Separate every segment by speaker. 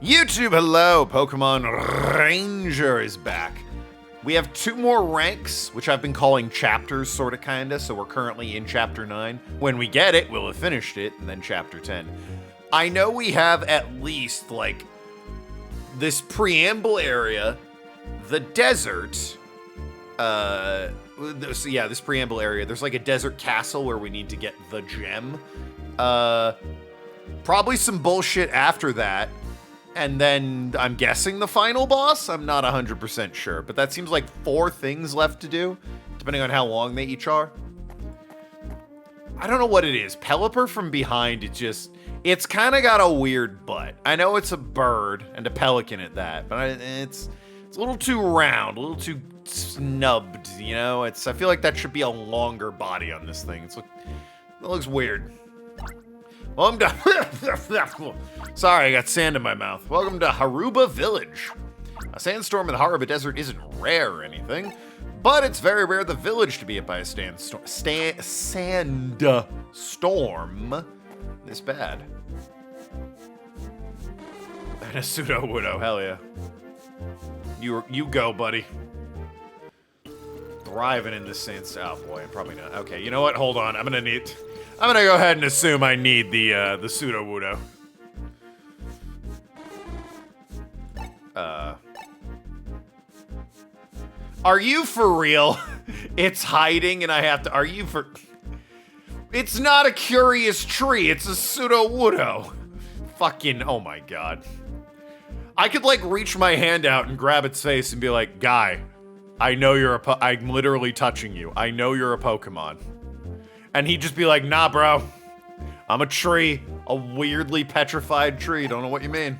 Speaker 1: YouTube, hello! Pokemon Ranger is back. We have 2 more ranks, which I've been calling chapters, sorta kinda, so we're currently in Chapter 9. When we get it, we'll have finished it, and then Chapter 10. I know we have at least, like, this preamble area, the desert, this preamble area, there's like a desert castle where we need to get the gem. Probably some bullshit after that. And then, I'm guessing the final boss? I'm not 100% sure, but that seems like 4 things left to do, depending on how long they each are. I don't know what it is. Pelipper from behind, it's kind of got a weird butt. I know it's a bird, and a pelican at that, but it's a little too round, a little too snubbed, you know? I feel like that should be a longer body on this thing. It looks weird. Welcome to... Sorry, I got sand in my mouth. Welcome to Haruba Village. A sandstorm in the Haruba Desert isn't rare or anything, but it's very rare the village to be hit by a sandstorm this bad. And a pseudo-widow, hell yeah. You go, buddy. Thriving in this sandstorm. Oh boy, probably not. Okay, you know what? Hold on. I'm gonna go ahead and assume I need the pseudo-wudo. Are you for real? It's hiding and I have to... It's not a curious tree, it's a pseudo-wudo. Fucking, oh my god. I could, like, reach my hand out and grab its face and be like, guy, I know you're I'm literally touching you. I know you're a Pokemon. And he'd just be like, nah, bro. I'm a tree. A weirdly petrified tree. Don't know what you mean.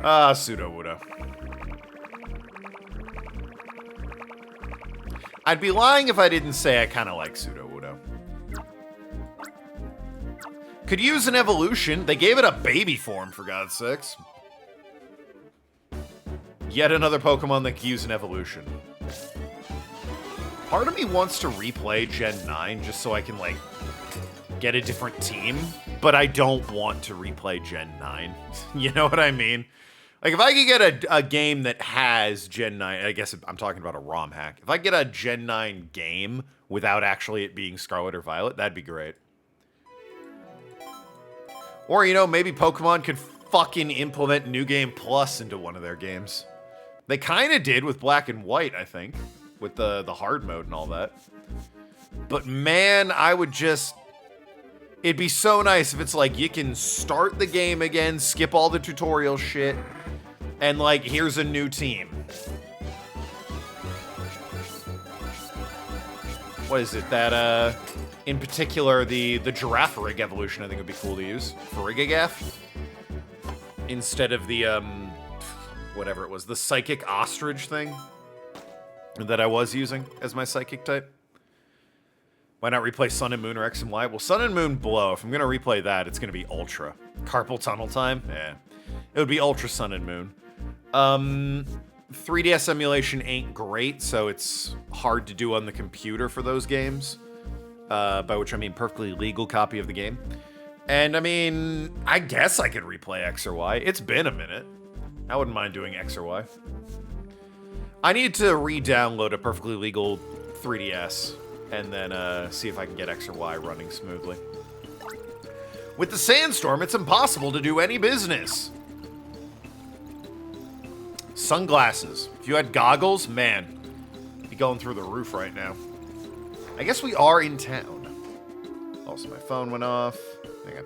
Speaker 1: Pseudo-wudo. I'd be lying if I didn't say I kind of like pseudo-wudo. Could use an evolution. They gave it a baby form, for God's sakes. Yet another Pokemon that could use an evolution. Part of me wants to replay Gen 9 just so I can, like, get a different team, but I don't want to replay Gen 9. You know what I mean? Like, if I could get a game that has Gen 9, I guess I'm talking about a ROM hack. If I get a Gen 9 game without actually it being Scarlet or Violet, that'd be great. Or, you know, maybe Pokemon could fucking implement New Game Plus into one of their games. They kind of did with Black and White, I think. With the hard mode and all that. But man, I would just... It'd be so nice if it's like, you can start the game again, skip all the tutorial shit, and like, here's a new team. What is it? That, in particular, the Girafarig evolution I think would be cool to use. Farigigaf? Instead of the, whatever it was, the Psychic Ostrich thing that I was using as my Psychic type. Why not replay Sun and Moon or X and Y? Well, Sun and Moon blow. If I'm going to replay that, it's going to be Ultra. Carpal Tunnel time? Yeah. It would be Ultra Sun and Moon. 3DS emulation ain't great, so it's hard to do on the computer for those games. By which I mean perfectly legal copy of the game. And, I mean, I guess I could replay X or Y. It's been a minute. I wouldn't mind doing X or Y. I need to re-download a perfectly legal 3DS and then see if I can get X or Y running smoothly. With the sandstorm, it's impossible to do any business. Sunglasses. If you had goggles, man, you'd be going through the roof right now. I guess we are in town. Also, my phone went off. Hang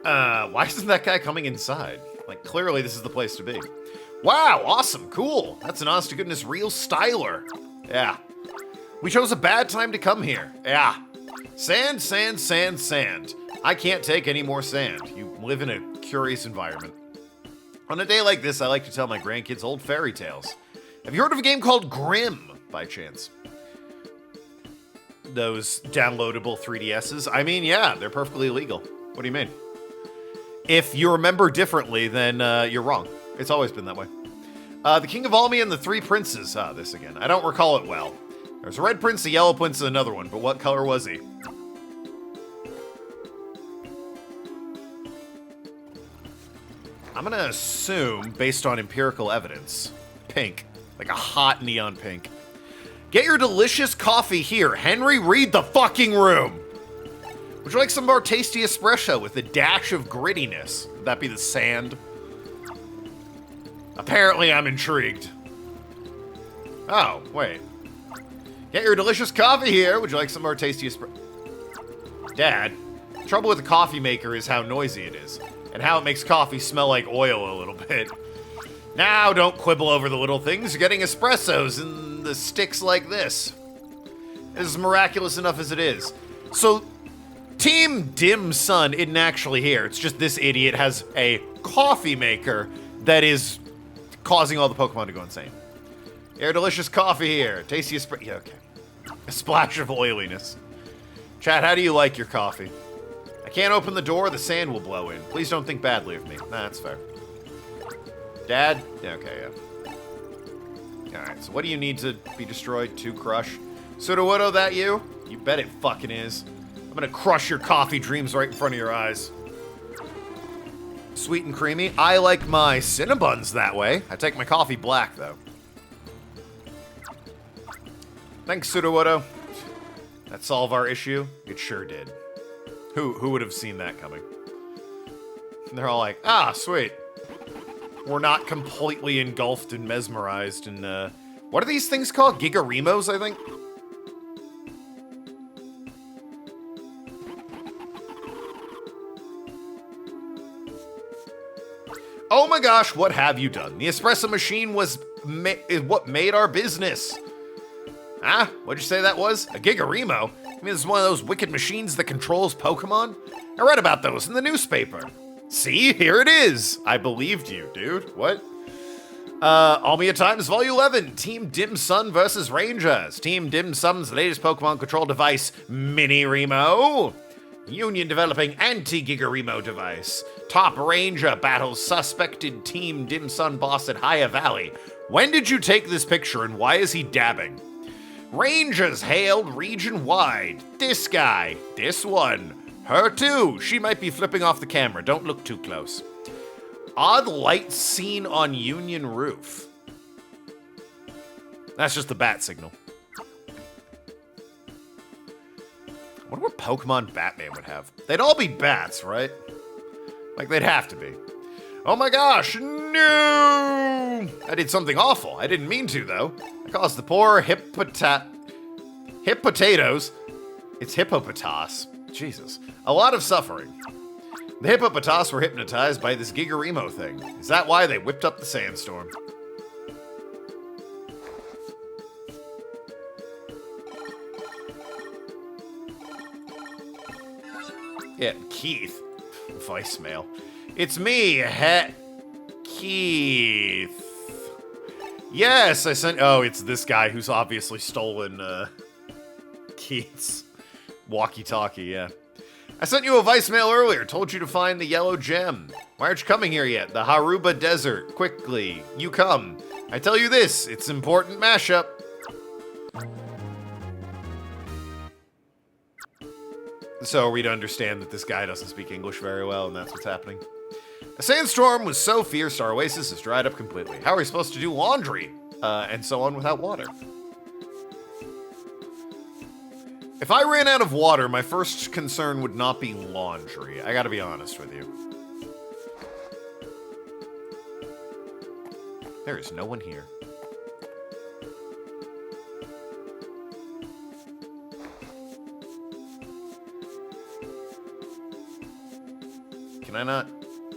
Speaker 1: on. Why isn't that guy coming inside? Like, clearly this is the place to be. Wow, awesome, cool. That's an honest-to-goodness real styler. Yeah. We chose a bad time to come here. Yeah. Sand, sand, sand, sand. I can't take any more sand. You live in a curious environment. On a day like this, I like to tell my grandkids old fairy tales. Have you heard of a game called Grimm, by chance? Those downloadable 3DSs? I mean, yeah, they're perfectly legal. What do you mean? If you remember differently, then you're wrong. It's always been that way. The King of Almia and the Three Princes. This again. I don't recall it well. There's a red prince, a yellow prince, and another one, but what color was he? I'm gonna assume, based on empirical evidence, pink. Like a hot neon pink. Get your delicious coffee here. Henry, read the fucking room. Would you like some more tasty espresso with a dash of grittiness? Would that be the sand? Apparently I'm intrigued. Oh, wait. Get your delicious coffee here. Would you like some more tasty espresso? Dad, the trouble with the coffee maker is how noisy it is, and how it makes coffee smell like oil a little bit. Now, don't quibble over the little things. You're getting espressos in the sticks like this. This is miraculous enough as it is. So, Team Dim Sun isn't actually here. It's just this idiot has a coffee maker that is causing all the Pokemon to go insane. Your delicious coffee here. Tasty espresso. Yeah, okay. A splash of oiliness. Chat, how do you like your coffee? I can't open the door. The sand will blow in. Please don't think badly of me. Nah, that's fair. Dad? Yeah, okay, yeah. Alright, so what do you need to be destroyed? To crush? Sudowoodo, that you? You bet it fucking is. I'm gonna crush your coffee dreams right in front of your eyes. Sweet and creamy. I like my Cinnabuns that way. I take my coffee black, though. Thanks, Sudowoodo. That solve our issue? It sure did. Who would have seen that coming? And they're all like, ah, sweet. We're not completely engulfed and mesmerized and, what are these things called? Gigarimos, I think? Oh my gosh, what have you done? The espresso machine was what made our business. Ah, what'd you say that was? A Gigarimo? I mean, it's one of those wicked machines that controls Pokemon? I read about those in the newspaper. See, here it is. I believed you, dude. What? Almia Times Volume 11. Team Dim Sun versus Rangers. Team Dim Sun's latest Pokemon control device, Mini Remo. Union developing anti-Gigarimo device. Top Ranger battles suspected Team Dim Sun boss at Haya Valley. When did you take this picture and why is he dabbing? Rangers hailed region-wide. This guy. This one. Her too. She might be flipping off the camera. Don't look too close. Odd light seen on Union roof. That's just the bat signal. I wonder what Pokemon Batman would have. They'd all be bats, right? Like, they'd have to be. Oh my gosh, no! I did something awful. I didn't mean to, though. I caused the poor hippotatoes. It's hippopotas. Jesus. A lot of suffering. The hippopotas were hypnotized by this Gigarimo thing. Is that why they whipped up the sandstorm? Yeah, Keith. Voicemail. It's me, Keith. Yes, I sent... Oh, it's this guy who's obviously stolen, Keith's walkie-talkie, yeah. I sent you a voicemail earlier, told you to find the yellow gem. Why aren't you coming here yet? The Haruba Desert. Quickly, you come. I tell you this, it's important mashup. So are we to understand that this guy doesn't speak English very well, and that's what's happening? A sandstorm was so fierce our oasis has dried up completely. How are we supposed to do laundry? And so on without water? If I ran out of water, my first concern would not be laundry. I gotta be honest with you. There is no one here. Can I not?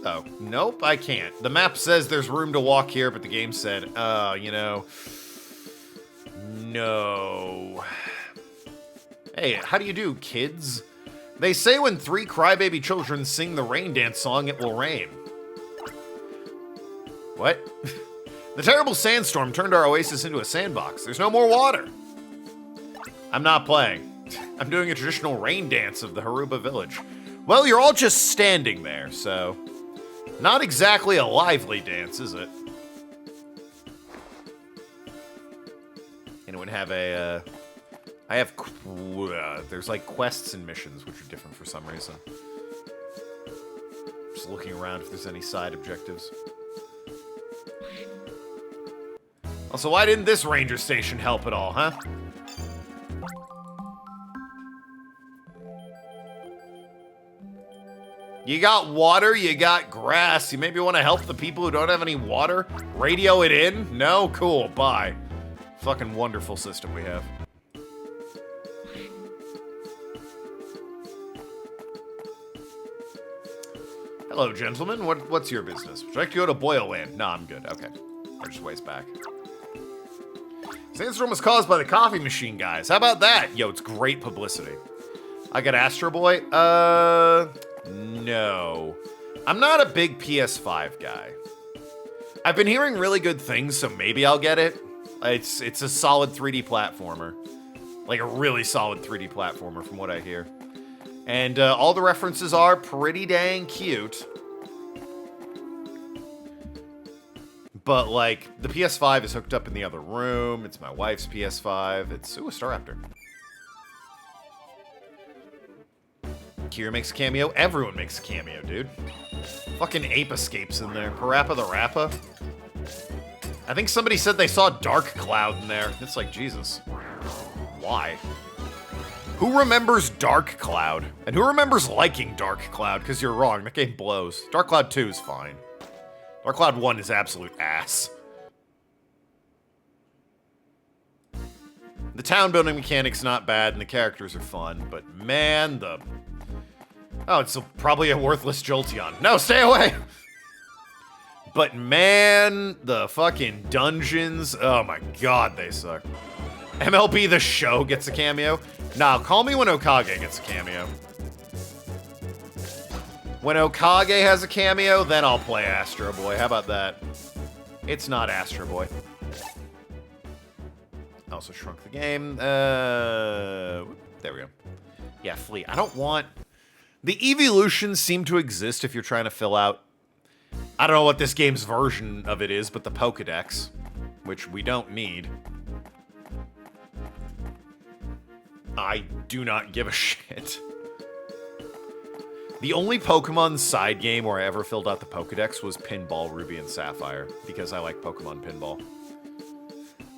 Speaker 1: Oh, nope, I can't. The map says there's room to walk here, but the game said, you know, no. Hey, how do you do, kids? They say when 3 crybaby children sing the rain dance song, it will rain. What? The terrible sandstorm turned our oasis into a sandbox. There's no more water. I'm not playing. I'm doing a traditional rain dance of the Haruba village. Well, you're all just standing there, so... Not exactly a lively dance, is it? Anyone have a, I have... there's like quests and missions, which are different for some reason. Just looking around if there's any side objectives. Also, why didn't this ranger station help at all, huh? You got water, you got grass. You maybe want to help the people who don't have any water? Radio it in? No? Cool, bye. Fucking wonderful system we have. Hello, gentlemen. What's your business? Would you like to go to Boyle Land? No, I'm good. Okay. I'll just waste back. Sandstorm was caused by the coffee machine guys. How about that? Yo, it's great publicity. I got Astro Boy. No. I'm not a big PS5 guy. I've been hearing really good things, so maybe I'll get it. It's a solid 3D platformer. Like a really solid 3D platformer from what I hear. And all the references are pretty dang cute. But, like, the PS5 is hooked up in the other room. It's my wife's PS5. It's... Ooh, a Staraptor. Kira makes a cameo. Everyone makes a cameo, dude. Fucking Ape Escapes in there. Parappa the Rappa. I think somebody said they saw Dark Cloud in there. It's like, Jesus. Why? Who remembers Dark Cloud? And who remembers liking Dark Cloud? Because you're wrong. That game blows. Dark Cloud 2 is fine. Dark Cloud 1 is absolute ass. The town building mechanic's not bad, and the characters are fun, but man, the... Oh, it's probably a worthless Jolteon. No, stay away! But man, the fucking dungeons, oh my god, they suck. MLB The Show gets a cameo? Nah, call me when Okage gets a cameo. When Okage has a cameo, then I'll play Astro Boy. How about that? It's not Astro Boy. Also shrunk the game. There we go. Yeah, Fleet. I don't want... The evolutions seem to exist if you're trying to fill out... I don't know what this game's version of it is, but the Pokedex, which we don't need. I do not give a shit. The only Pokemon side game where I ever filled out the Pokedex was Pinball Ruby and Sapphire, because I like Pokemon Pinball.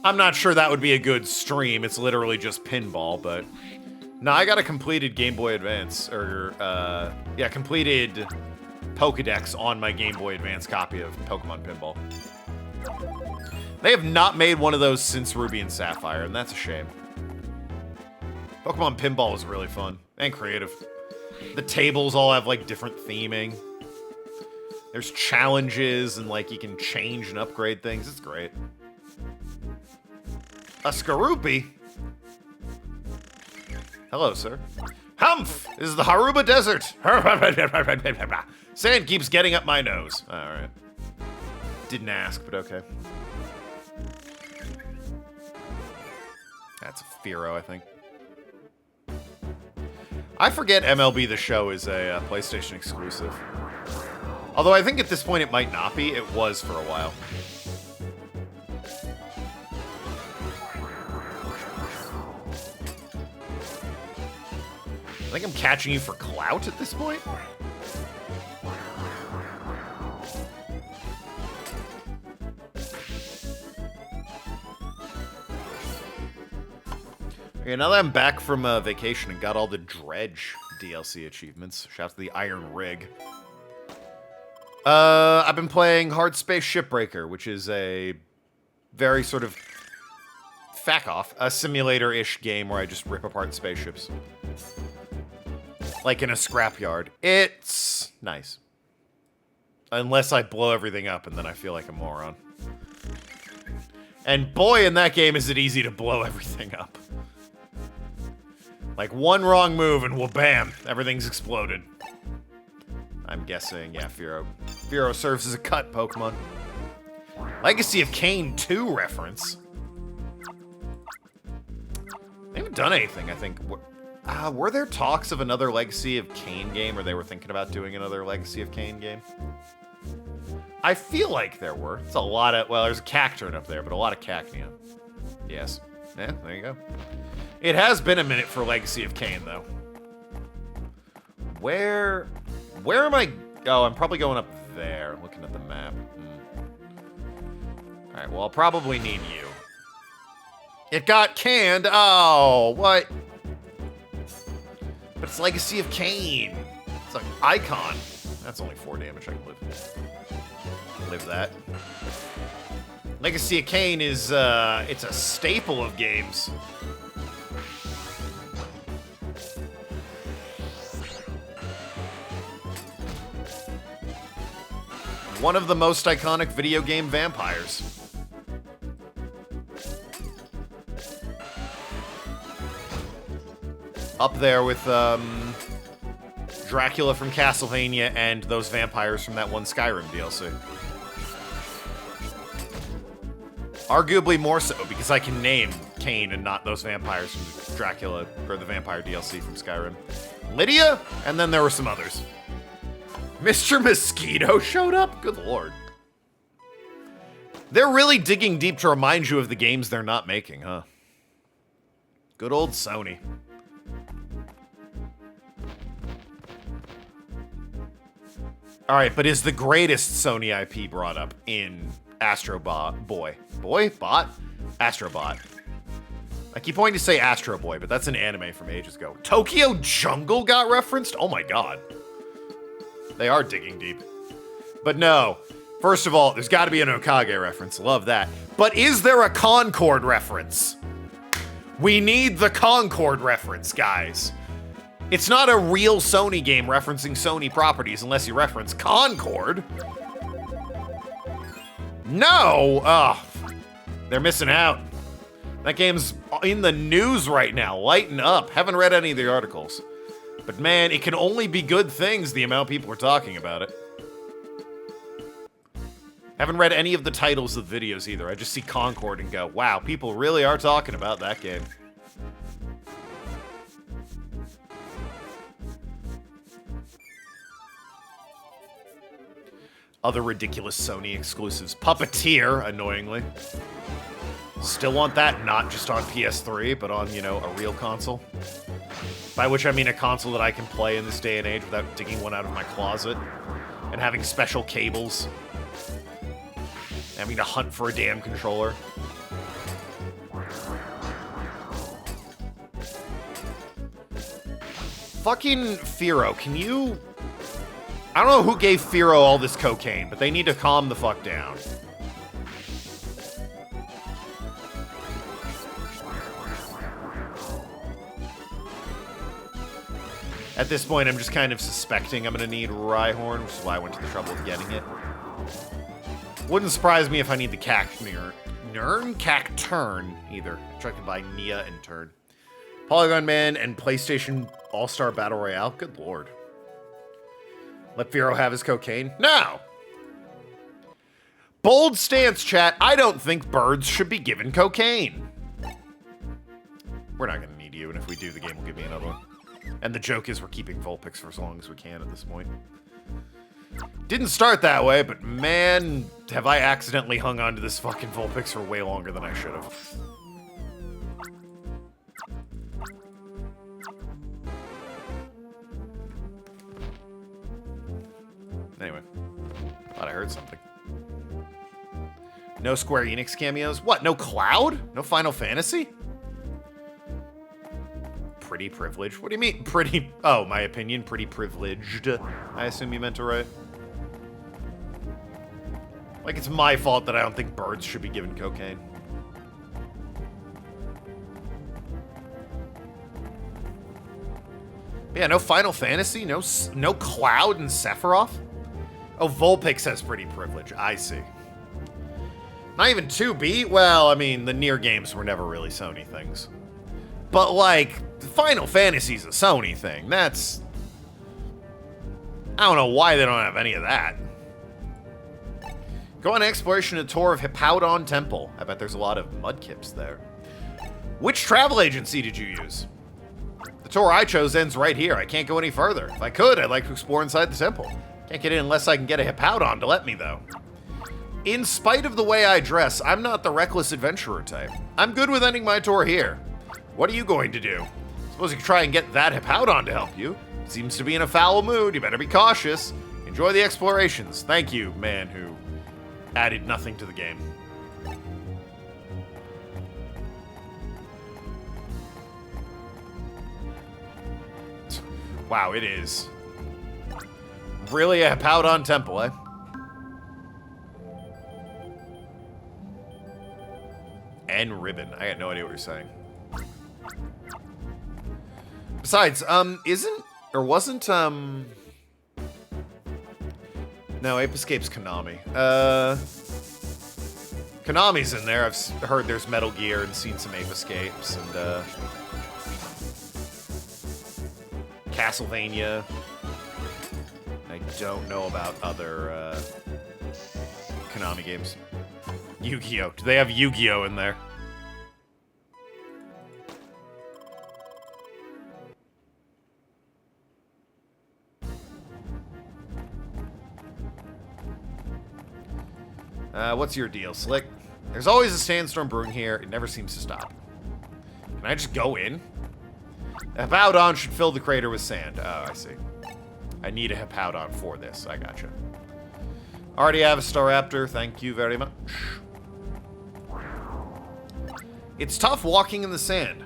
Speaker 1: I'm not sure that would be a good stream, it's literally just pinball, but... No, I got a completed Game Boy Advance, or, yeah, completed Pokedex on my Game Boy Advance copy of Pokemon Pinball. They have not made one of those since Ruby and Sapphire, and that's a shame. Pokemon Pinball is really fun, and creative. The tables all have, like, different theming. There's challenges, and, like, you can change and upgrade things. It's great. A Skorupi? Hello, sir. Humph! This is the Haruba Desert! Sand keeps getting up my nose. Alright. Didn't ask, but okay. That's a Fearow, I think. I forget MLB The Show is a PlayStation exclusive. Although I think at this point it might not be. It was for a while. I think I'm catching you for clout at this point. Okay, now that I'm back from vacation and got all the Dredge DLC achievements, shout out to the Iron Rig. I've been playing Hard Space Shipbreaker, which is a very sort of a simulator-ish game where I just rip apart spaceships. Like in a scrapyard. It's nice. Unless I blow everything up and then I feel like a moron. And boy, in that game is it easy to blow everything up. Like one wrong move and well, bam, everything's exploded. I'm guessing, yeah, Fearow. Fearow serves as a cut Pokemon. Legacy of Kain 2 reference. They haven't done anything, I think. Were there talks of another Legacy of Kain game, or they were thinking about doing another Legacy of Kain game? I feel like there were. It's a lot of, well, there's a Cacturne up there, but a lot of Cacnea. Yes. Yeah, there you go. It has been a minute for Legacy of Kain, though. Where am I? Oh, I'm probably going up there, looking at the map. Alright, well, I'll probably need you. It got canned! Oh, what? But it's Legacy of Kain. It's like icon. That's only 4 damage. I can live that. Legacy of Kain is, it's a staple of games. One of the most iconic video game vampires. Up there with, Dracula from Castlevania and those vampires from that one Skyrim DLC. Arguably more so, because I can name Kain and not those vampires from Dracula, or the vampire DLC from Skyrim. Lydia, and then there were some others. Mr. Mosquito showed up? Good lord. They're really digging deep to remind you of the games they're not making, huh? Good old Sony. Alright, but is the greatest Sony IP brought up in Astro Boy? Bot? Astro Bot. I keep wanting to say Astro Boy, but that's an anime from ages ago. Tokyo Jungle got referenced? Oh my god. They are digging deep. But no. First of all, there's got to be an Okage reference. Love that. But is there a Concord reference? We need the Concord reference, guys. It's not a real Sony game referencing Sony properties unless you reference Concord. No! Ugh. They're missing out. That game's in the news right now. Lighten up. Haven't read any of the articles. But man, it can only be good things, the amount people are talking about it. Haven't read any of the titles of the videos either. I just see Concord and go, wow, people really are talking about that game. Other ridiculous Sony exclusives. Puppeteer, annoyingly. Still want that, not just on PS3, but on, you know, a real console. By which I mean a console that I can play in this day and age without digging one out of my closet. And having special cables. Having to hunt for a damn controller. Fucking Firo, can you... I don't know who gave Firo all this cocaine, but they need to calm the fuck down. At this point, I'm just kind of suspecting I'm gonna need Rhyhorn, which is why I went to the trouble of getting it. Wouldn't surprise me if I need the Cacturn either. Which I can buy Nia and Turn. Polygon Man and PlayStation All-Star Battle Royale? Good lord. Let Firo have his cocaine? No! Bold stance, chat. I don't think birds should be given cocaine. We're not gonna need you, and if we do, the game will give me another one. And the joke is we're keeping Vulpix for as long as we can at this point. Didn't start that way, but man, have I accidentally hung on to this fucking Vulpix for way longer than I should have. Anyway, thought I heard something. No Square Enix cameos? What, no Cloud? No Final Fantasy? Pretty privileged? What do you mean, pretty? Oh, my opinion, pretty privileged. I assume you meant to write. Like, it's my fault that I don't think birds should be given cocaine. But yeah, no Final Fantasy? No Cloud and Sephiroth? Oh, Vulpix has pretty privilege. I see. Not even 2B? Well, I mean, the Nier games were never really Sony things. But, like, Final Fantasy's a Sony thing. That's... I don't know why they don't have any of that. Go on exploration and tour of Hippowdon Temple. I bet there's a lot of mudkips there. Which travel agency did you use? The tour I chose ends right here. I can't go any further. If I could, I'd like to explore inside the temple. Can't get in unless I can get a Hippowdon to let me, though. In spite of the way I dress, I'm not the reckless adventurer type. I'm good with ending my tour here. What are you going to do? Suppose you could try and get that Hippowdon to help you. Seems to be in a foul mood. You better be cautious. Enjoy the explorations. Thank you, man who added nothing to the game. Wow, it is. Really a Hippowdon temple, eh? And ribbon. I got no idea what you're saying. Besides, isn't, or wasn't, no, Ape Escape's Konami. Konami's in there. I've heard there's Metal Gear and seen some Ape Escapes and, Castlevania. I don't know about other, Konami games. Yu-Gi-Oh! Do they have Yu-Gi-Oh! In there? What's your deal, Slick? There's always a sandstorm brewing here. It never seems to stop. Can I just go in? A Hippowdon should fill the crater with sand. Oh, I see. I need a Hippowdon for this. I gotcha. Already have a Staraptor. Thank you very much. It's tough walking in the sand.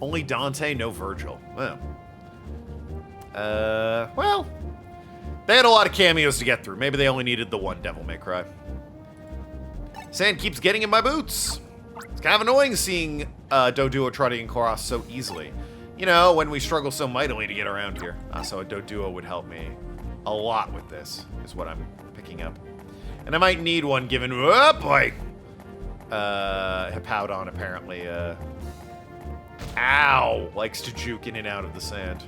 Speaker 1: Only Dante, no Virgil. Well. Well. They had a lot of cameos to get through. Maybe they only needed the one Devil May Cry. Sand keeps getting in my boots. It's kind of annoying seeing Doduo trotting across so easily. You know, when we struggle so mightily to get around here. So a Doduo would help me a lot with this, is what I'm picking up. And I might need one given... Oh, boy! Hippowdon apparently, ow! Likes to juke in and out of the sand.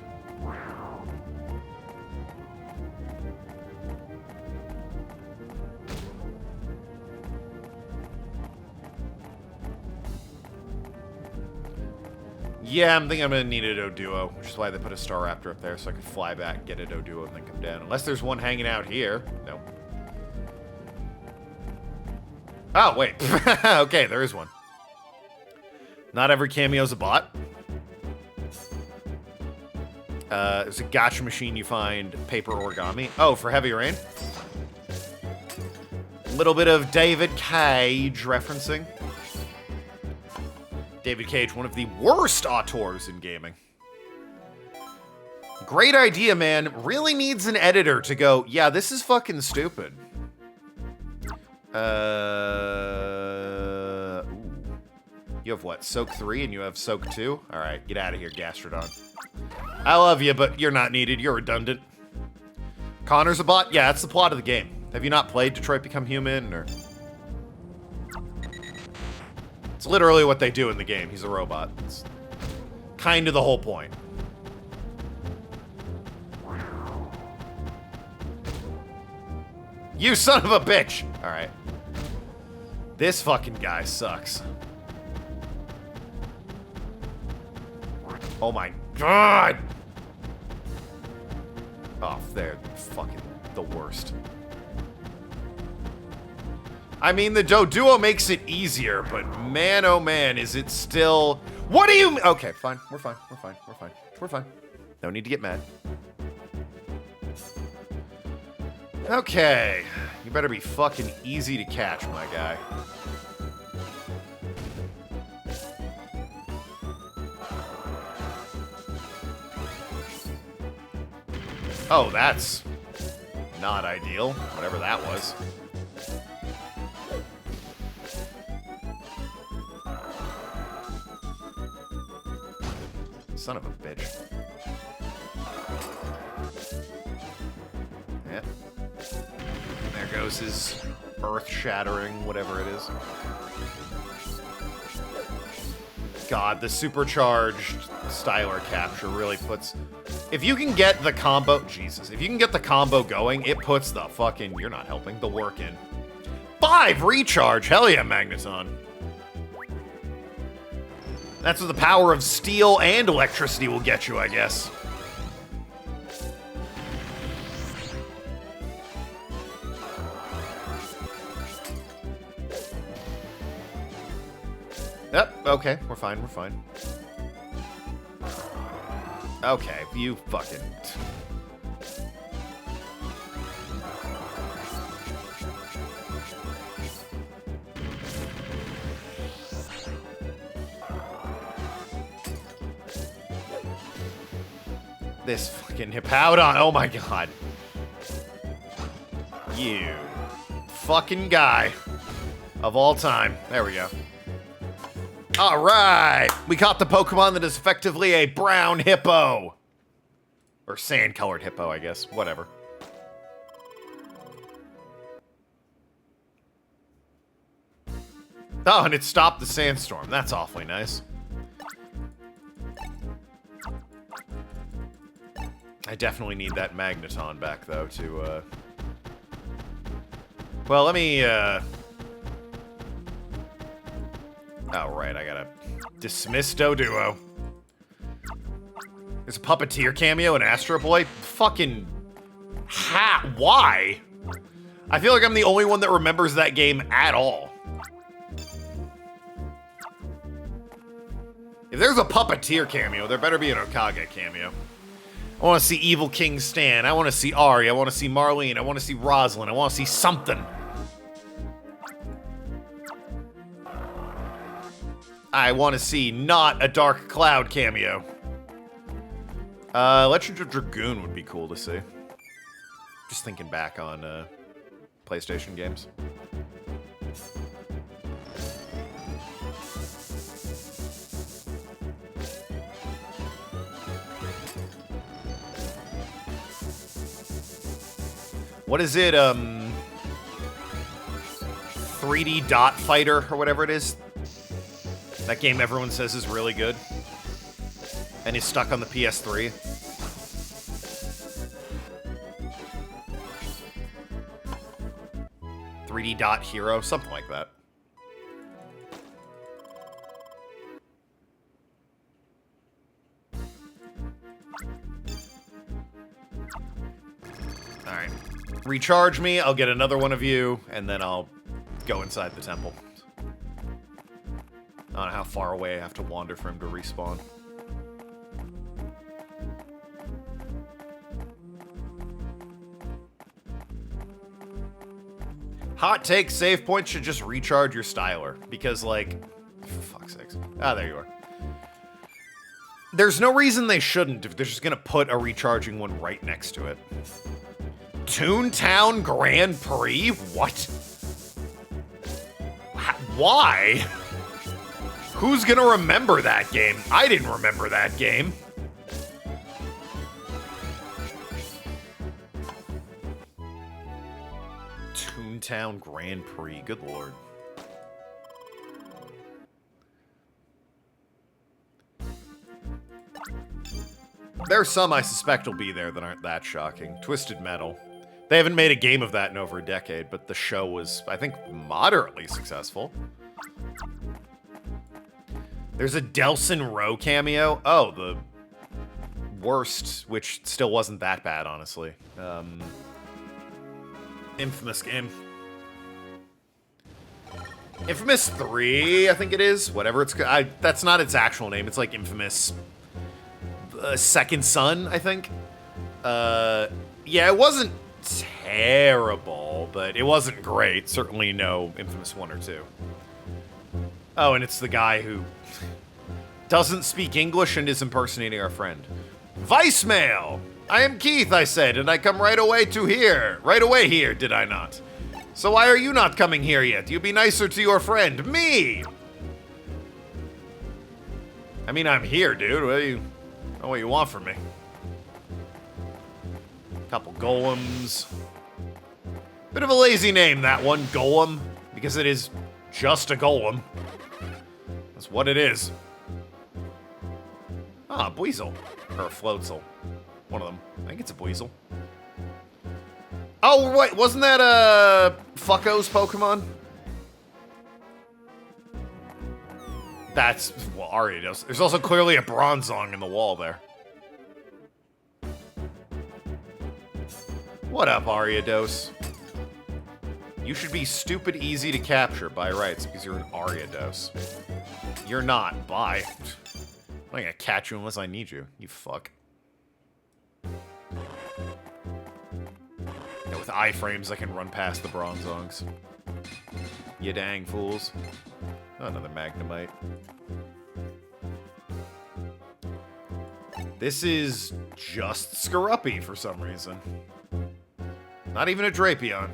Speaker 1: Yeah, I'm thinking I'm gonna need a Doduo, which is why they put a Staraptor up there, so I can fly back, get a Doduo, and then come down. Unless there's one hanging out here. No. Oh, wait. Okay, there is one. Not every cameo's a bot. There's a gacha machine you find paper origami. Oh, for Heavy Rain. A little bit of David Cage referencing. David Cage, one of the worst auteurs in gaming. Great idea, man. Really needs an editor to go, yeah, this is fucking stupid. Ooh. You have what, Soak 3 and you have Soak 2? Alright, get out of here, Gastrodon. I love you, but you're not needed. You're redundant. Connor's a bot? Yeah, that's the plot of the game. Have you not played Detroit Become Human, or... It's literally what they do in the game. He's a robot. It's kind of the whole point. You son of a bitch! Alright. This fucking guy sucks. Oh my god! Oh, they're fucking the worst. I mean, the Doduo makes it easier, but man, oh man, is it still... What do you... Okay, fine. We're fine. We're fine. We're fine. We're fine. No need to get mad. Okay. You better be fucking easy to catch, my guy. Oh, that's not ideal. Whatever that was. Son of a bitch. Yep. There goes his earth-shattering, whatever it is. God, the supercharged styler capture really puts... If you can get the combo... Jesus. If you can get the combo going, it puts the fucking... You're not helping. The work in. 5 recharge! Hell yeah, Magneton. That's what the power of steel and electricity will get you, I guess. Yep, okay, we're fine, we're fine. Okay, you fucking... This fucking Hippowdon. Oh my god. You fucking guy of all time. There we go. All right. We caught the Pokemon that is effectively a brown hippo. Or sand-colored hippo, I guess. Whatever. Oh, and it stopped the sandstorm. That's awfully nice. I definitely need that Magneton back, though, to, Well, let me, Oh, right, I gotta dismiss Doduo. There's a Puppeteer cameo in Astro Boy? Fucking... Why? I feel like I'm the only one that remembers that game at all. If there's a Puppeteer cameo, there better be an Okage cameo. I want to see Evil King Stan. I want to see Ari. I want to see Marlene. I want to see Rosalind. I want to see something. I want to see not a Dark Cloud cameo. Legend of Dragoon would be cool to see. Just thinking back on PlayStation games. What is it, 3D Dot Fighter, or whatever it is? That game everyone says is really good. And is stuck on the PS3. "3D Dot Hero," something like that. Alright. Recharge me, I'll get another one of you, and then I'll go inside the temple. I don't know how far away I have to wander for him to respawn. Hot take, save points should just recharge your styler. Because, like, for fuck's sakes. Ah, there you are. There's no reason they shouldn't if they're just gonna put a recharging one right next to it. Toontown Grand Prix? What? Why? Who's gonna remember that game? I didn't remember that game. Toontown Grand Prix, good lord. There's some I suspect will be there that aren't that shocking. Twisted Metal. They haven't made a game of that in over a decade, but the show was, I think, moderately successful. There's a Delson Rowe cameo. Oh, the worst, which still wasn't that bad, honestly. Infamous game. Infamous 3, I think it is. Whatever it's... that's not its actual name. It's like Infamous... Second Son, I think. Yeah, it wasn't terrible, but it wasn't great. Certainly no Infamous 1 or 2. Oh, and it's the guy who doesn't speak English and is impersonating our friend. Vicemail! I am Keith, I said, and I come right away to here. Right away here, did I not? So why are you not coming here yet? You be nicer to your friend, me! I mean, I'm here, dude. What do you... know what you want from me. Couple golems. Bit of a lazy name, that one, Golem, because it is just a golem. That's what it is. Ah, a Buizel. Or a Floatzel. One of them. I think it's a Buizel. Oh, wait, wasn't that, Fucko's Pokemon? That's, well, Ariados. There's also clearly a Bronzong in the wall there. What up, Ariados? You should be stupid easy to capture by rights because you're an Ariados. You're not. Bye. I'm not gonna catch you unless I need you, you fuck. Yeah, with iframes, I can run past the Bronzongs. You dang fools. Oh, another Magnemite. This is just Scaruppy for some reason. Not even a Drapion.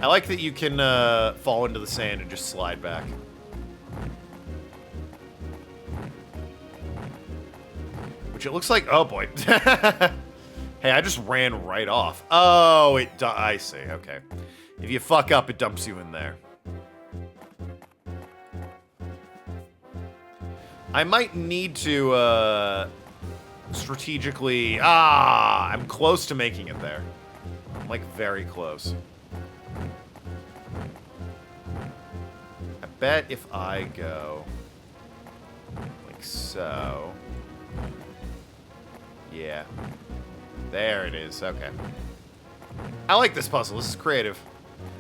Speaker 1: I like that you can fall into the sand and just slide back. Which it looks like... Oh, boy. Hey, I just ran right off. Oh, I see. Okay. If you fuck up, it dumps you in there. I might need to strategically... I'm close to making it there. I'm, like, very close. I bet if I go... like so... Yeah. There it is. Okay. I like this puzzle. This is creative.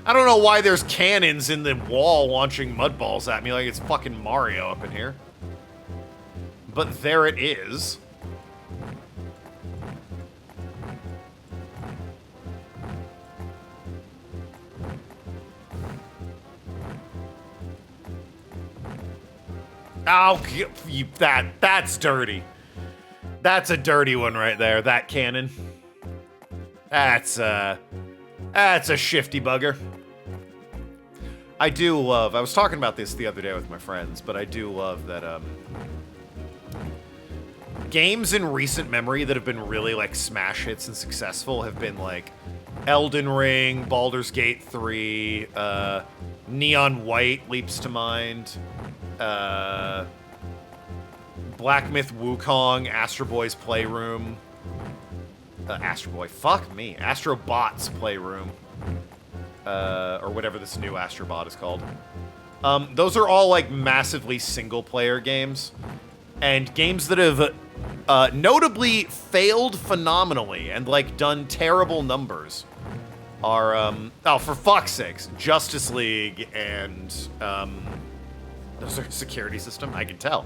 Speaker 1: I don't know why there's cannons in the wall launching mud balls at me like it's fucking Mario up in here. But there it is. Oh, that's dirty. That's a dirty one right there, that cannon. That's a shifty bugger. I do love, I was talking about this the other day with my friends, but I do love that, games in recent memory that have been really, like, smash hits and successful have been, like, Elden Ring, Baldur's Gate 3, Neon White leaps to mind, Black Myth Wukong, Astro Boy's Playroom. Astro Boy, fuck me. Astro Bot's Playroom. Or whatever this new Astro Bot is called. Those are all, like, massively single-player games. And games that have notably failed phenomenally and, like, done terrible numbers are, oh, for fuck's sakes, Justice League and, those are security system? I can tell.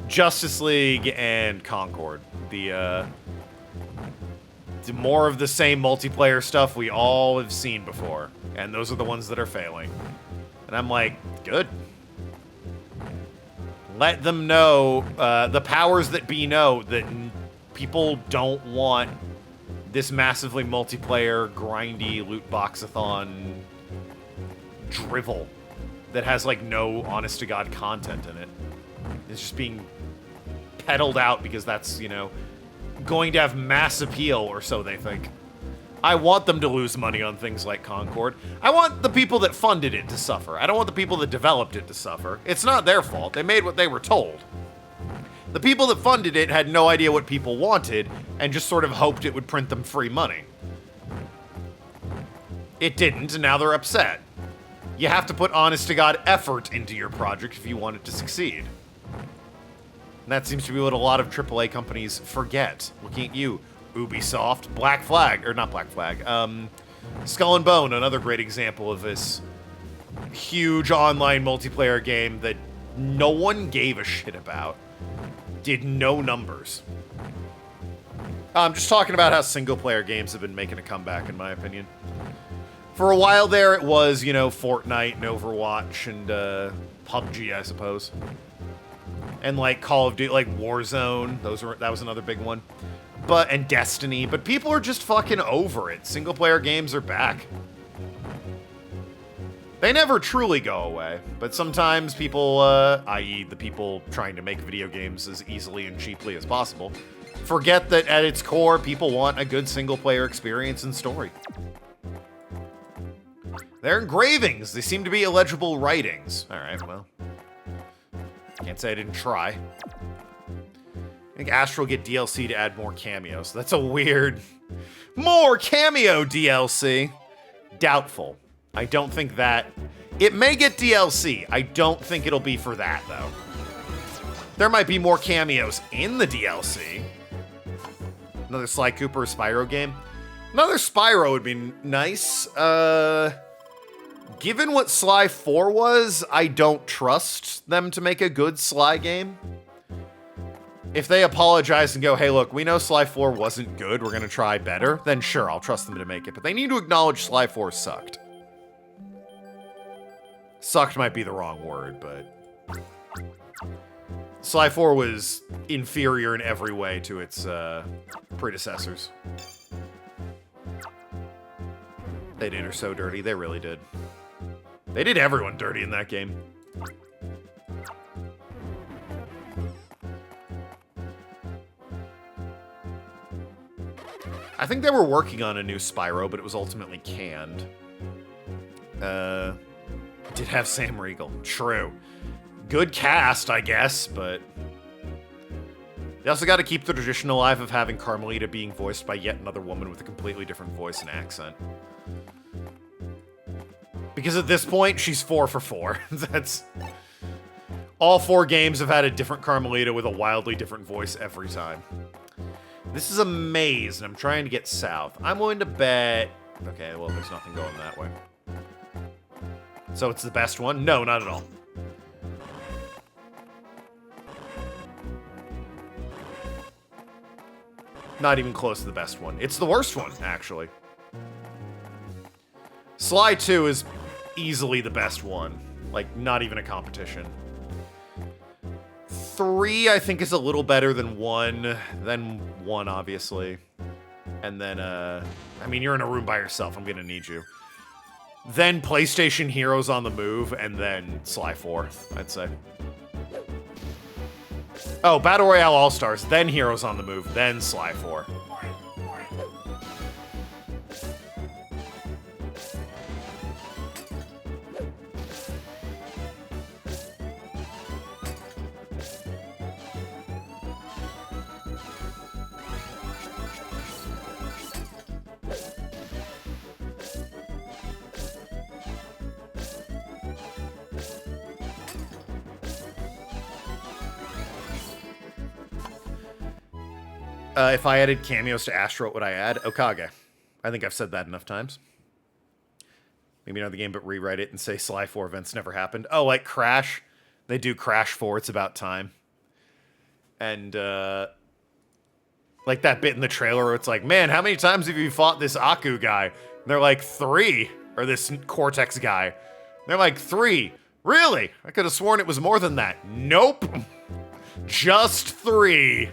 Speaker 1: Justice League and Concord. The more of the same multiplayer stuff we all have seen before. And those are the ones that are failing. And I'm like, good. Let them know, the powers that be know that people don't want this massively multiplayer, grindy, loot boxathon drivel that has, like, no honest-to-God content in it. It's just being peddled out because that's, you know, going to have mass appeal, or so they think. I want them to lose money on things like Concord. I want the people that funded it to suffer. I don't want the people that developed it to suffer. It's not their fault. They made what they were told. The people that funded it had no idea what people wanted and just sort of hoped it would print them free money. It didn't, and now they're upset. You have to put honest-to-God effort into your project if you want it to succeed. And that seems to be what a lot of AAA companies forget. Looking at you, Ubisoft, Black Flag, or not Black Flag, Skull and Bone, another great example of this huge online multiplayer game that no one gave a shit about. Did no numbers. I'm just talking about how single-player games have been making a comeback, in my opinion. For a while there, it was, you know, Fortnite and Overwatch and PUBG, I suppose. And, like, Call of Duty, like Warzone, that was another big one. And Destiny, but people are just fucking over it. Single-player games are back. They never truly go away, but sometimes people, i.e. the people trying to make video games as easily and cheaply as possible, forget that at its core, people want a good single-player experience and story. They're engravings. They seem to be illegible writings. Alright, well. Can't say I didn't try. I think Astro will get DLC to add more cameos. That's a weird... More cameo DLC! Doubtful. I don't think that... It may get DLC. I don't think it'll be for that, though. There might be more cameos in the DLC. Another Sly Cooper Spyro game. Another Spyro would be nice. Given what Sly 4 was, I don't trust them to make a good Sly game. If they apologize and go, hey, look, we know Sly 4 wasn't good, we're gonna try better, then sure, I'll trust them to make it. But they need to acknowledge Sly 4 sucked. Sucked might be the wrong word, but Sly 4 was inferior in every way to its predecessors. They did her so dirty. They really did. They did everyone dirty in that game. I think they were working on a new Spyro, but it was ultimately canned. Did have Sam Riegel. True. Good cast, I guess, but... They also got to keep the tradition alive of having Carmelita being voiced by yet another woman with a completely different voice and accent. Because at this point, she's 4 for 4. That's... All 4 games have had a different Carmelita with a wildly different voice every time. This is a maze, and I'm trying to get south. I'm willing to bet... Okay, well, there's nothing going that way. So it's the best one? No, not at all. Not even close to the best one. It's the worst one, actually. Sly 2 is easily the best one. Like, not even a competition. 3, I think, is a little better than 1. Then 1, obviously. And then, I mean, you're in a room by yourself. I'm gonna need you. Then PlayStation Heroes on the Move, and then Sly 4, I'd say. Oh, Battle Royale All-Stars, then Heroes on the Move, then Sly 4. If I added cameos to Astro, what would I add? Okage. I think I've said that enough times. Maybe another game, but rewrite it and say Sly 4 events never happened. Oh, like Crash. They do Crash 4, it's about time. And, like that bit in the trailer where it's like, man, how many times have you fought this Aku guy? And they're like, 3. Or this Cortex guy. And they're like, 3. Really? I could have sworn it was more than that. Nope. Just 3.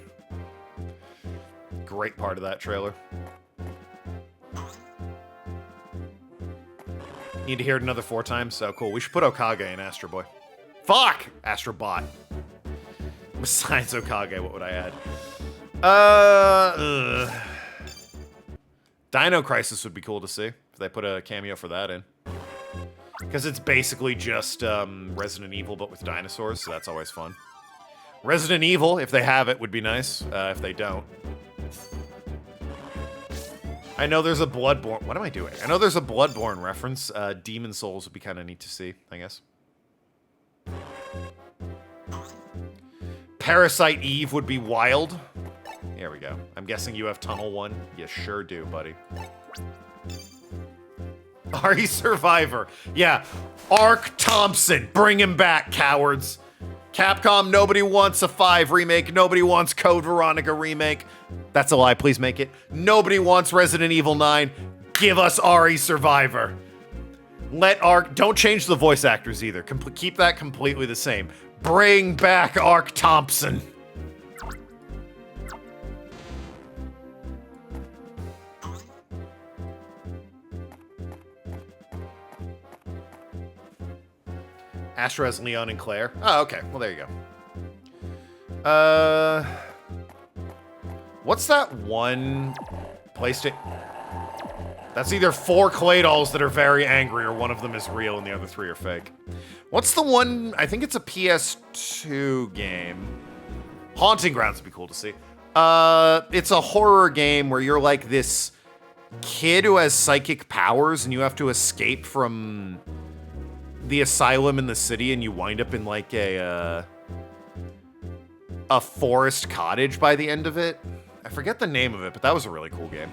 Speaker 1: Great part of that trailer. Need to hear it another 4 times? So cool. We should put Okage in Astro Boy. Fuck! Astro Bot. Besides Okage, what would I add? Dino Crisis would be cool to see if they put a cameo for that in. Because it's basically just Resident Evil, but with dinosaurs, so that's always fun. Resident Evil, if they have it, would be nice. If they don't. I know there's a Bloodborne... What am I doing? I know there's a Bloodborne reference. Demon Souls would be kind of neat to see, I guess. Parasite Eve would be wild. There we go. I'm guessing you have Tunnel 1. You sure do, buddy. Ari Survivor. Yeah. Ark Thompson. Bring him back, cowards. Capcom, nobody wants a 5 remake. Nobody wants Code Veronica remake. That's a lie. Please make it. Nobody wants Resident Evil 9. Give us Ari Survivor. Let Ark... Don't change the voice actors either. Keep that completely the same. Bring back Ark Thompson. Astro has Leon and Claire. Oh, okay. Well, there you go. What's that one PlayStation? That's either 4 clay dolls that are very angry, or one of them is real and the other 3 are fake. What's the one? I think it's a PS2 game. Haunting Grounds would be cool to see. It's a horror game where you're like this kid who has psychic powers, and you have to escape from the asylum in the city, and you wind up in like a forest cottage by the end of it. I forget the name of it, but that was a really cool game.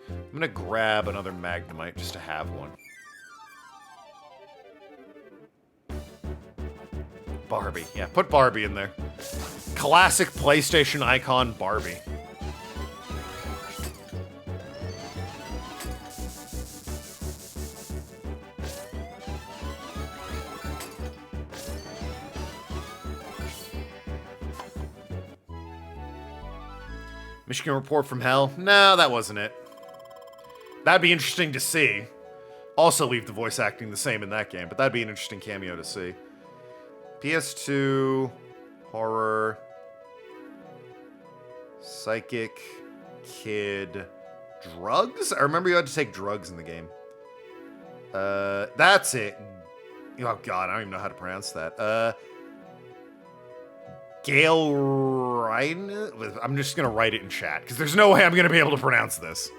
Speaker 1: I'm gonna grab another Magnemite just to have one. Barbie. Yeah, put Barbie in there. Classic PlayStation icon Barbie. Michigan Report from Hell? No, that wasn't it. That'd be interesting to see. Also leave the voice acting the same in that game, but that'd be an interesting cameo to see. PS2, horror, psychic, kid, drugs? I remember you had to take drugs in the game. That's it. Oh god, I don't even know how to pronounce that. Gale Ryan? I'm just gonna write it in chat, because there's no way I'm gonna be able to pronounce this.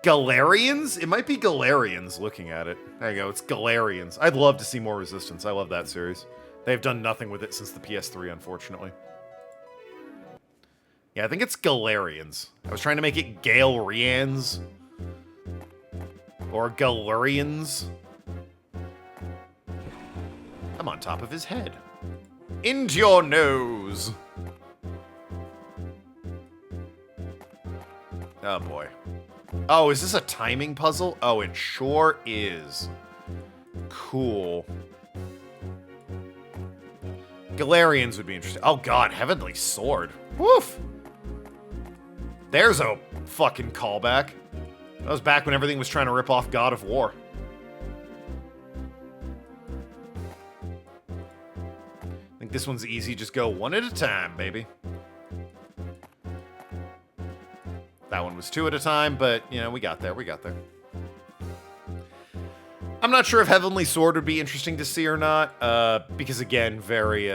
Speaker 1: Galarians? It might be Galarians looking at it. There you go, it's Galarians. I'd love to see more Resistance. I love that series. They've done nothing with it since the PS3, unfortunately. Yeah, I think it's Galarians. I was trying to make it Galarians. Or Galarians. I'm on top of his head. Into your nose! Oh boy. Oh, is this a timing puzzle? Oh, it sure is. Cool. Galarians would be interesting. Oh god, Heavenly Sword. Woof! There's a fucking callback. That was back when everything was trying to rip off God of War. I think this one's easy. Just go one at a time, baby. That one was two at a time, but, you know, we got there. We got there. I'm not sure if Heavenly Sword would be interesting to see or not, because, again, very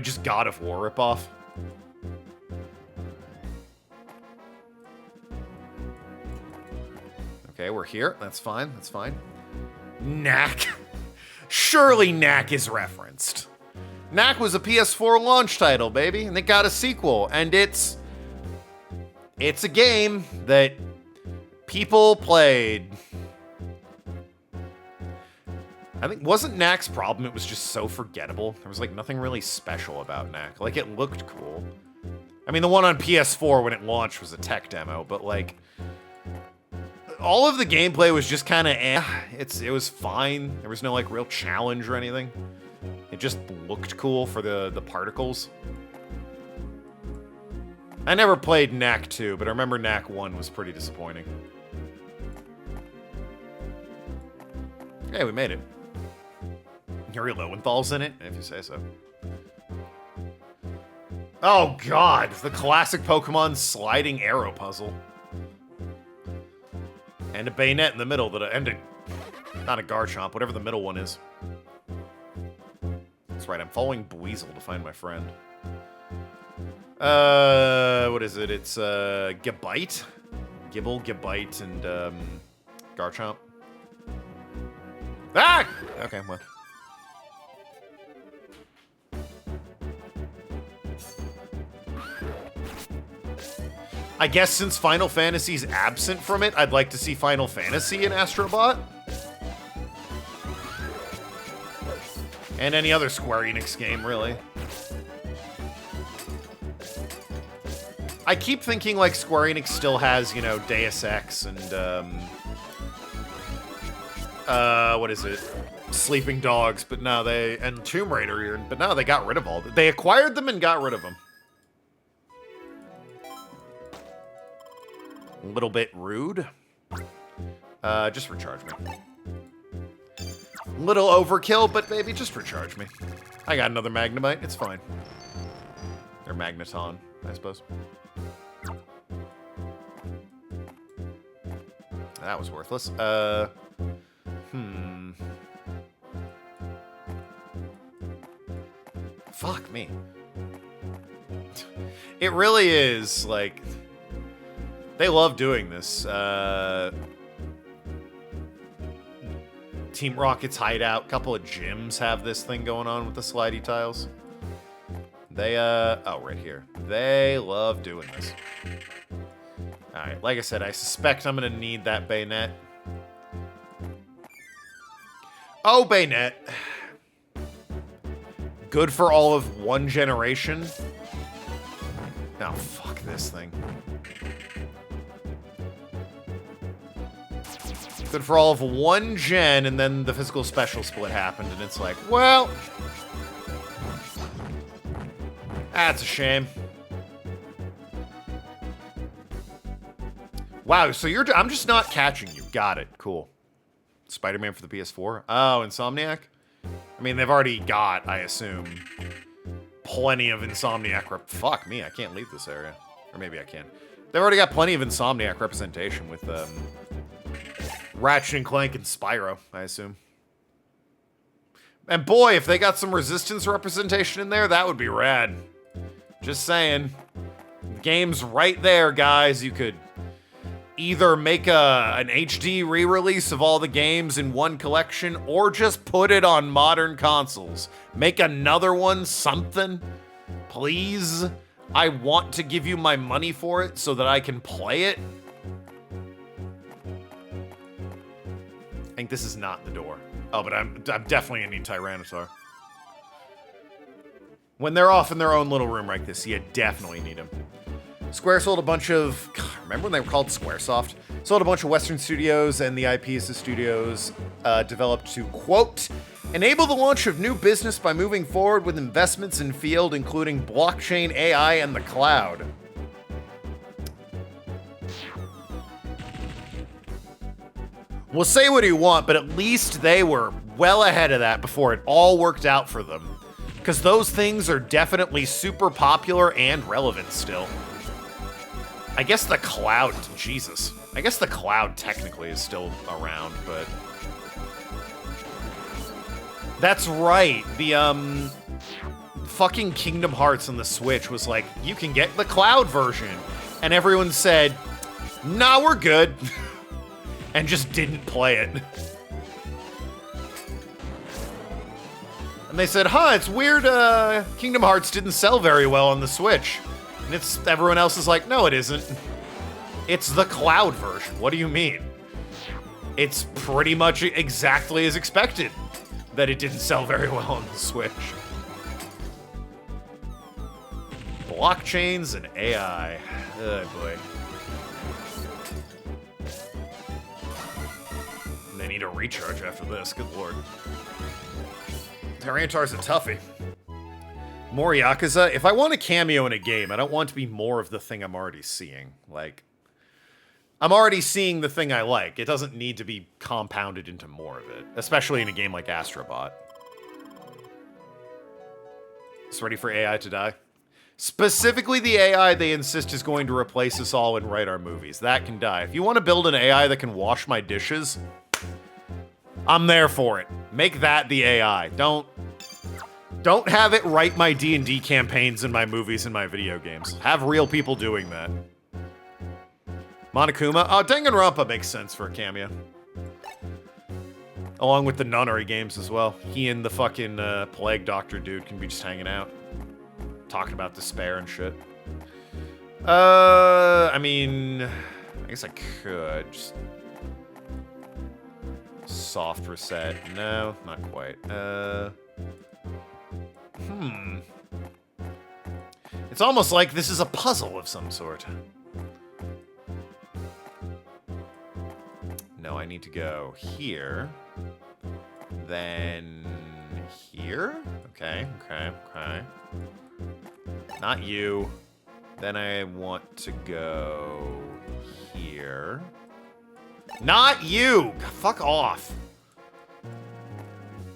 Speaker 1: just God of War ripoff. Okay, we're here. That's fine. That's fine. Knack. Surely Knack is referenced. Knack was a PS4 launch title, baby, and it got a sequel, and it's a game that people played. I think, wasn't Knack's problem it was just so forgettable? There was, like, nothing really special about Knack. Like, it looked cool. I mean, the one on PS4 when it launched was a tech demo, but, like, all of the gameplay was just kind of eh. It was fine. There was no, like, real challenge or anything. It just looked cool for the particles. I never played Knack 2, but I remember Knack 1 was pretty disappointing. Hey, we made it. Yuri Lowenthal's in it, if you say so. Oh god, the classic Pokemon sliding arrow puzzle. And a bayonet in the middle, not a Garchomp, whatever the middle one is. That's right, I'm following Buizel to find my friend. What is it? It's, Gabite? Gibble, Gabite, and, Garchomp. Ah! Okay, well. I guess since Final Fantasy's absent from it, I'd like to see Final Fantasy in Astrobot. And any other Square Enix game, really. I keep thinking, like, Square Enix still has, you know, Deus Ex and, what is it? Sleeping Dogs, but no, and Tomb Raider, but no, they got rid of all. They acquired them and got rid of them. A little bit rude. Just recharge me. Little overkill, but baby, just recharge me. I got another Magnemite, it's fine. Or Magneton, I suppose. That was worthless. Fuck me. It really is, like... They love doing this. Team Rocket's hideout. Couple of gyms have this thing going on with the slidey tiles. They, oh, right here. They love doing this. Alright, like I said, I suspect I'm gonna need that bayonet. Oh, bayonet. Good for all of one generation. Now, fuck this thing. Good for all of one gen, and then the physical special split happened, and it's like, well... That's a shame. Wow, so I'm just not catching you. Got it. Cool. Spider-Man for the PS4? Oh, Insomniac? I mean, they've already got, I assume, plenty of Insomniac fuck me, I can't leave this area. Or maybe I can. They've already got plenty of Insomniac representation with Ratchet & Clank and Spyro, I assume. And boy, if they got some Resistance representation in there, that would be rad. Just saying. The game's right there, guys. You could either make an HD re-release of all the games in one collection, or just put it on modern consoles. Make another one, something. Please. I want to give you my money for it so that I can play it. I think this is not the door. Oh, but I'm definitely gonna need Tyranitar. When they're off in their own little room like this, you definitely need them. Square sold a bunch of... God, remember when they were called Squaresoft? Sold a bunch of Western studios, and the IPs the studios developed to, quote, enable the launch of new business by moving forward with investments in field, including blockchain, AI, and the cloud. Well, say what you want, but at least they were well ahead of that before it all worked out for them. Because those things are definitely super popular and relevant still. I guess the cloud, Jesus. I guess the cloud technically is still around, but... That's right. The, fucking Kingdom Hearts on the Switch was like, you can get the cloud version. And everyone said, nah, we're good. And just didn't play it. And they said, huh, it's weird, Kingdom Hearts didn't sell very well on the Switch. And everyone else is like, no, it isn't. It's the cloud version. What do you mean? It's pretty much exactly as expected that it didn't sell very well on the Switch. Blockchains and AI. Oh, boy. And they need a recharge after this. Good lord. Tyranitar's a toughie. More Yakuza. If I want a cameo in a game, I don't want to be more of the thing I'm already seeing. Like, I'm already seeing the thing I like. It doesn't need to be compounded into more of it. Especially in a game like Astrobot. It's ready for AI to die. Specifically the AI they insist is going to replace us all and write our movies. That can die. If you want to build an AI that can wash my dishes, I'm there for it. Make that the AI. Don't have it write my D&D campaigns in my movies and my video games. Have real people doing that. Monokuma? Oh, Danganronpa makes sense for a cameo. Along with the nunnery games as well. He and the fucking plague doctor dude can be just hanging out. Talking about despair and shit. I mean... I guess I could. Just... Soft reset. No, not quite. It's almost like this is a puzzle of some sort. No, I need to go here. Then here? Okay. Not you. Then I want to go here. Not you! Fuck off.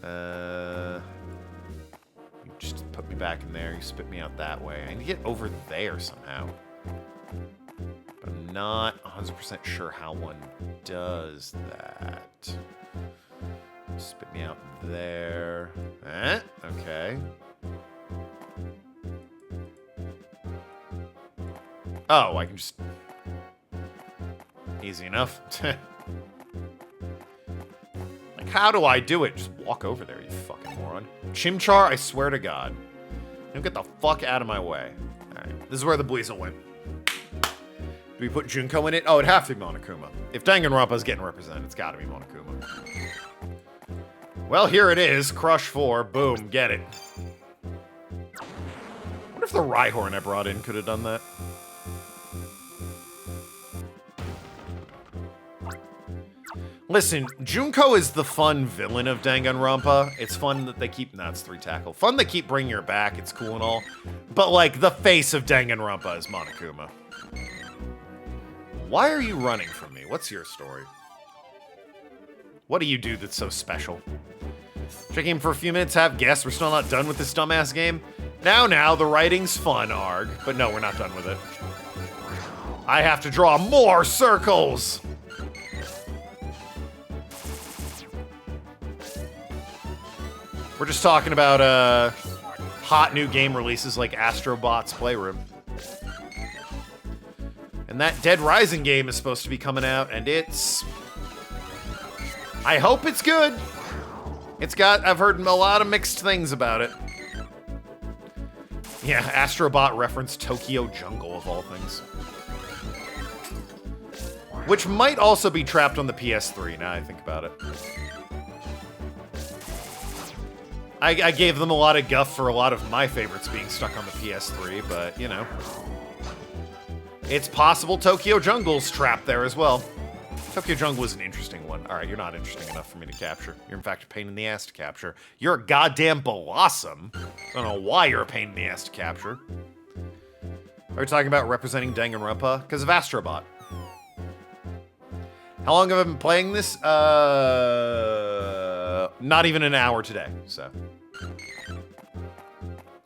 Speaker 1: You just put me back in there. You spit me out that way. I need to get over there somehow. But I'm not 100% sure how one does that. Spit me out there. Okay. Oh, I can just... Easy enough. Like, how do I do it? Just walk over there, you fucking moron. Chimchar, I swear to God. Don't get the fuck out of my way. Alright, this is where the Buizel went. Do we put Junko in it? Oh, it'd have to be Monokuma. If Danganronpa's getting represented, it's gotta be Monokuma. Well, here it is. Crush 4. Boom, get it. I wonder if the Rhyhorn I brought in could have done that. Listen, Junko is the fun villain of Danganronpa. It's fun that they keep... Nah, it's 3 tackle. Fun they keep bringing her back. It's cool and all. But, like, the face of Danganronpa is Monokuma. Why are you running from me? What's your story? What do you do that's so special? Checking in for a few minutes, have guests. We're still not done with this dumbass game. Now, the writing's fun, Arg. But no, we're not done with it. I have to draw more circles! We're just talking about hot new game releases like Astrobot's Playroom. And that Dead Rising game is supposed to be coming out, and it's... I hope it's good. I've heard a lot of mixed things about it. Yeah, Astrobot referenced Tokyo Jungle, of all things. Which might also be trapped on the PS3, now I think about it. I gave them a lot of guff for a lot of my favorites being stuck on the PS3, but, you know. It's possible Tokyo Jungle's trapped there as well. Tokyo Jungle was an interesting one. Alright, you're not interesting enough for me to capture. You're in fact a pain in the ass to capture. You're a goddamn blossom. I don't know why you're a pain in the ass to capture. Are we talking about representing Danganronpa? Because of Astrobot. How long have I been playing this? Not even an hour today, so.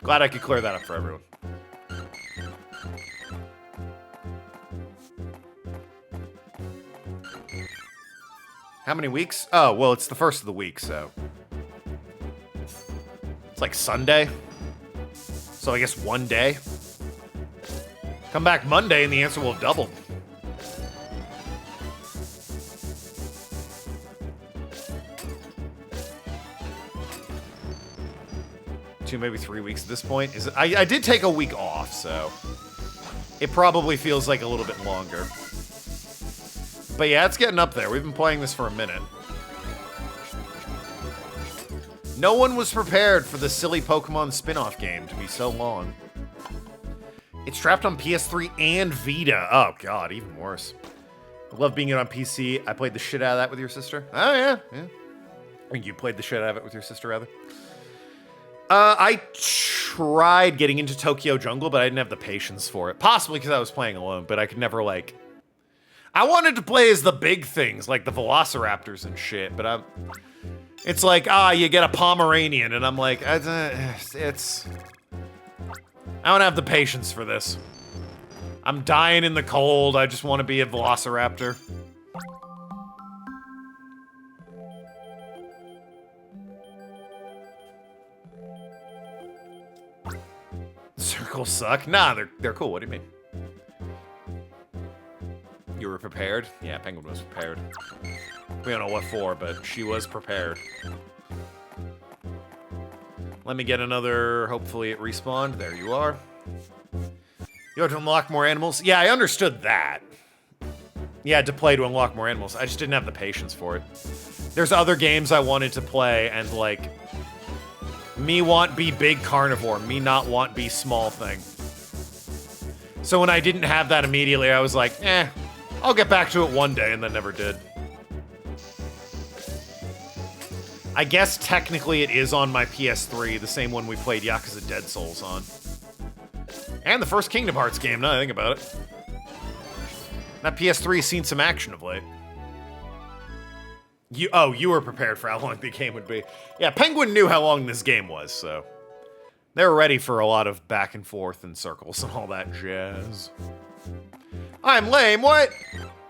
Speaker 1: Glad I could clear that up for everyone. How many weeks? Oh, well, it's the first of the week, so. It's like Sunday. So I guess 1 day. Come back Monday and the answer will have doubled. Two, maybe 3 weeks at this point. Is it? I did take a week off, so it probably feels like a little bit longer. But yeah, it's getting up there. We've been playing this for a minute. No one was prepared for the silly Pokemon spin-off game to be so long. It's trapped on PS3 and Vita. Oh god, even worse. I love being it on PC. I played the shit out of that with your sister. Oh yeah. I think you played the shit out of it with your sister, rather. I tried getting into Tokyo Jungle, but I didn't have the patience for it. Possibly because I was playing alone, but I could never, like... I wanted to play as the big things, like the Velociraptors and shit, but it's like, you get a Pomeranian, and I'm like, I don't have the patience for this. I'm dying in the cold, I just want to be a Velociraptor. Circles suck? Nah, they're cool, what do you mean? You were prepared? Yeah, Penguin was prepared. We don't know what for, but she was prepared. Let me get another, hopefully it respawned. There you are. You have to unlock more animals? Yeah, I understood that. You had to play to unlock more animals. I just didn't have the patience for it. There's other games I wanted to play, and like... me want be big carnivore, me not want be small thing. So when I didn't have that immediately, I was like, I'll get back to it one day, and then never did. I guess technically it is on my PS3, the same one we played Yakuza Dead Souls on. And the first Kingdom Hearts game, now that I think about it. That PS3 has seen some action of late. You were prepared for how long the game would be. Yeah, Penguin knew how long this game was, so... they were ready for a lot of back and forth and circles and all that jazz. I'm lame, what?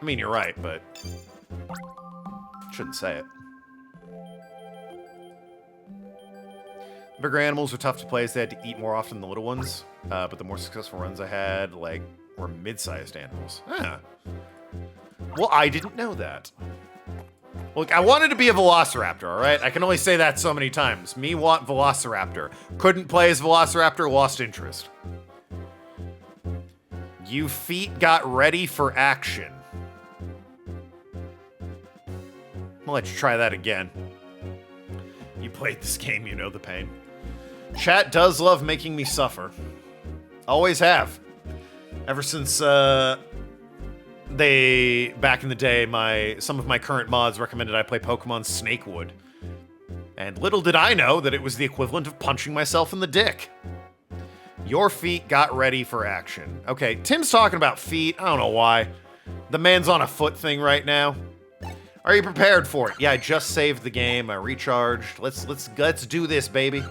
Speaker 1: I mean, you're right, but... shouldn't say it. Bigger animals were tough to play as they had to eat more often than the little ones. But the more successful runs I had, like, were mid-sized animals. Well, I didn't know that. Look, I wanted to be a Velociraptor, alright? I can only say that so many times. Me want Velociraptor. Couldn't play as Velociraptor, lost interest. You feet got ready for action. I'll let you try that again. You played this game, you know the pain. Chat does love making me suffer. Always have. Ever since, the back in the day, some of my current mods recommended I play Pokemon Snakewood. And little did I know that it was the equivalent of punching myself in the dick. Your feet got ready for action. Okay, Tim's talking about feet. I don't know why. The man's on a foot thing right now. Are you prepared for it? Yeah, I just saved the game. I recharged. Let's do this, baby.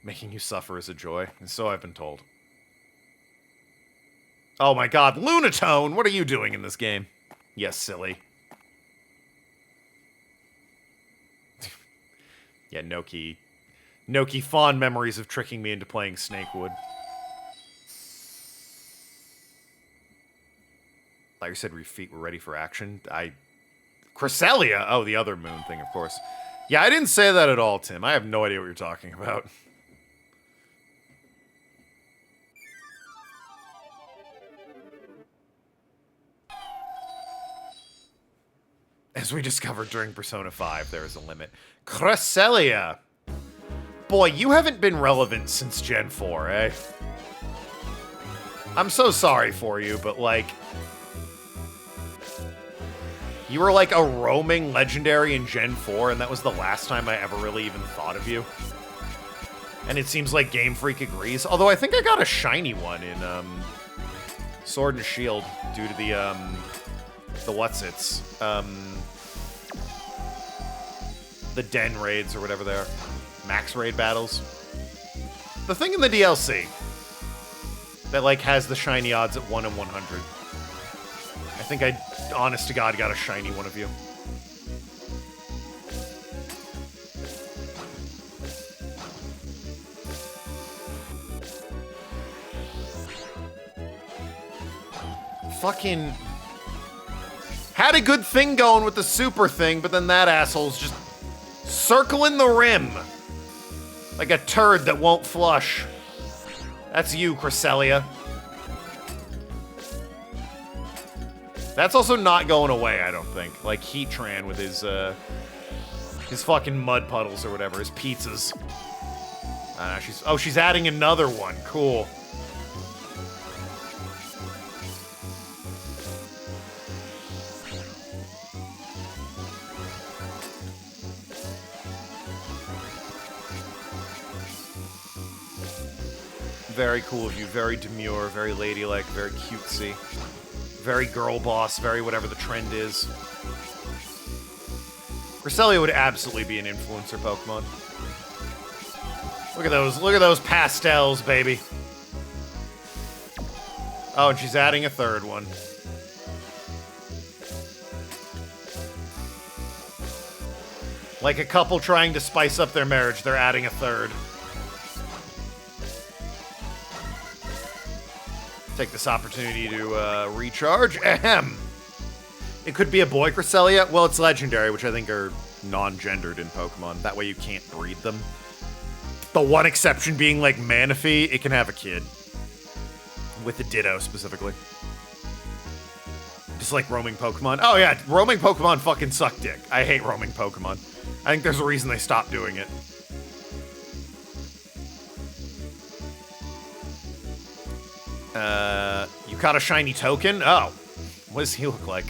Speaker 1: Making you suffer is a joy, and so I've been told. Oh my god, Lunatone! What are you doing in this game? Yes, silly. Yeah, Noki. Noki, fond memories of tricking me into playing Snakewood. Like you said, your feet were ready for action. Cresselia! Oh, the other moon thing, of course. Yeah, I didn't say that at all, Tim. I have no idea what you're talking about. As we discovered during Persona 5, there is a limit. Cresselia! Boy, you haven't been relevant since Gen 4, eh? I'm so sorry for you, but like... You were like a roaming legendary in Gen 4, and that was the last time I ever really even thought of you. And it seems like Game Freak agrees. Although I think I got a shiny one in Sword and Shield due to the what's-its. The Den raids or whatever they are. Max raid battles. The thing in the DLC that like has the shiny odds at 1 in 100. I think I, honest to God, got a shiny one of you. Fucking had a good thing going with the super thing, but then that asshole's just circling the rim like a turd that won't flush. That's you, Cresselia. That's also not going away, I don't think. Like Heatran with his fucking mud puddles or whatever, his pizzas. She's adding another one. Cool. Very cool of you, very demure, very ladylike, very cutesy. Very girl boss, very whatever the trend is. Cresselia would absolutely be an influencer Pokemon. Look at those pastels, baby. Oh, and she's adding a third one. Like a couple trying to spice up their marriage, they're adding a third. Take this opportunity to recharge. Ahem. It could be a boy Cresselia. Well, it's legendary, which I think are non-gendered in Pokemon. That way you can't breed them. The one exception being like Manaphy, it can have a kid. With the Ditto, specifically. Just like roaming Pokemon. Oh yeah, roaming Pokemon fucking suck dick. I hate roaming Pokemon. I think there's a reason they stopped doing it. You caught a shiny token? Oh. What does he look like?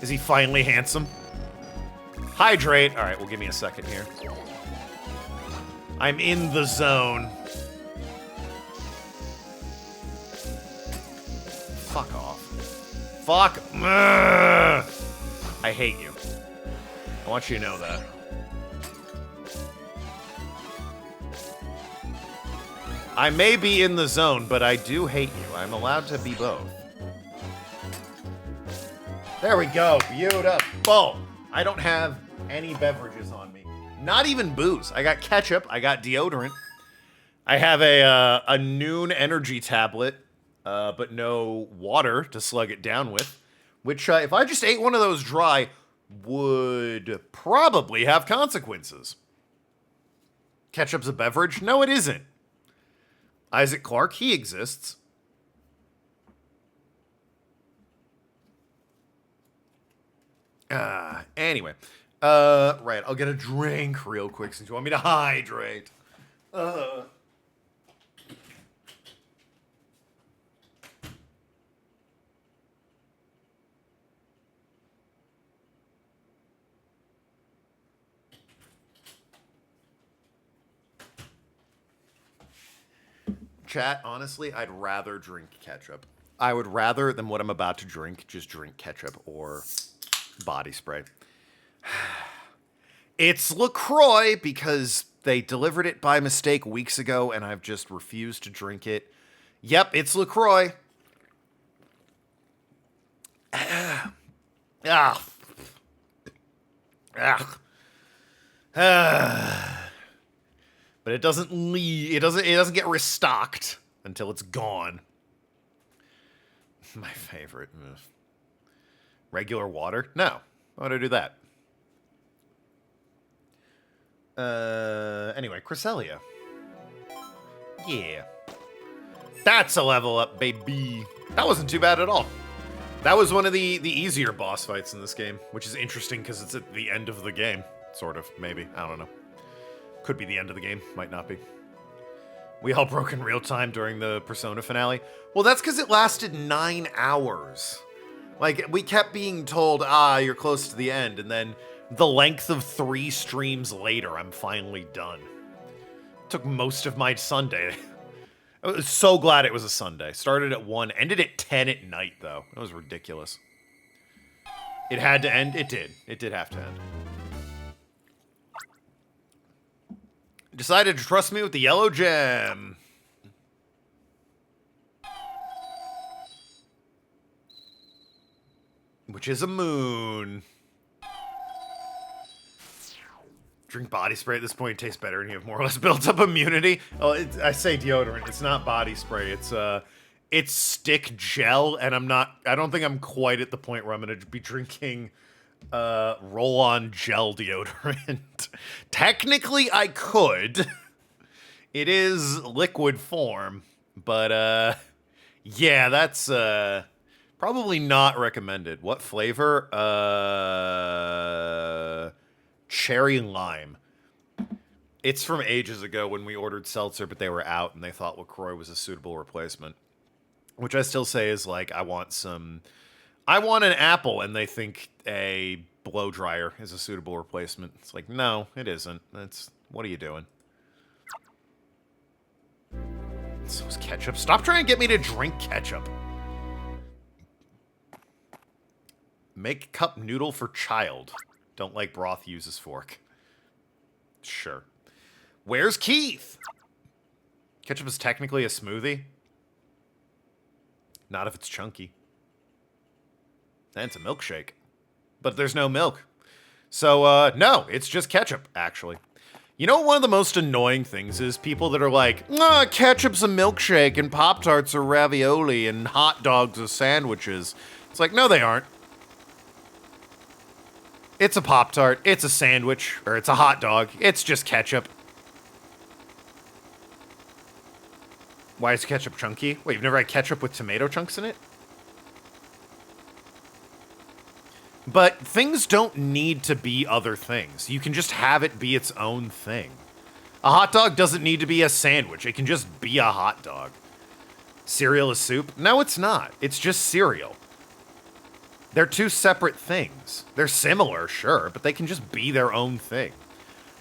Speaker 1: Is he finally handsome? Hydrate. Alright, well, give me a second here. I'm in the zone. Fuck off. Fuck. Ugh. I hate you. I want you to know that. I may be in the zone, but I do hate you. I'm allowed to be both. There we go. Beautiful. I don't have any beverages on me. Not even booze. I got ketchup. I got deodorant. I have a noon energy tablet, but no water to slug it down with. Which, if I just ate one of those dry, would probably have consequences. Ketchup's a beverage? No, it isn't. Isaac Clarke, he exists. Anyway. Right, I'll get a drink real quick since you want me to hydrate. Chat, honestly, I'd rather drink ketchup. I would rather than what I'm about to drink, just drink ketchup or body spray. It's LaCroix because they delivered it by mistake weeks ago and I've just refused to drink it. Yep, it's LaCroix. Ah. But it doesn't leave. It doesn't get restocked until it's gone. My favorite. Regular water? No. Why would I do that? Anyway, Cresselia. Yeah. That's a level up, baby. That wasn't too bad at all. That was one of the easier boss fights in this game, which is interesting because it's at the end of the game. Sort of, maybe. I don't know. Could be the end of the game. Might not be. We all broke in real time during the Persona finale. Well, that's because it lasted 9 hours. Like, we kept being told, you're close to the end, and then the length of 3 streams later, I'm finally done. Took most of my Sunday. I was so glad it was a Sunday. Started at 1, ended at 10 at night, though. That was ridiculous. It had to end? It did. It did have to end. Decided to trust me with the yellow gem. Which is a moon. Drink body spray at this point tastes better and you have more or less built up immunity. Oh, I say deodorant. It's not body spray. It's stick gel, and I don't think I'm quite at the point where I'm gonna be drinking roll-on gel deodorant. Technically, I could. It is liquid form, but yeah, that's probably not recommended. What flavor? Cherry lime. It's from ages ago when we ordered seltzer, but they were out, and they thought LaCroix was a suitable replacement. Which I still say is like, I want an apple, and they think a blow dryer is a suitable replacement. It's like, no, it isn't. What are you doing? So is ketchup. Stop trying to get me to drink ketchup. Make cup noodle for child. Don't like broth, uses fork. Sure. Where's Keith? Ketchup is technically a smoothie. Not if it's chunky. And it's a milkshake. But there's no milk. So, no, it's just ketchup, actually. You know what one of the most annoying things is? People that are like, ketchup's a milkshake, and Pop-Tarts are ravioli, and hot dogs are sandwiches. It's like, no, they aren't. It's a Pop-Tart, it's a sandwich, or it's a hot dog. It's just ketchup. Why is ketchup chunky? Wait, you've never had ketchup with tomato chunks in it? But things don't need to be other things. You can just have it be its own thing. A hot dog doesn't need to be a sandwich. It can just be a hot dog. Cereal is soup? No, it's not. It's just cereal. They're two separate things. They're similar, sure, but they can just be their own thing.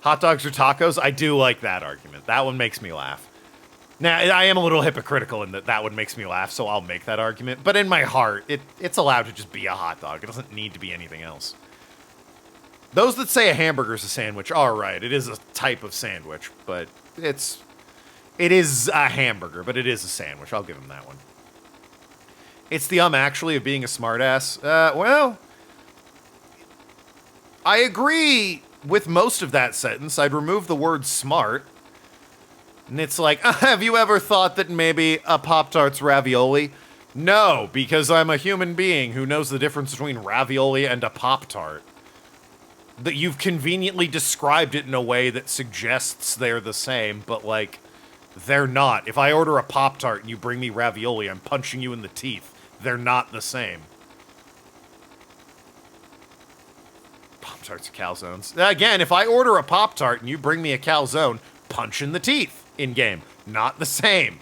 Speaker 1: Hot dogs or tacos? I do like that argument. That one makes me laugh. Now, I am a little hypocritical in that one makes me laugh, so I'll make that argument. But in my heart, it's allowed to just be a hot dog. It doesn't need to be anything else. Those that say a hamburger's a sandwich are right. It is a type of sandwich, but it is a hamburger, but it is a sandwich. I'll give them that one. It's the actually of being a smartass. Well, I agree with most of that sentence. I'd remove the word smart. And it's like, have you ever thought that maybe a Pop-Tart's ravioli? No, because I'm a human being who knows the difference between ravioli and a Pop-Tart. That you've conveniently described it in a way that suggests they're the same, but like, they're not. If I order a Pop-Tart and you bring me ravioli, I'm punching you in the teeth. They're not the same. Pop-Tarts are calzones. Again, if I order a Pop-Tart and you bring me a calzone, punch in the teeth in-game. Not the same.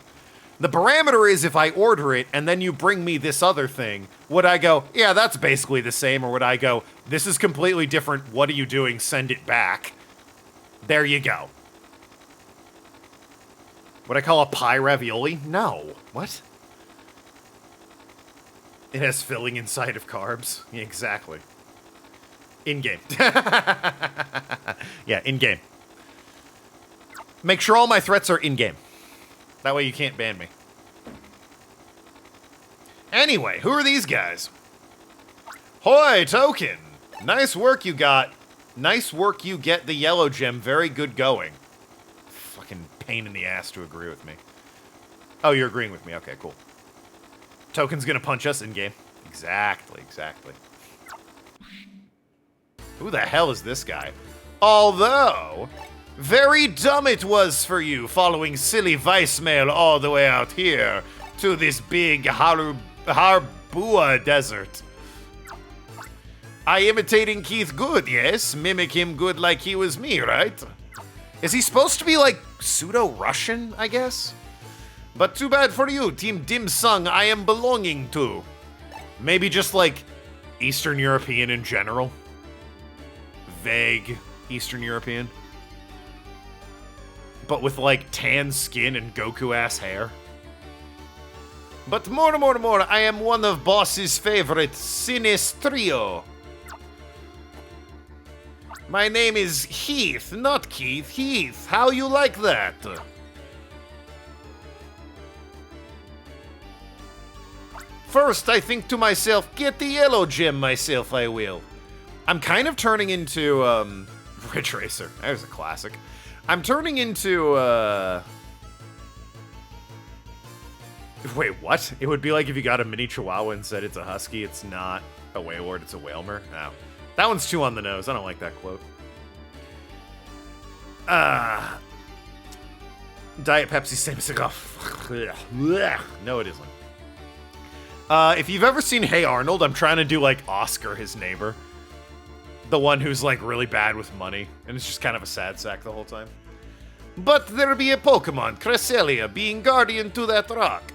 Speaker 1: The parameter is if I order it and then you bring me this other thing, would I go, yeah, that's basically the same, or would I go, this is completely different, what are you doing, send it back? There you go. What I call a pie ravioli? No. What? It has filling inside of carbs. Yeah, exactly. In-game. Yeah, in-game. Make sure all my threats are in-game. That way you can't ban me. Anyway, who are these guys? Hoi, Token! Nice work you got. Nice work you get the yellow gem. Very good going. Fucking pain in the ass to agree with me. Oh, you're agreeing with me. Okay, cool. Token's gonna punch us in-game. Exactly, exactly. Who the hell is this guy? Although, very dumb it was for you following silly voicemail all the way out here to this big Harbua desert. I imitating Keith good, yes? Mimic him good like he was me, right? Is he supposed to be like pseudo-Russian, I guess? But too bad for you, Team Dim Sung I am belonging to. Maybe just like Eastern European in general. Vague Eastern European. But with like tan skin and Goku-ass hair. But more, I am one of Boss's favorite Sinistrio. My name is Heath, not Keith. Heath, how you like that? First, I think to myself, get the yellow gem myself, I will. I'm kind of turning into, Ridge Racer. There's a classic. I'm turning into, Wait, what? It would be like if you got a mini chihuahua and said it's a husky, it's not a Wailord, it's a Wailmer? No. That one's too on the nose. I don't like that quote. Diet Pepsi, same cigar. No, it isn't. If you've ever seen Hey Arnold, I'm trying to do like Oscar, his neighbor. The one who's like really bad with money, and it's just kind of a sad sack the whole time. But there be a Pokemon, Cresselia, being guardian to that rock.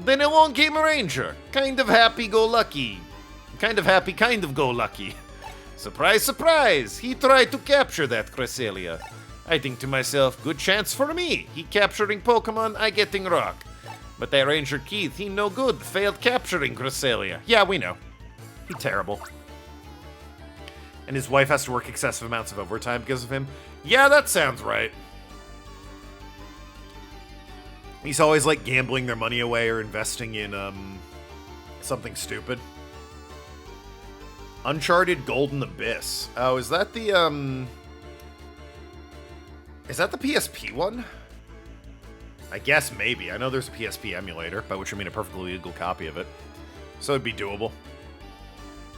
Speaker 1: Then along came a ranger, kind of happy-go-lucky. Kind of happy, kind of go-lucky. Surprise, surprise! He tried to capture that Cresselia. I think to myself, good chance for me. He capturing Pokemon, I getting rock. But that Ranger Keith, he no good, failed capturing Cresselia. Yeah, we know. He terrible. And his wife has to work excessive amounts of overtime because of him. Yeah, that sounds right. He's always like gambling their money away or investing in something stupid. Uncharted Golden Abyss. Oh, is that the PSP one? I guess maybe. I know there's a PSP emulator, by which I mean a perfectly legal copy of it. So it'd be doable.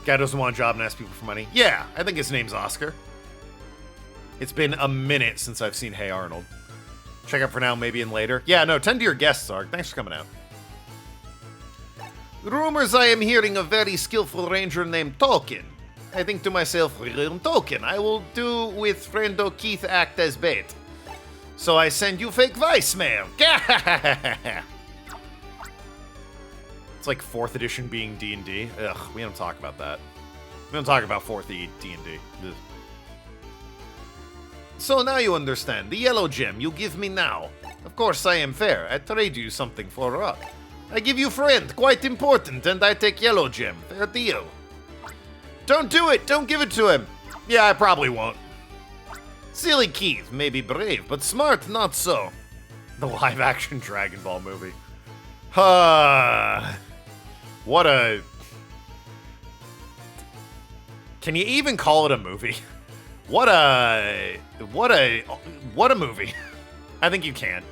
Speaker 1: Guy doesn't want a job and asks people for money. Yeah, I think his name's Oscar. It's been a minute since I've seen Hey Arnold. Check out for now, maybe in later. Yeah, no, tend to your guests, Arg. Thanks for coming out. Rumors I am hearing a very skillful ranger named Token. I think to myself, Token, I will do with friendo Keith act as bait. So I send you fake voicemail. It's like 4th edition being D&D. Ugh, we don't talk about that. We don't talk about 4th D&D. Ugh. So now you understand. The yellow gem you give me now. Of course I am fair. I trade you something for a rock. I give you friend, quite important, and I take yellow gem. Fair deal. Don't do it! Don't give it to him! Yeah, I probably won't. Silly Keith may be brave, but smart not so. The live-action Dragon Ball movie. What a... Can you even call it a movie? What a movie. I think you can.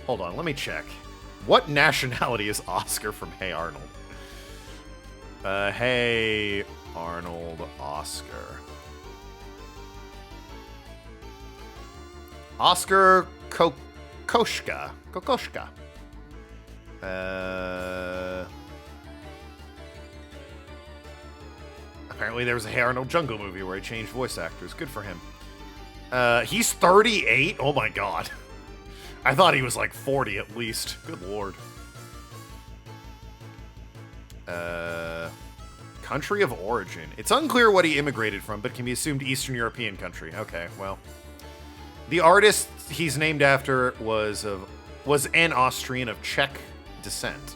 Speaker 1: Hold on, let me check. What nationality is Oscar from Hey Arnold? Hey Arnold Oscar. Oscar Kokoschka. Kokoschka. Apparently there was a Hey Arnold Jungle movie where he changed voice actors. Good for him. He's 38? Oh my god. I thought he was like 40 at least. Good lord. Country of origin. It's unclear what he immigrated from, but can be assumed Eastern European country. Okay, well. The artist he's named after was an Austrian of Czech descent.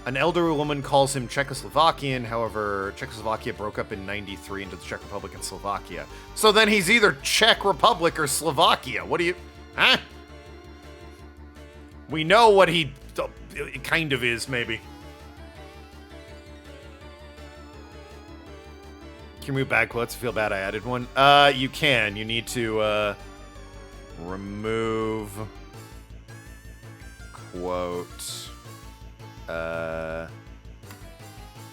Speaker 1: An elderly woman calls him Czechoslovakian. However, Czechoslovakia broke up in '93 into the Czech Republic and Slovakia. So then he's either Czech Republic or Slovakia. What do you... Huh? We know what he kind of is, maybe. Can we move bad quotes? I feel bad I added one. You can. You need to, remove quote. Or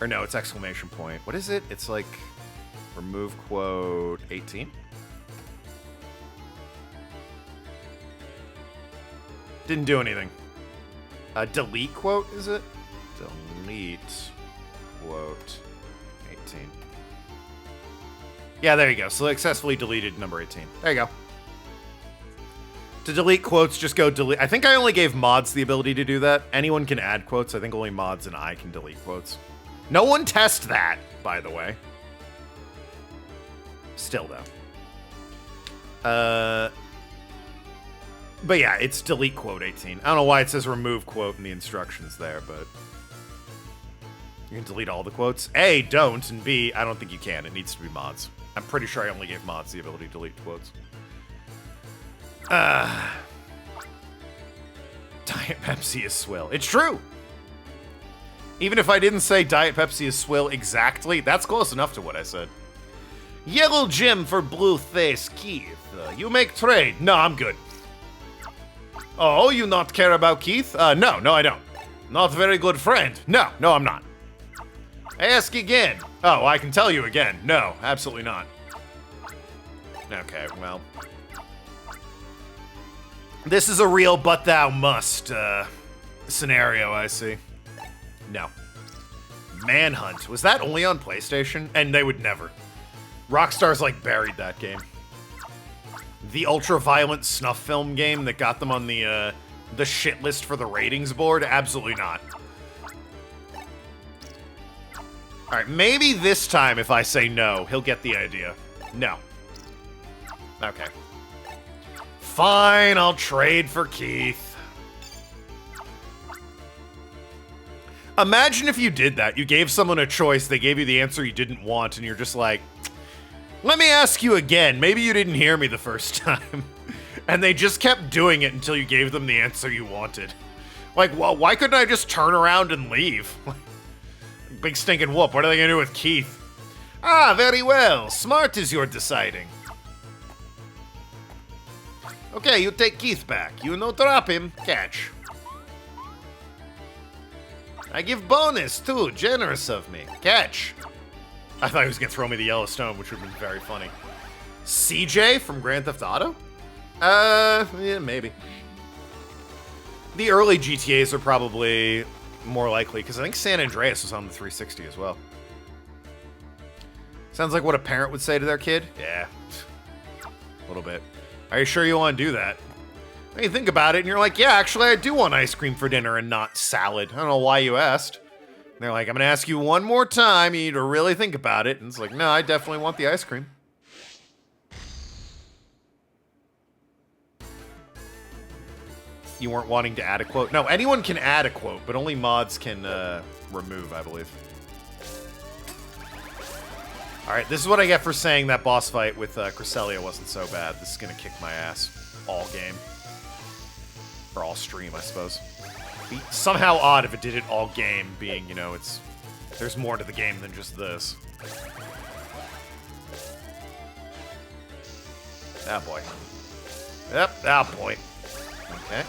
Speaker 1: no, it's exclamation point. What is it? It's like remove quote 18. Didn't do anything. Delete quote, is it? Delete quote 18. Yeah, there you go. Successfully deleted number 18. There you go. To delete quotes, just go delete. I think I only gave mods the ability to do that. Anyone can add quotes. I think only mods and I can delete quotes. No one test that, by the way. Still, though. But yeah, it's delete quote 18. I don't know why it says remove quote in the instructions there, but... You can delete all the quotes. A, don't, and B, I don't think you can. It needs to be mods. I'm pretty sure I only gave mods the ability to delete quotes. Diet Pepsi is swill. It's true! Even if I didn't say Diet Pepsi is swill exactly, that's close enough to what I said. Yellow gem for blue face, Keith. You make trade. No, I'm good. Oh, you not care about Keith? No, I don't. Not very good friend. No, I'm not. Ask again. Oh, I can tell you again. No, absolutely not. Okay, well. This is a real but thou must scenario, I see. No. Manhunt. Was that only on PlayStation? And they would never. Rockstar's like buried that game. The ultra-violent snuff film game that got them on the shit list for the ratings board? Absolutely not. Alright, maybe this time if I say no, he'll get the idea. No. Okay. Fine, I'll trade for Keith. Imagine if you did that. You gave someone a choice, they gave you the answer you didn't want, and you're just like, let me ask you again. Maybe you didn't hear me the first time. And they just kept doing it until you gave them the answer you wanted. Like, well, why couldn't I just turn around and leave? Big stinking whoop. What are they gonna do with Keith? Ah, very well. Smart is your deciding. Okay, you take Keith back. You no drop him. Catch. I give bonus, too. Generous of me. Catch. I thought he was gonna throw me the Yellowstone, which would have been very funny. CJ from Grand Theft Auto? Yeah, maybe. The early GTAs are probably more likely, because I think San Andreas was on the 360 as well. Sounds like what a parent would say to their kid? Yeah. A little bit. Are you sure you want to do that? And you think about it, and you're like, yeah, actually, I do want ice cream for dinner and not salad. I don't know why you asked. And they're like, I'm going to ask you one more time. You need to really think about it. And it's like, no, I definitely want the ice cream. You weren't wanting to add a quote? No, anyone can add a quote, but only mods can remove, I believe. Alright, this is what I get for saying that boss fight with Cresselia wasn't so bad. This is going to kick my ass all game. Or all stream, I suppose. Be somehow odd if it did it all game, being, you know, there's more to the game than just this. Ah, boy. Yep, ah, boy. Okay.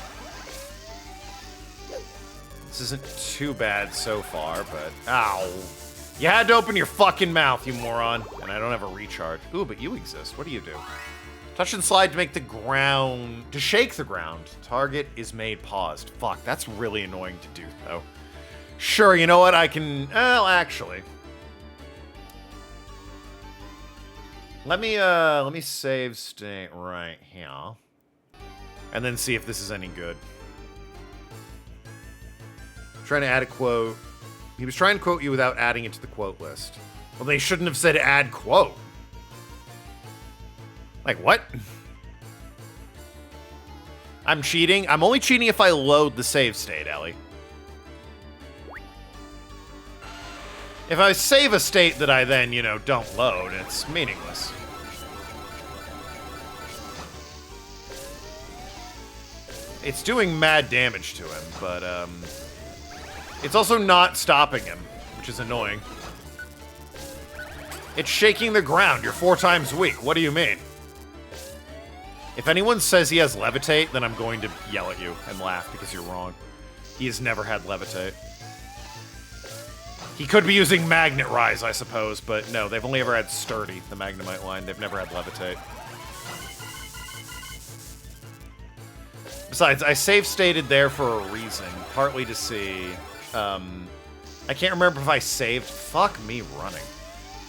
Speaker 1: This isn't too bad so far, but... Ow. You had to open your fucking mouth, you moron. And I don't have a recharge. Ooh, but you exist. What do you do? Touch and slide to make the ground... To shake the ground. Target is made paused. Fuck, that's really annoying to do, though. Sure, you know what? I can... Well, actually... Let me save state right here. And then see if this is any good. Trying to add a quote. He was trying to quote you without adding it to the quote list. Well, they shouldn't have said add quote. Like, what? I'm cheating? I'm only cheating if I load the save state, Ellie. If I save a state that I then, you know, don't load, it's meaningless. It's doing mad damage to him, but, it's also not stopping him, which is annoying. It's shaking the ground. You're 4 times weak. What do you mean? If anyone says he has levitate, then I'm going to yell at you and laugh because you're wrong. He has never had levitate. He could be using Magnet Rise, I suppose, but no, they've only ever had Sturdy, the Magnemite line. They've never had levitate. Besides, I save stated there for a reason, partly to see... I can't remember if I saved... Fuck me running.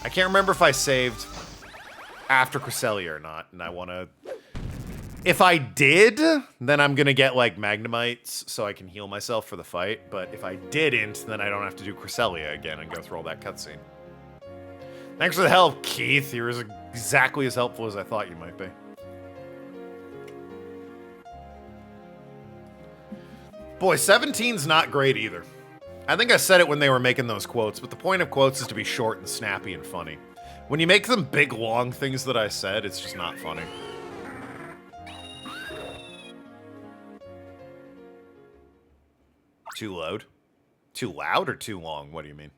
Speaker 1: I can't remember if I saved after Cresselia or not, and I want to... If I did, then I'm going to get, like, Magnemites so I can heal myself for the fight, but if I didn't, then I don't have to do Cresselia again and go through all that cutscene. Thanks for the help, Keith. You were exactly as helpful as I thought you might be. Boy, 17's not great either. I think I said it when they were making those quotes, but the point of quotes is to be short and snappy and funny. When you make them big, long things that I said, it's just not funny. Too loud? Too loud or too long? What do you mean?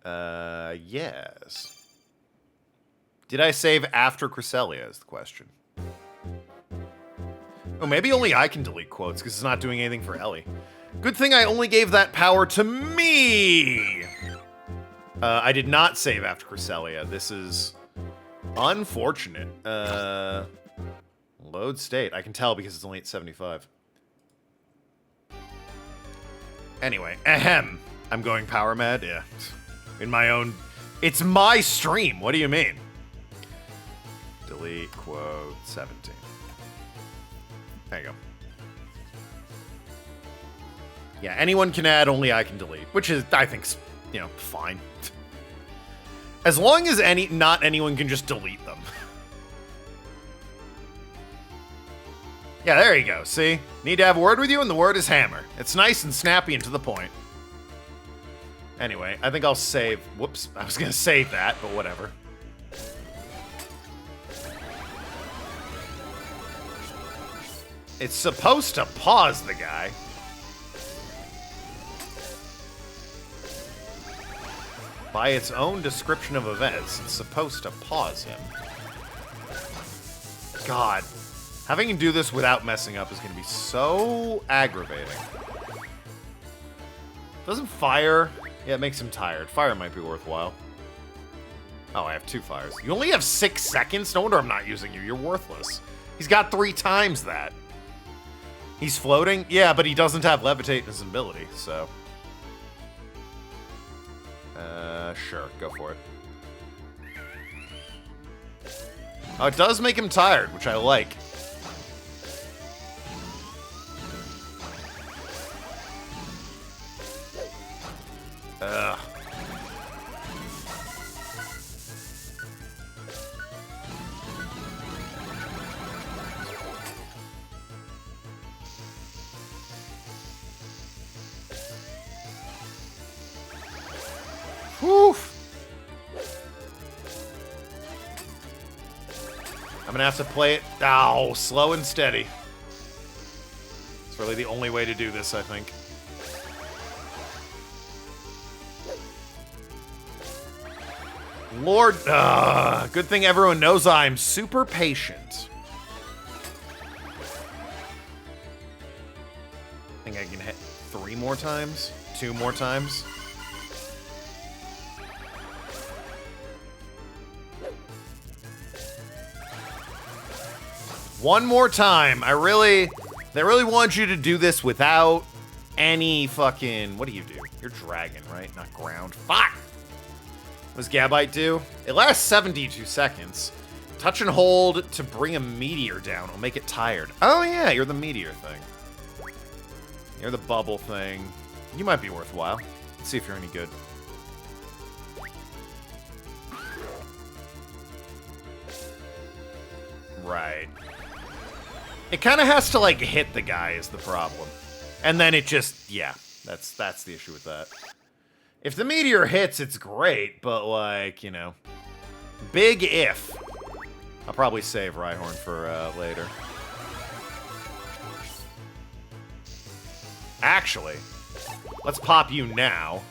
Speaker 1: Yes. Did I save after Cresselia is the question. Oh, maybe only I can delete quotes because it's not doing anything for Ellie. Good thing I only gave that power to me! I did not save after Cresselia. This is unfortunate. Load state. I can tell because it's only at 75. Anyway, ahem. I'm going power mad? Yeah. In my own... It's my stream. What do you mean? Delete quote 17. There you go. Yeah, anyone can add, only I can delete. Which is, I think, you know, fine. As long as not anyone can just delete them. Yeah, there you go, see? Need to have a word with you, and the word is hammer. It's nice and snappy and to the point. Anyway, I think I'll save... Whoops, I was gonna save that, but whatever. It's supposed to pause the guy. By its own description of events, it's supposed to pause him. God. Having him do this without messing up is going to be so aggravating. Doesn't fire... Yeah, it makes him tired. Fire might be worthwhile. Oh, I have 2 fires. You only have 6 seconds? No wonder I'm not using you. You're worthless. He's got 3 times that. He's floating? Yeah, but he doesn't have levitate in his ability, so... Sure. Go for it. Oh, it does make him tired, which I like. Ugh. Whew. I'm gonna have to play it, slow and steady. It's really the only way to do this, I think. Lord, good thing everyone knows I'm super patient. I think I can hit 3 more times, 2 more times. One more time. They really want you to do this without any fucking, what do you do? You're dragon, right? Not ground. Fuck! What does Gabite do? It lasts 72 seconds. Touch and hold to bring a meteor down. It'll make it tired. Oh yeah, you're the meteor thing. You're the bubble thing. You might be worthwhile. Let's see if you're any good. Right. It kind of has to, like, hit the guy is the problem. And then it just, yeah, that's the issue with that. If the meteor hits, it's great, but, like, you know, big if. I'll probably save Rhyhorn for later. Actually, let's pop you now.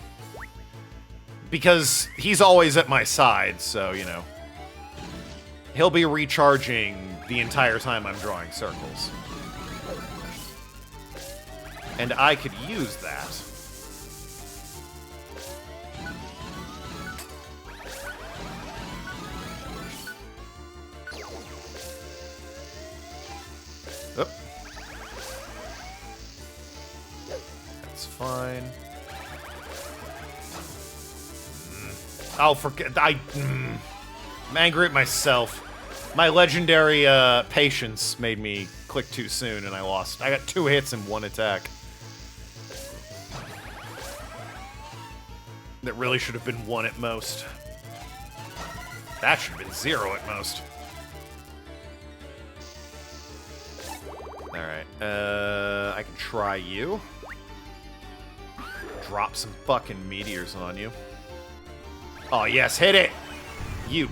Speaker 1: Because he's always at my side, so, you know. He'll be recharging the entire time I'm drawing circles. And I could use that. Oop. That's fine. Oh, forget. I'm angry at myself. My legendary patience made me click too soon, and I lost. I got 2 hits in 1 attack. That really should have been 1 at most. That should have been 0 at most. Alright, I can try you. Drop some fucking meteors on you. Oh, yes, hit it! You.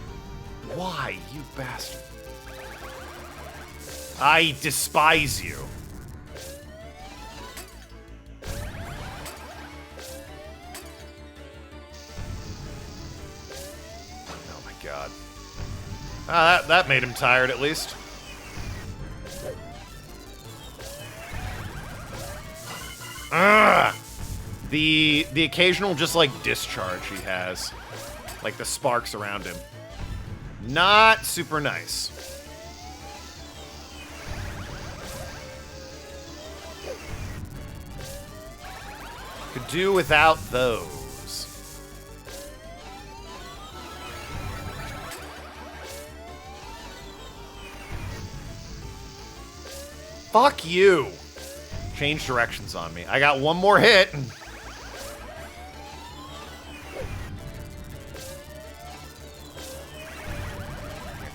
Speaker 1: Why, you bastard? I despise you. Oh my god. That made him tired at least. Ugh! The occasional just like discharge he has. Like the sparks around him. Not super nice. Could do without those. Fuck you. Change directions on me. I got 1 more hit.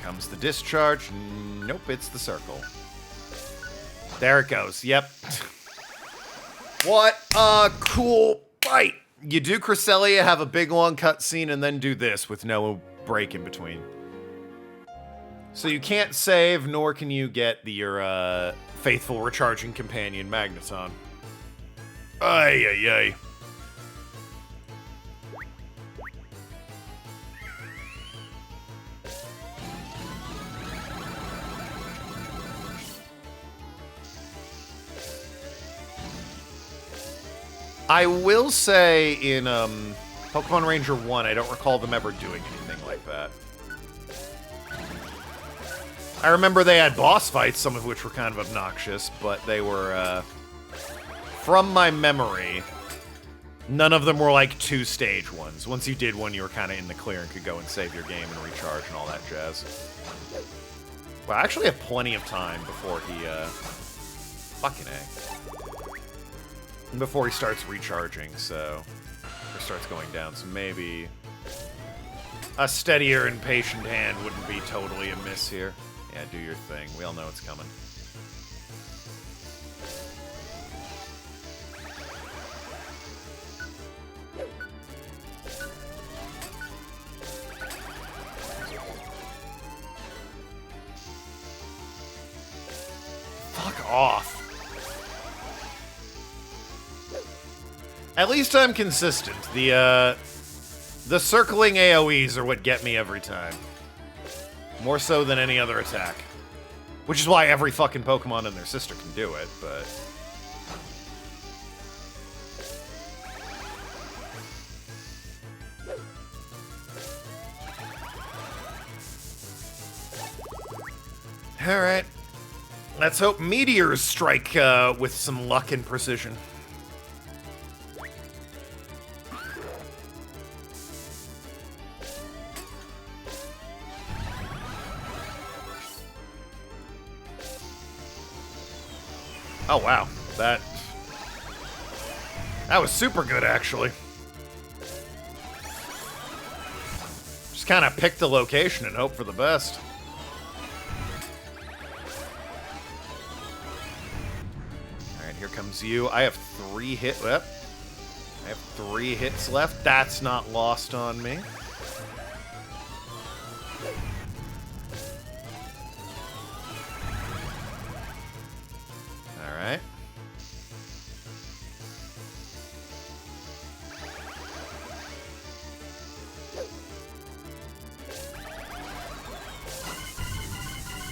Speaker 1: Comes the discharge. Nope, it's the circle. There it goes. Yep. What a cool fight. You do Cresselia, have a big long cutscene, and then do this with no break in between. So you can't save, nor can you get your faithful recharging companion, Magneton. Ay, ay, ay. I will say in Pokemon Ranger 1, I don't recall them ever doing anything like that. I remember they had boss fights, some of which were kind of obnoxious, but they were, from my memory, none of them were like 2-stage ones. Once you did one, you were kind of in the clear and could go and save your game and recharge and all that jazz. Well, I actually have plenty of time before he, fucking A. Before he starts recharging, so... Or starts going down, so maybe... A steadier and patient hand wouldn't be totally amiss here. Yeah, do your thing. We all know it's coming. Fuck off. At least I'm consistent. The circling AoEs are what get me every time. More so than any other attack. Which is why every fucking Pokemon and their sister can do it, but... Alright. Let's hope meteors strike with some luck and precision. Oh, wow. That was super good, actually. Just kind of pick the location and hope for the best. here comes you. I have 3 hits. I have 3 hits left. That's not lost on me. All right.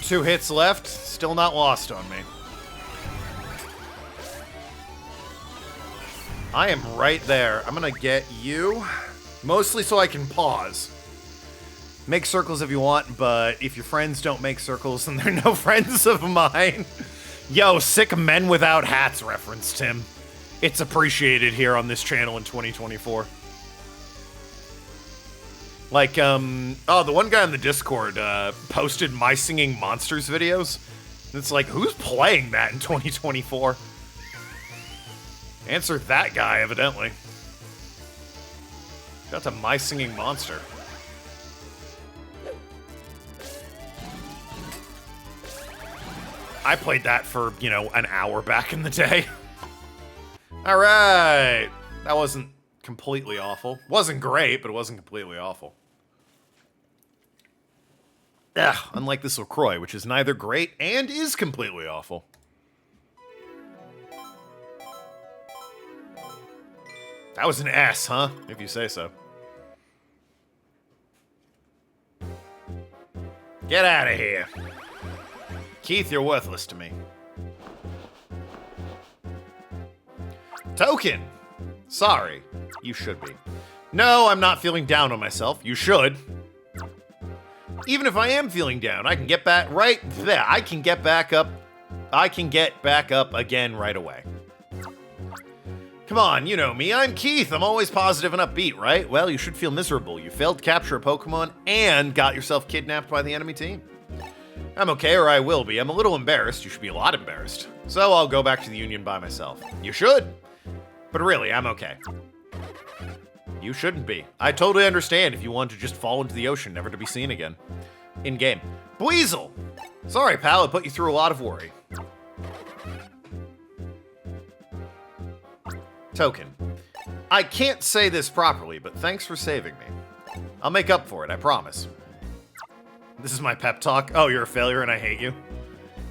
Speaker 1: Two hits left. Still not lost on me. I am right there. I'm gonna get you. Mostly so I can pause. Make circles if you want, but if your friends don't make circles, then they're no friends of mine. Yo, sick men without hats referenced him. It's appreciated here on this channel in 2024. Like, oh, the one guy in the Discord posted my singing monsters videos. It's like, who's playing that in 2024? Answer that guy, evidently. Shout out to My Singing Monster. I played that for, you know, an hour back in the day. Alright. That wasn't completely awful. Wasn't great, but it wasn't completely awful. Ugh, unlike this LaCroix, which is neither great and is completely awful. That was an S, huh? If you say so. Get out of here. Keith, you're worthless to me. Token! Sorry. You should be. No, I'm not feeling down on myself. You should. Even if I am feeling down, I can get back right there. I can get back up. I can get back up again right away. Come on, you know me. I'm Keith. I'm always positive and upbeat, right? Well, you should feel miserable. You failed to capture a Pokemon and got yourself kidnapped by the enemy team. I'm okay, or I will be. I'm a little embarrassed. You should be a lot embarrassed. So I'll go back to the Union by myself. You should. But really, I'm okay. You shouldn't be. I totally understand if you want to just fall into the ocean, never to be seen again. In-game. Buizel! Sorry, pal. I put you through a lot of worry. Token. I can't say this properly, but thanks for saving me. I'll make up for it, I promise. This is my pep talk. Oh, you're a failure and I hate you.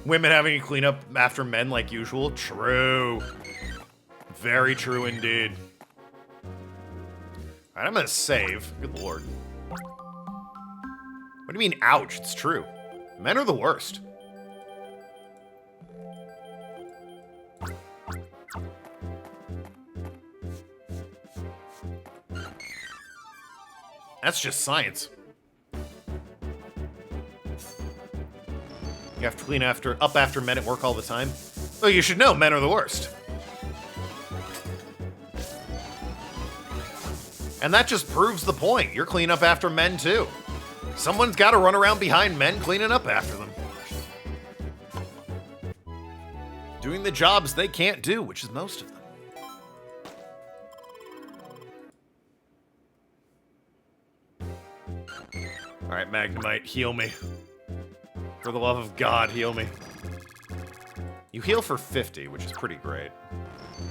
Speaker 1: Women having to clean up after men like usual. True. Very true indeed. Alright, I'm gonna save. Good lord. What do you mean, ouch? It's true. Men are the worst. That's just science. You have to clean up after men at work all the time? Well, you should know, men are the worst. And that just proves the point. You're cleaning up after men, too. Someone's got to run around behind men cleaning up after them. Doing the jobs they can't do, which is most of them. Alright, Magnemite, heal me. For the love of God, heal me. You heal for 50, which is pretty great.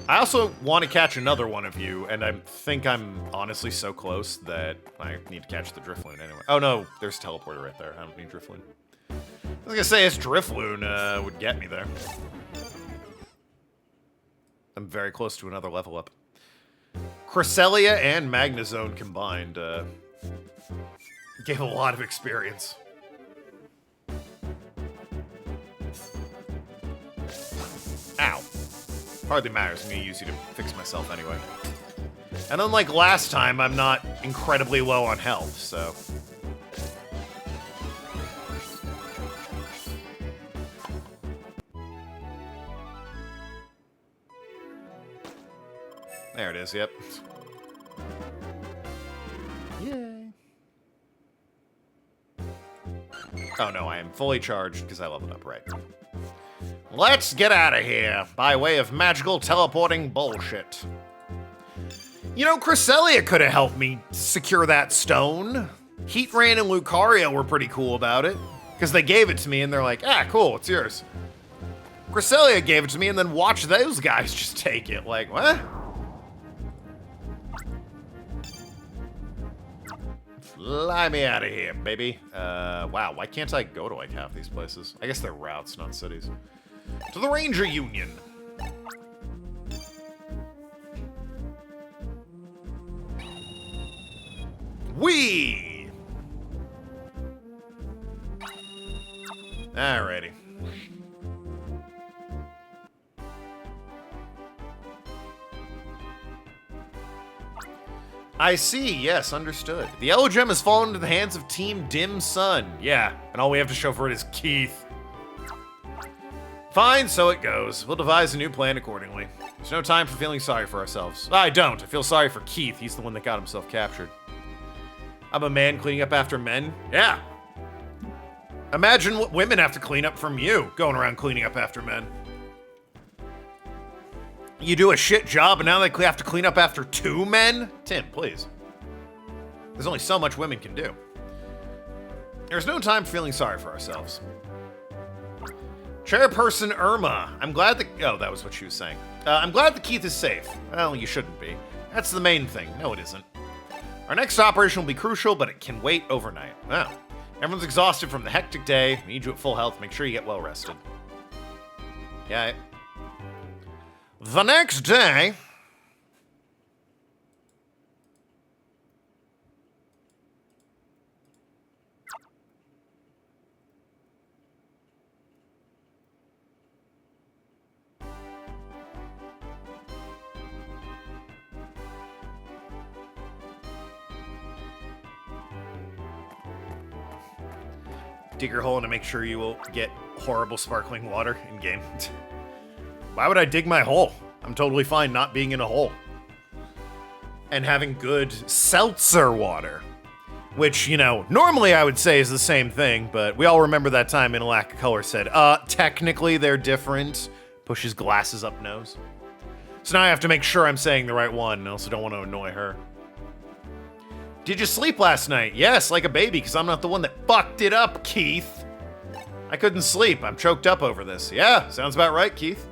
Speaker 1: I also want to catch another one of you, and I think I'm honestly so close that I need to catch the Drifloon anyway. Oh no, there's a teleporter right there. I don't need Drifloon. I was gonna say, it's Drifloon would get me there. I'm very close to another level up. Cresselia and Magnezone combined gave a lot of experience. Ow. Hardly matters. I'm gonna use you to fix myself anyway. And unlike last time, I'm not incredibly low on health, so... There it is, yep. Yay. Oh no, I am fully charged because I leveled up, right. Let's get out of here by way of magical teleporting bullshit. You know, Cresselia could have helped me secure that stone. Heatran and Lucario were pretty cool about it because they gave it to me and they're like, ah, cool, it's yours. Cresselia gave it to me and then watch those guys just take it. Like, what? Fly me out of here, baby. Wow, why can't I go to like half these places? I guess they're routes, not cities. To the Ranger Union. Whee! Alrighty. I see, yes, understood. The yellow gem has fallen into the hands of Team Dim Sun. Yeah, and all we have to show for it is Keith. Fine, so it goes. We'll devise a new plan accordingly. There's no time for feeling sorry for ourselves. I don't. I feel sorry for Keith. He's the one that got himself captured. I'm a man cleaning up after men? Yeah. Imagine what women have to clean up from you, going around cleaning up after men. You do a shit job and now they have to clean up after 2 men? Tim, please. There's only so much women can do. There's no time for feeling sorry for ourselves. Chairperson Irma, I'm glad that... Oh, that was what she was saying. I'm glad that Keith is safe. Well, you shouldn't be. That's the main thing. No, it isn't. Our next operation will be crucial, but it can wait overnight. Wow. Everyone's exhausted from the hectic day. We need you at full health. Make sure you get well rested. Yeah. The next day... dig your hole and to make sure you will get horrible sparkling water in game. Why would I dig my hole? I'm totally fine not being in a hole. And having good seltzer water. Which, you know, normally I would say is the same thing, but we all remember that time in A Lack of Color said, technically they're different. Pushes glasses up nose. So now I have to make sure I'm saying the right one, and I also don't want to annoy her. Did you sleep last night? Yes, like a baby, because I'm not the one that fucked it up, Keith. I couldn't sleep. I'm choked up over this. Yeah, sounds about right, Keith.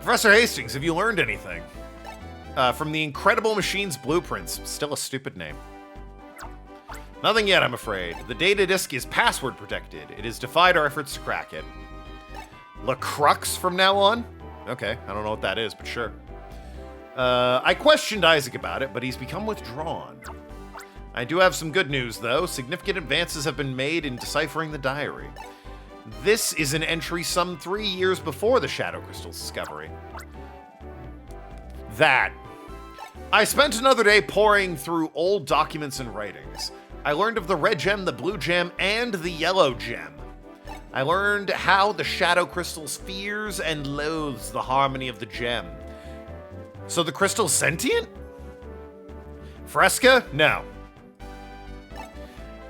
Speaker 1: Professor Hastings, have you learned anything? From the Incredible Machines blueprints. Still a stupid name. Nothing yet, I'm afraid. The data disk is password protected. It has defied our efforts to crack it. La Crux from now on? Okay, I don't know what that is, but sure. I questioned Isaac about it, but he's become withdrawn. I do have some good news, though. Significant advances have been made in deciphering the diary. This is an entry some 3 years before the Shadow Crystal's discovery. That. I spent another day poring through old documents and writings. I learned of the red gem, the blue gem, and the yellow gem. I learned how the Shadow Crystal fears and loathes the harmony of the gem. So the crystal's sentient? Fresca? No.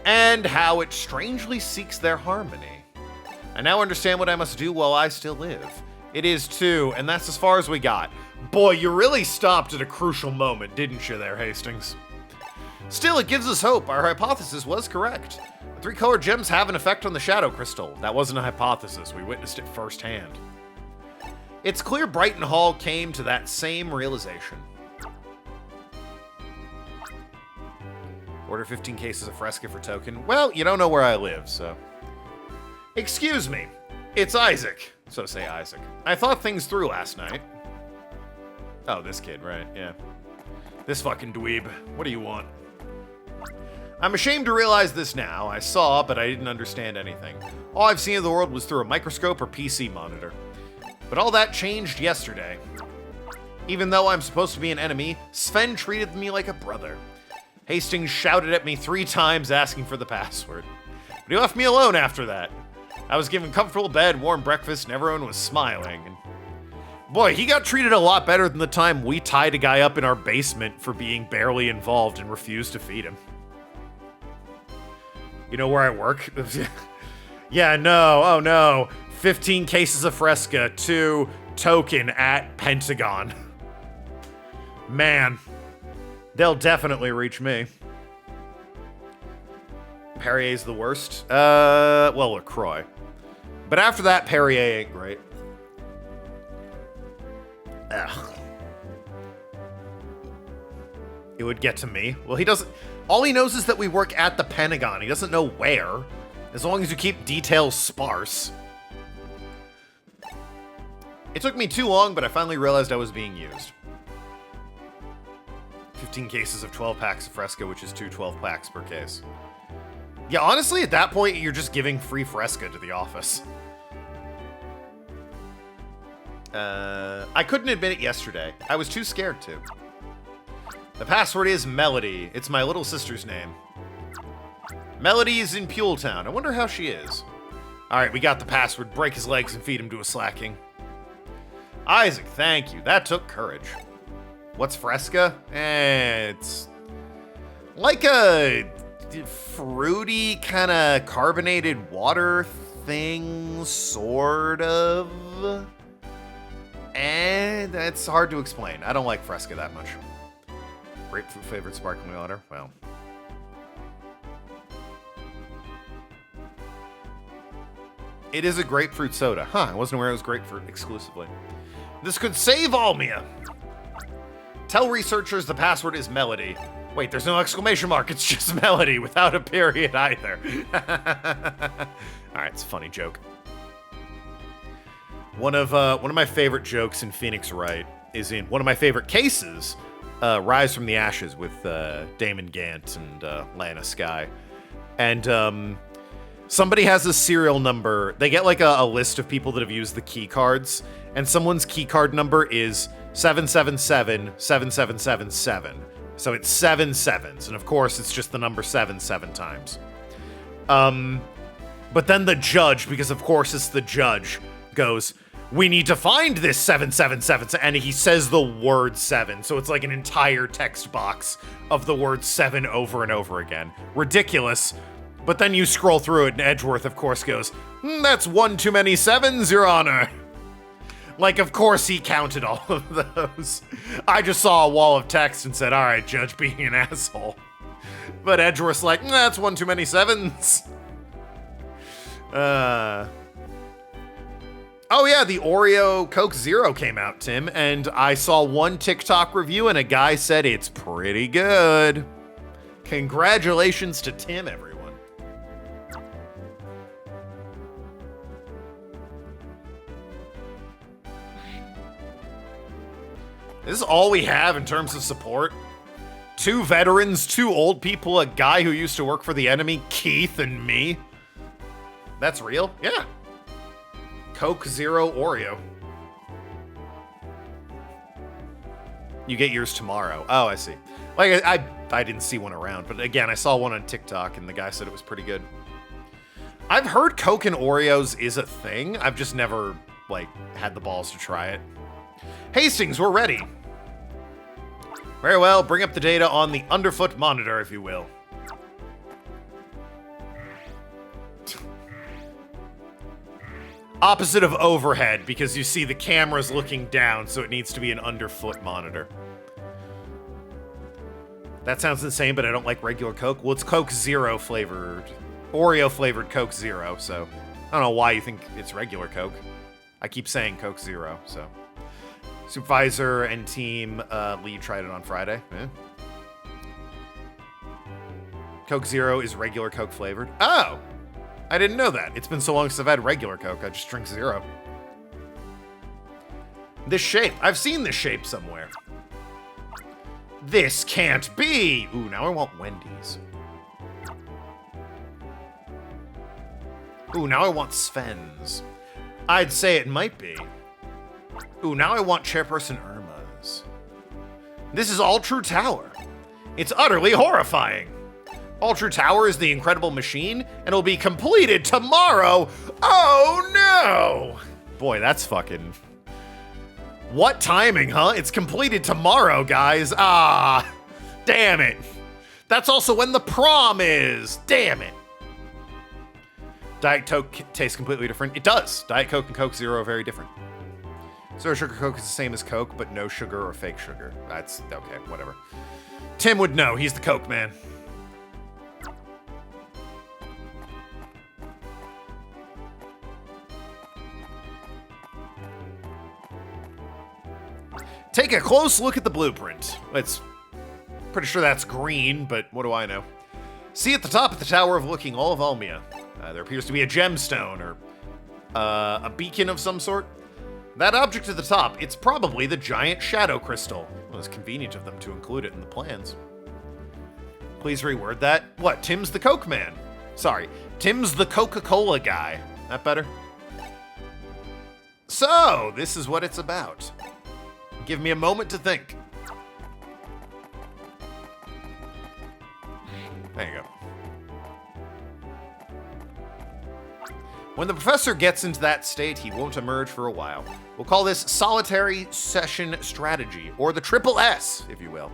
Speaker 1: And how it strangely seeks their harmony. I now understand what I must do while I still live. It is too, and that's as far as we got. Boy, you really stopped at a crucial moment, didn't you there, Hastings? Still, it gives us hope. Our hypothesis was correct. The 3-colored gems have an effect on the Shadow Crystal. That wasn't a hypothesis. We witnessed it firsthand. It's clear Brighton Hall came to that same realization. Order 15 cases of Fresca for token. Well, you don't know where I live, so... Excuse me. It's Isaac. So say Isaac. I thought things through last night. Oh, this kid, right, yeah. This fucking dweeb. What do you want? I'm ashamed to realize this now. I saw, but I didn't understand anything. All I've seen of the world was through a microscope or PC monitor. But all that changed yesterday. Even though I'm supposed to be an enemy, Sven treated me like a brother. Hastings shouted at me 3 times asking for the password. But he left me alone after that. I was given comfortable bed, warm breakfast, and everyone was smiling. And boy, he got treated a lot better than the time we tied a guy up in our basement for being barely involved and refused to feed him. You know where I work? Yeah, no, oh no. 15 cases of Fresca, 2 token at Pentagon. Man, they'll definitely reach me. Perrier's the worst. Well, LaCroix. But after that, Perrier ain't great. Ugh. It would get to me. Well, he doesn't... All he knows is that we work at the Pentagon. He doesn't know where. As long as you keep details sparse. It took me too long, but I finally realized I was being used. 15 cases of 12 packs of Fresca, which is 2 12 packs per case. Yeah, honestly, at that point, you're just giving free Fresca to the office. I couldn't admit it yesterday. I was too scared to. The password is Melody. It's my little sister's name. Melody is in Peweltown. I wonder how she is. Alright, we got the password. Break his legs and feed him to a slacking. Isaac, thank you. That took courage. What's Fresca? It's like a fruity kind of carbonated water thing, sort of. And it's hard to explain. I don't like Fresca that much. Grapefruit flavored sparkling water. Well. It is a grapefruit soda. Huh, I wasn't aware it was grapefruit exclusively. This could save Almia. Tell researchers the password is Melody. Wait, there's no exclamation mark. It's just Melody without a period either. All right, it's a funny joke. One of my favorite jokes in Phoenix Wright is in one of my favorite cases, Rise from the Ashes with Damon Gant and Lana Skye. And somebody has a serial number. They get like a list of people that have used the key cards, and someone's key card number is 7777777. So it's 7 sevens, and of course it's just the number 7 times. But then the judge, because of course it's the judge, goes, "We need to find this 777," and he says the word 7. So it's like an entire text box of the word 7 over and over again. Ridiculous. But then you scroll through it, and Edgeworth, of course, goes, "That's one too many 7s, Your Honor." Like, of course he counted all of those. I just saw a wall of text and said, all right, Judge being an asshole. But Edgeworth's like, that's one too many 7s. Oh yeah, the Oreo Coke Zero came out, Tim, and I saw one TikTok review and a guy said it's pretty good. Congratulations to Tim, everyone. This is all we have in terms of support. 2 veterans, 2 old people, a guy who used to work for the enemy, Keith, and me. That's real? Yeah. Coke Zero Oreo. You get yours tomorrow. Oh, I see. Like, I didn't see one around, but again, I saw one on TikTok, and the guy said it was pretty good. I've heard Coke and Oreos is a thing. I've just never, like, had the balls to try it. Hastings, we're ready. Very well, bring up the data on the underfoot monitor, if you will. Opposite of overhead, because you see the camera's looking down, so it needs to be an underfoot monitor. That sounds insane, but I don't like regular Coke. Well, it's Coke Zero flavored. Oreo flavored Coke Zero, so I don't know why you think it's regular Coke. I keep saying Coke Zero, so. Supervisor and team lead tried it on Friday. Coke Zero is regular Coke flavored. Oh! I didn't know that. It's been so long since I've had regular Coke, I just drink Zero. This shape. I've seen this shape somewhere. This can't be! Ooh, now I want Wendy's. Ooh, now I want Sven's. I'd say it might be. Ooh, now I want Chairperson Irma's. This is All True Tower. It's utterly horrifying. All True Tower is the incredible machine, and it'll be completed tomorrow. Oh no! Boy, that's fucking... What timing, huh? It's completed tomorrow, guys. Ah, damn it. That's also when the prom is. Damn it. Diet Coke tastes completely different. It does. Diet Coke and Coke Zero are very different. Zero sugar Coke is the same as Coke, but no sugar or fake sugar. That's okay, whatever. Tim would know. He's the Coke man. Take a close look at the blueprint. It's pretty sure that's green, but what do I know? See at the top of the Tower of Looking all of Almia. There appears to be a gemstone or a beacon of some sort. That object at the top, it's probably the giant shadow crystal. Well, it's convenient of them to include it in the plans. Please reword that. What, Tim's the Coke man? Sorry, Tim's the Coca-Cola guy. That better? So, this is what it's about. Give me a moment to think. There you go. When the professor gets into that state, he won't emerge for a while. We'll call this solitary session strategy, or the triple S, if you will.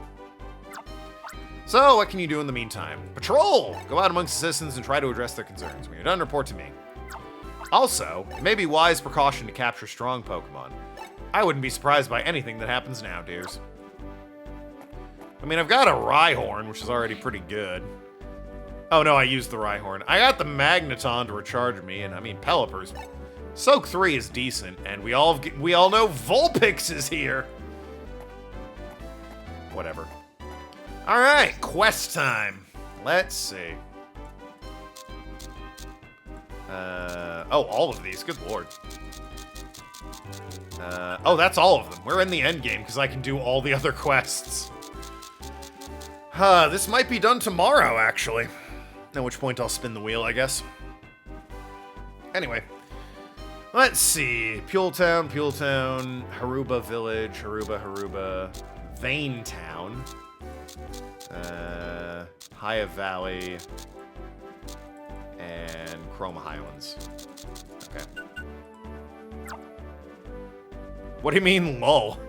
Speaker 1: So, what can you do in the meantime? Patrol! Go out amongst the citizens and try to address their concerns. When you're done, report to me. Also, it may be wise precaution to capture strong Pokemon. I wouldn't be surprised by anything that happens now, dears. I mean, I've got a Rhyhorn, which is already pretty good. Oh no, I used the Rhyhorn. I got the Magneton to recharge me, and I mean, Pelipper's. Soak 3 is decent, and we all know Vulpix is here. Whatever. All right, quest time. Let's see. Oh, all of these. Good lord. Oh, that's all of them. We're in the end game because I can do all the other quests. This might be done tomorrow, actually. At which point I'll spin the wheel, I guess. Anyway. Let's see. Puletown, Haruba Village, Haruba, Vane Town. Haya Valley. And Chroma Highlands. Okay. What do you mean, lol?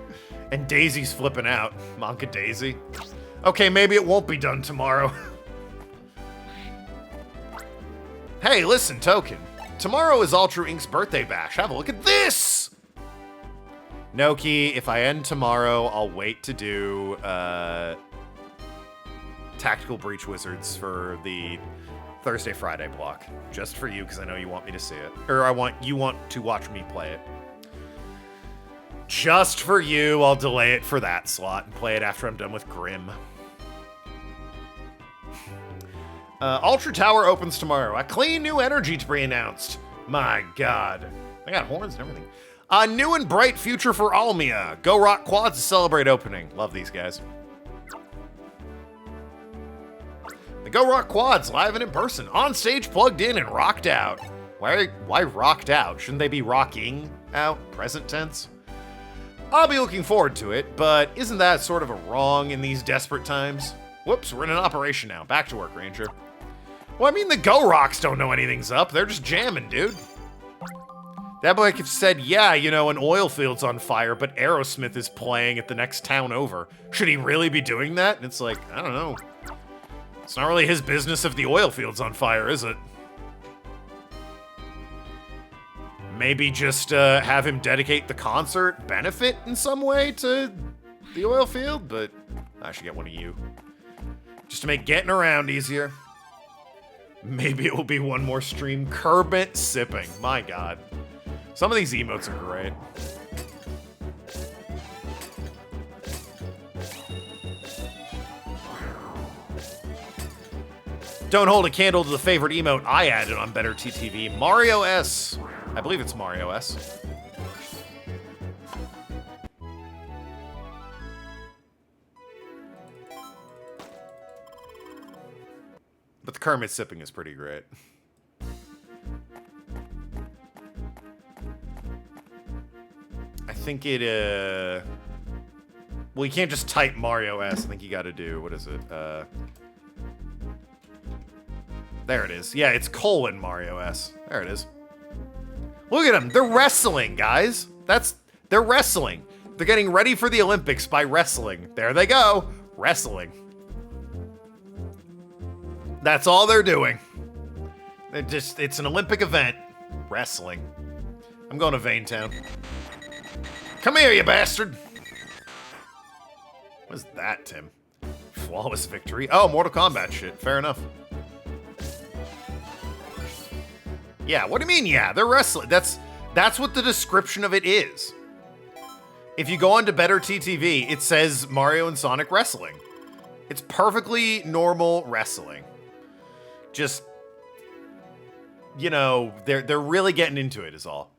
Speaker 1: And Daisy's flipping out. Monka Daisy. Okay, maybe it won't be done tomorrow. Hey, listen, Token. Tomorrow is Ultra Ink's birthday bash. Have a look at this! Noki, if I end tomorrow, I'll wait to do Tactical Breach Wizards for the Thursday, Friday block. Just for you, because I know you want me to see it. Or you want to watch me play it. Just for you, I'll delay it for that slot and play it after I'm done with Grim. Ultra Tower opens tomorrow. A clean new energy to be announced. My god. I got horns and everything. A new and bright future for Almia. Go Rock Quads to celebrate opening. Love these guys. The Go Rock Quads live and in person. On stage, plugged in, and rocked out. Why rocked out? Shouldn't they be rocking out? Present tense? I'll be looking forward to it, but isn't that sort of a wrong in these desperate times? Whoops, we're in an operation now. Back to work, Ranger. Well, I mean, the Go Rocks don't know anything's up. They're just jamming, dude. That boy could have said, yeah, you know, an oil field's on fire, but Aerosmith is playing at the next town over. Should he really be doing that? And it's like, I don't know. It's not really his business if the oil field's on fire, is it? Maybe just have him dedicate the concert benefit in some way to the oil field, but I should get one of you. Just to make getting around easier. Maybe it will be one more stream. Kerbit sipping. My god. Some of these emotes are great. Don't hold a candle to the favorite emote I added on Better TTV. Mario S. I believe it's Mario S. But the Kermit sipping is pretty great. I think it, well, you can't just type Mario S. I think you gotta do, what is it? There it is. Yeah, it's colon Mario S. There it is. Look at them. They're wrestling, guys. They're wrestling. They're getting ready for the Olympics by wrestling. There they go. Wrestling. That's all they're doing. It's an Olympic event. Wrestling. I'm going to Vane Town. Come here, you bastard. What is that, Tim? Flawless victory. Oh, Mortal Kombat shit. Fair enough. Yeah, what do you mean, yeah? They're wrestling. That's what the description of it is. If you go on to Better TTV, it says Mario and Sonic Wrestling. It's perfectly normal wrestling. Just, you know, they're really getting into it is all.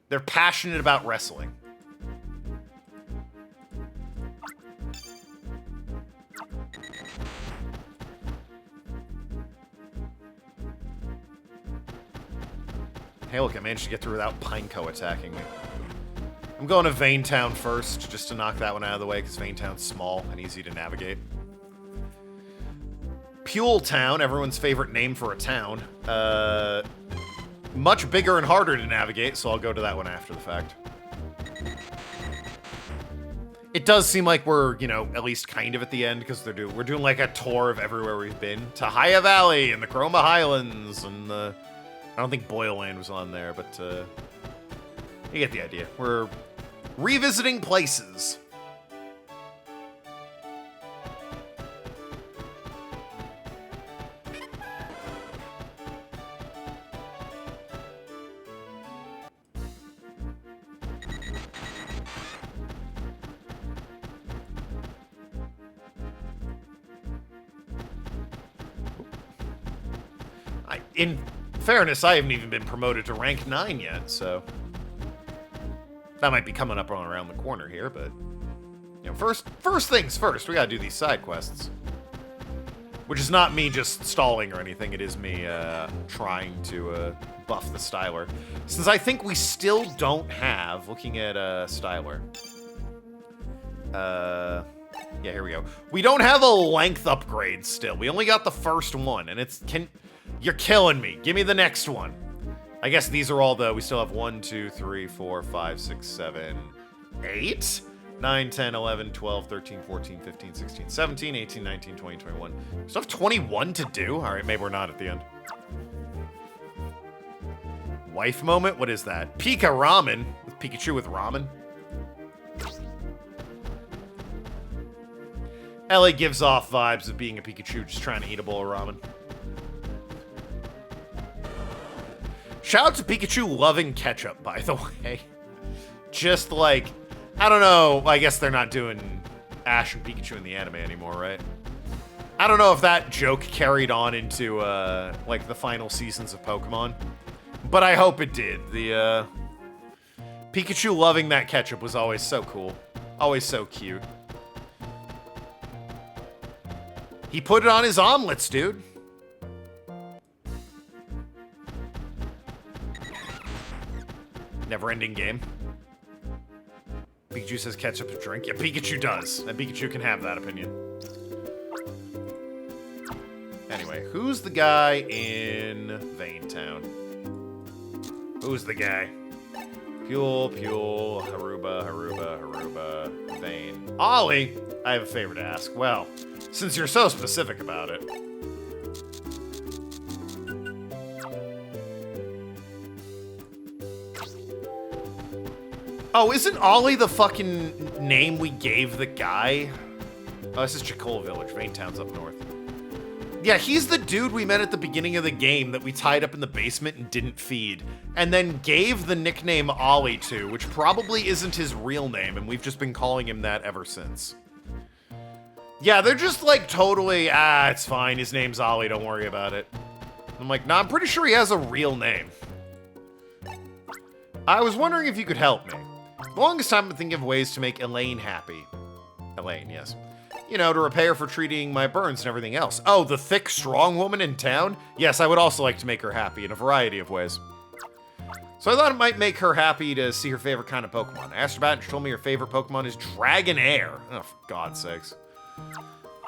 Speaker 1: They're passionate about wrestling. Hey, look, I managed to get through without Pineco attacking me. I'm going to Vein Town first, just to knock that one out of the way, because Vein Town's small and easy to navigate. Pule Town, everyone's favorite name for a town. Much bigger and harder to navigate, so I'll go to that one after the fact. It does seem like we're, you know, at least kind of at the end, because we're doing like a tour of everywhere we've been. Tahia Valley and the Chroma Highlands and the... I don't think Boyle Land was on there, but you get the idea. We're revisiting places. In fairness, I haven't even been promoted to rank 9 yet, so that might be coming up around the corner here, but you know, first things first, we gotta do these side quests. Which is not me just stalling or anything, it is me trying to buff the styler. Since I think we still don't have, looking at styler. Yeah, here we go. We don't have a length upgrade still. We only got the first one, and you're killing me. Give me the next one. I guess these are all we still have 1, 2, 3, 4, 5, 6, 7, 8, 9, 10, 11, 12, 13, 14, 15, 16, 17, 18, 19, 20, 21. We still have 21 to do? All right, maybe we're not at the end. Wife moment? What is that? Pika Ramen. With Pikachu with ramen. Ellie gives off vibes of being a Pikachu just trying to eat a bowl of ramen. Shout out to Pikachu loving ketchup, by the way. Just like, I don't know, I guess they're not doing Ash and Pikachu in the anime anymore, right? I don't know if that joke carried on into, like, the final seasons of Pokemon. But I hope it did. The, Pikachu loving that ketchup was always so cool. Always so cute. He put it on his omelets, dude. Never-ending game. Pikachu says ketchup to drink. Yeah, Pikachu does. And Pikachu can have that opinion. Anyway, who's the guy in Vein Town? Who's the guy? Pule, Haruba, Vein. Ollie! I have a favor to ask. Well, since you're so specific about it. Oh, isn't Ollie the fucking name we gave the guy? Oh, this is Chicole Village. Vein Town's up north. Yeah, he's the dude we met at the beginning of the game that we tied up in the basement and didn't feed. And then gave the nickname Ollie to, which probably isn't his real name, and we've just been calling him that ever since. Yeah, they're just like totally, it's fine, his name's Ollie, don't worry about it. I'm like, nah, I'm pretty sure he has a real name. I was wondering if you could help me. The longest time I've been thinking of ways to make Elaine happy. Elaine, yes. You know, to repay her for treating my burns and everything else. Oh, the thick, strong woman in town? Yes, I would also like to make her happy in a variety of ways. So I thought it might make her happy to see her favorite kind of Pokemon. I asked her about it and she told me her favorite Pokemon is Dragonair. Oh, for God's sakes.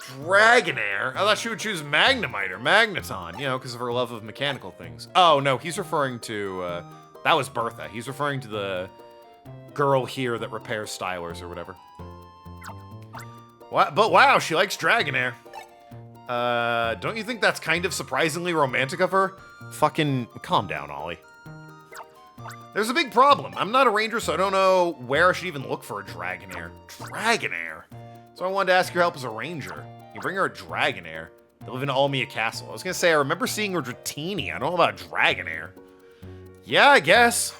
Speaker 1: Dragonair? I thought she would choose Magnemite or Magneton, you know, because of her love of mechanical things. Oh, no, he's referring to, that was Bertha. He's referring to the girl here that repairs stylers or whatever. What? But wow, she likes Dragonair. Don't you think that's kind of surprisingly romantic of her? Fucking calm down, Ollie. There's a big problem. I'm not a ranger, so I don't know where I should even look for a Dragonair. Dragonair? So I wanted to ask your help as a ranger. You bring her a Dragonair. They live in Almia Castle. I was gonna say, I remember seeing her Dratini. I don't know about Dragonair. Yeah, I guess.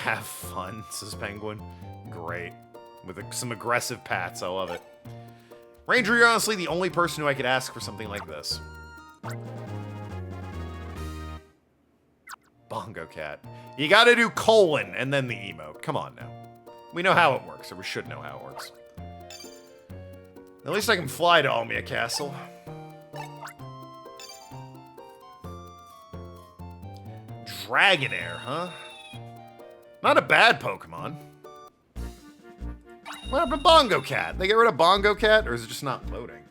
Speaker 1: Have fun, says Penguin. Great. With some aggressive pats, I love it. Ranger, you're honestly the only person who I could ask for something like this. Bongo Cat. You gotta do colon and then the emote. Come on now. We know how it works, or we should know how it works. At least I can fly to Almia Castle. Dragonair, huh? Not a bad Pokemon. What happened to Bongo Cat? They get rid of Bongo Cat, or is it just not loading?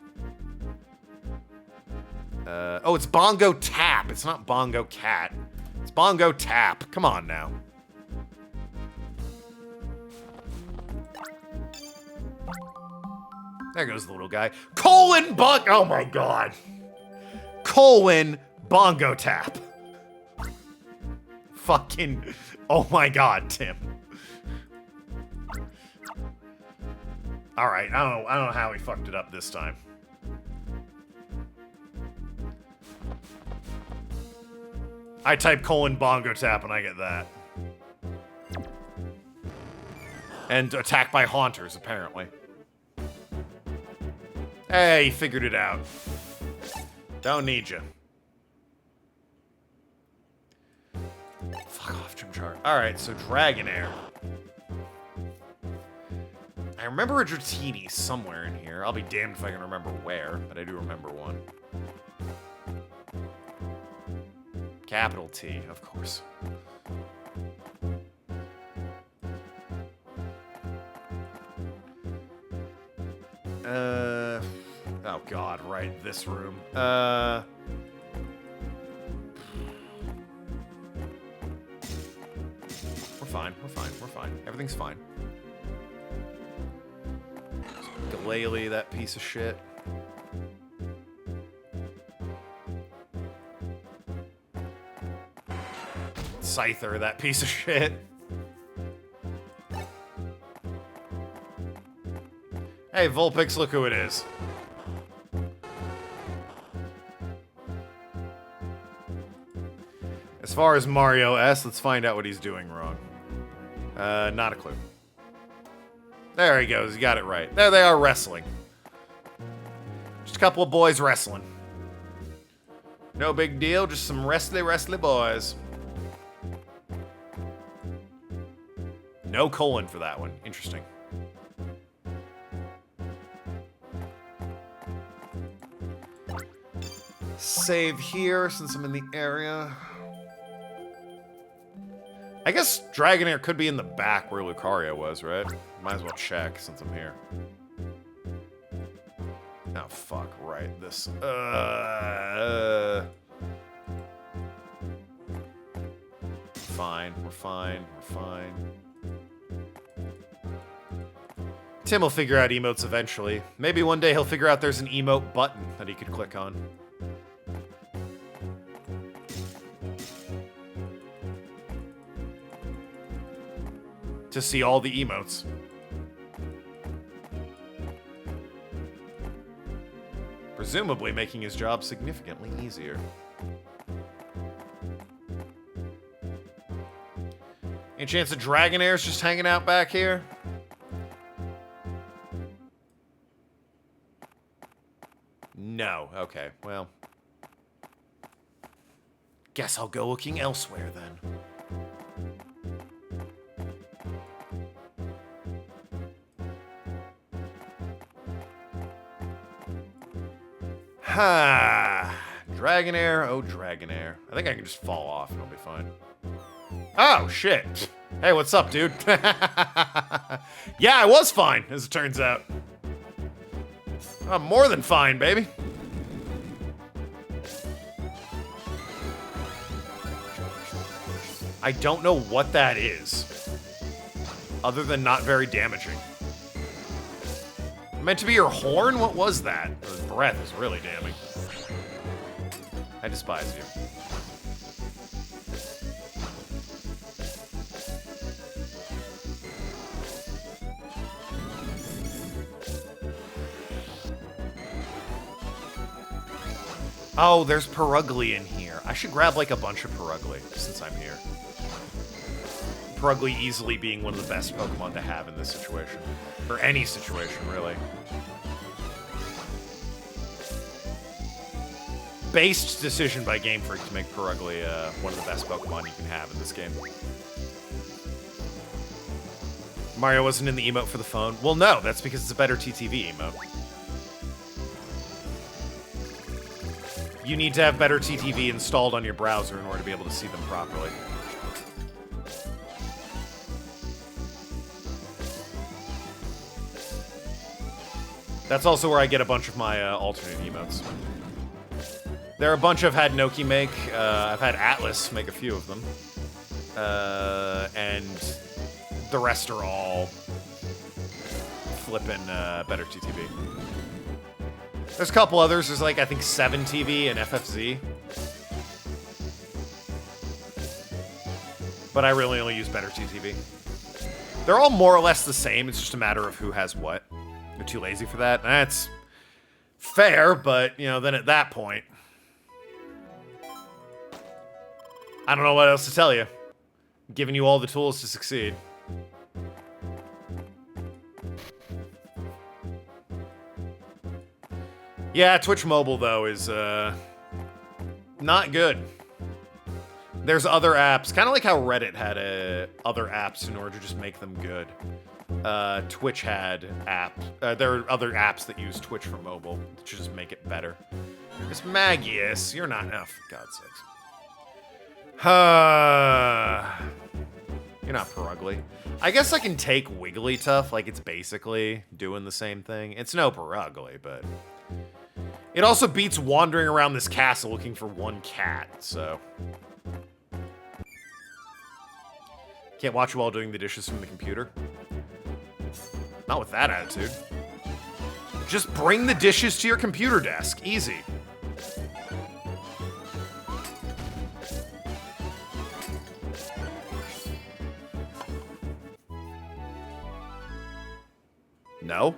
Speaker 1: Oh, it's Bongo Tap. It's not Bongo Cat. It's Bongo Tap. Come on now. There goes the little guy. Colon Bong... Oh my god. Colon Bongo Tap. Fucking... Oh my god, Tim. Alright, I don't know how he fucked it up this time. I type colon Bongo Tap and I get that. And attack by Haunters, apparently. Hey, he figured it out. Don't need you. Fuck off, Chimchar. Alright, so Dragonair. I remember a Dratini somewhere in here. I'll be damned if I can remember where, but I do remember one. Capital T, of course. Oh god, right, this room. We're fine, we're fine, we're fine. Everything's fine. Glalie, that piece of shit. Scyther, that piece of shit. Hey, Vulpix, look who it is. As far as Mario S, let's find out what he's doing wrong. Not a clue. There he goes, he got it right. There they are wrestling. Just a couple of boys wrestling. No big deal, just some wrestly boys. No colon for that one. Interesting. Save here since I'm in the area. I guess Dragonair could be in the back where Lucario was, right? Might as well check since I'm here. Oh, fuck, right. This, Fine, we're fine, we're fine. Tim will figure out emotes eventually. Maybe one day he'll figure out there's an emote button that he could click on. To see all the emotes. Presumably making his job significantly easier. Any chance of Dragonair's just hanging out back here? No. Okay, well. Guess I'll go looking elsewhere then. Ha! Dragonair, oh Dragonair. I think I can just fall off and it'll be fine. Oh, shit. Hey, what's up, dude? Yeah, I was fine, as it turns out. I'm more than fine, baby. I don't know what that is. Other than not very damaging. Meant to be your horn? What was that? His breath is really damning. I despise you. Oh, there's Perugly in here. I should grab like a bunch of Perugly since I'm here. Purugly easily being one of the best Pokemon to have in this situation. Or any situation, really. Based decision by Game Freak to make Purugly one of the best Pokemon you can have in this game. Mario wasn't in the emote for the phone. Well, no, that's because it's a better TTV emote. You need to have better TTV installed on your browser in order to be able to see them properly. That's also where I get a bunch of my alternate emotes. There are a bunch I've had Noki make. I've had Atlas make a few of them. And the rest are all flipping better TTV. There's a couple others. There's like, I think 7TV and FFZ. But I really only use better TTV. They're all more or less the same. It's just a matter of who has what. You're too lazy for that. That's fair, but, you know, then at that point, I don't know what else to tell you. I'm giving you all the tools to succeed. Yeah, Twitch Mobile, though, is not good. There's other apps, kind of like how Reddit had other apps in order to just make them good. Twitch had there are other apps that use Twitch for mobile to just make it better. Miss Magius, you're not enough, for God's sakes. You're not Purugly. I guess I can take Wigglytuff, like it's basically doing the same thing. It's no Purugly, but it also beats wandering around this castle looking for one cat, so. Can't watch you while doing the dishes from the computer. Not with that attitude. Just bring the dishes to your computer desk. Easy. No?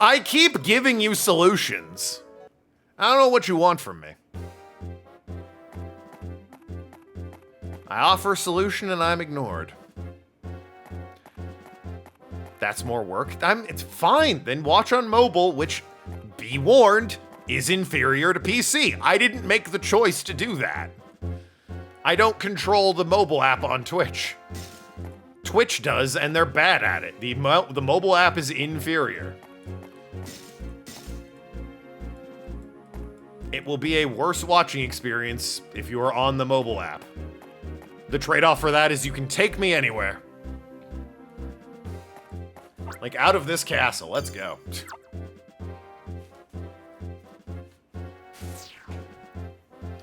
Speaker 1: I keep giving you solutions. I don't know what you want from me. I offer a solution and I'm ignored. That's more work. It's fine. Then watch on mobile, which, be warned, is inferior to PC. I didn't make the choice to do that. I don't control the mobile app on Twitch. Twitch does, and they're bad at it. The mobile app is inferior. It will be a worse watching experience if you are on the mobile app. The trade-off for that is you can take me anywhere. Like, out of this castle. Let's go.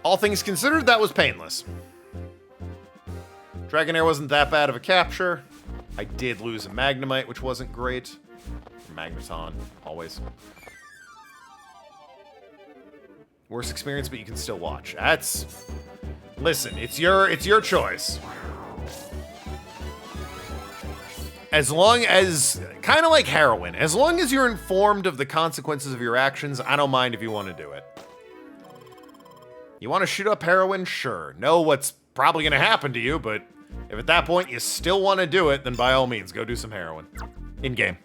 Speaker 1: All things considered, that was painless. Dragonair wasn't that bad of a capture. I did lose a Magnemite, which wasn't great. Magneton, always. Worst experience, but you can still watch. That's... Listen, it's your choice. As long as... Kind of like heroin. As long as you're informed of the consequences of your actions, I don't mind if you want to do it. You want to shoot up heroin? Sure. Know what's probably going to happen to you, but if at that point you still want to do it, then by all means, go do some heroin. In-game.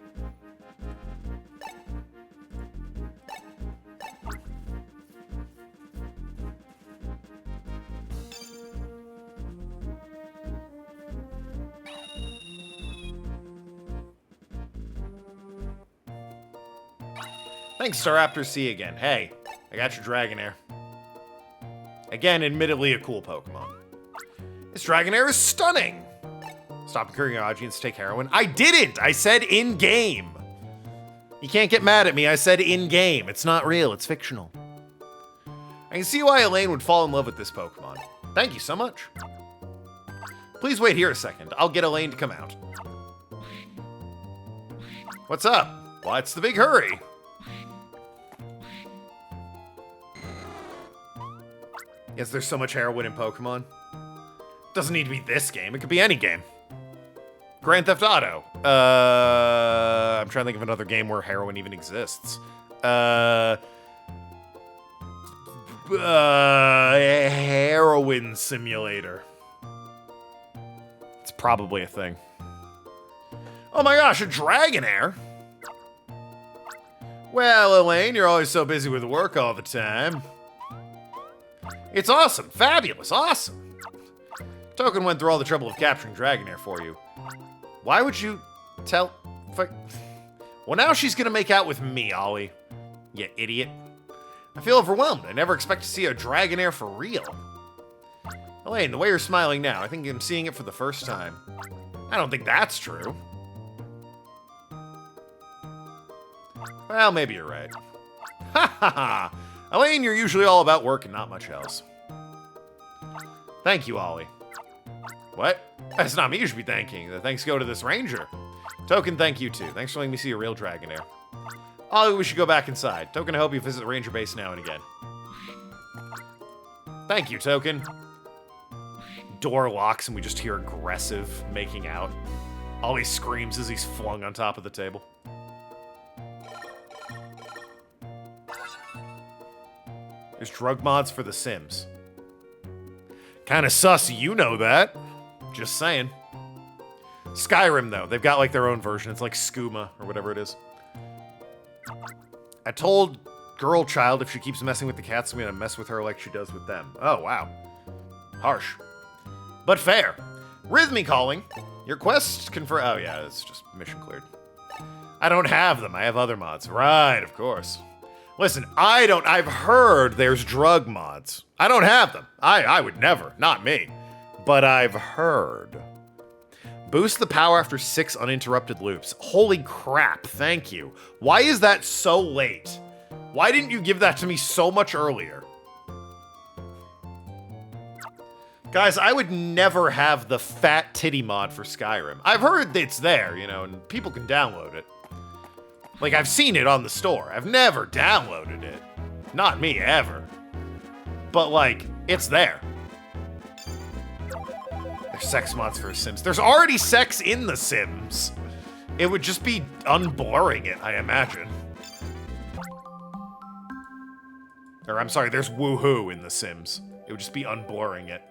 Speaker 1: Thanks, Staraptor C again. Hey, I got your Dragonair. Again, admittedly a cool Pokemon. This Dragonair is stunning! Stop encouraging your audience to take heroin. I didn't! I said in-game! You can't get mad at me, I said in-game. It's not real, it's fictional. I can see why Elaine would fall in love with this Pokemon. Thank you so much. Please wait here a second. I'll get Elaine to come out. What's up? What's the big hurry? Yes, there's so much heroin in Pokemon. Doesn't need to be this game. It could be any game. Grand Theft Auto. I'm trying to think of another game where heroin even exists. Heroin Simulator. It's probably a thing. Oh my gosh, a Dragonair? Well, Elaine, you're always so busy with work all the time. It's awesome. Fabulous. Awesome. Token went through all the trouble of capturing Dragonair for you. Why would you tell... Well, now she's gonna make out with me, Ollie. You idiot. I feel overwhelmed. I never expect to see a Dragonair for real. Elaine, the way you're smiling now, I think I'm seeing it for the first time. I don't think that's true. Well, maybe you're right. Ha ha ha! Elaine, you're usually all about work and not much else. Thank you, Ollie. What? That's not me you should be thanking. The thanks go to this ranger. Token, thank you too. Thanks for letting me see a real Dragonair. Ollie, we should go back inside. Token, I hope you visit the ranger base now and again. Thank you, Token. Door locks and we just hear aggressive making out. Ollie screams as he's flung on top of the table. There's drug mods for The Sims. Kinda sus, you know that. Just saying. Skyrim, though, they've got like their own version. It's like Skooma or whatever it is. I told girl child if she keeps messing with the cats, I'm gonna mess with her like she does with them. Oh, wow. Harsh. But fair. Rhythmy calling. Your quest confer- Oh, yeah, it's just mission cleared. I don't have them. I have other mods. Right, of course. Listen, I've heard there's drug mods. I don't have them. I would never. Not me. But I've heard. Boost the power after 6 uninterrupted loops. Holy crap, thank you. Why is that so late? Why didn't you give that to me so much earlier? Guys, I would never have the fat titty mod for Skyrim. I've heard it's there, you know, and people can download it. Like, I've seen it on the store. I've never downloaded it. Not me, ever. But, like, it's there. There's sex mods for Sims. There's already sex in The Sims. It would just be unblurring it, I imagine. Or, I'm sorry, there's woohoo in The Sims. It would just be unblurring it.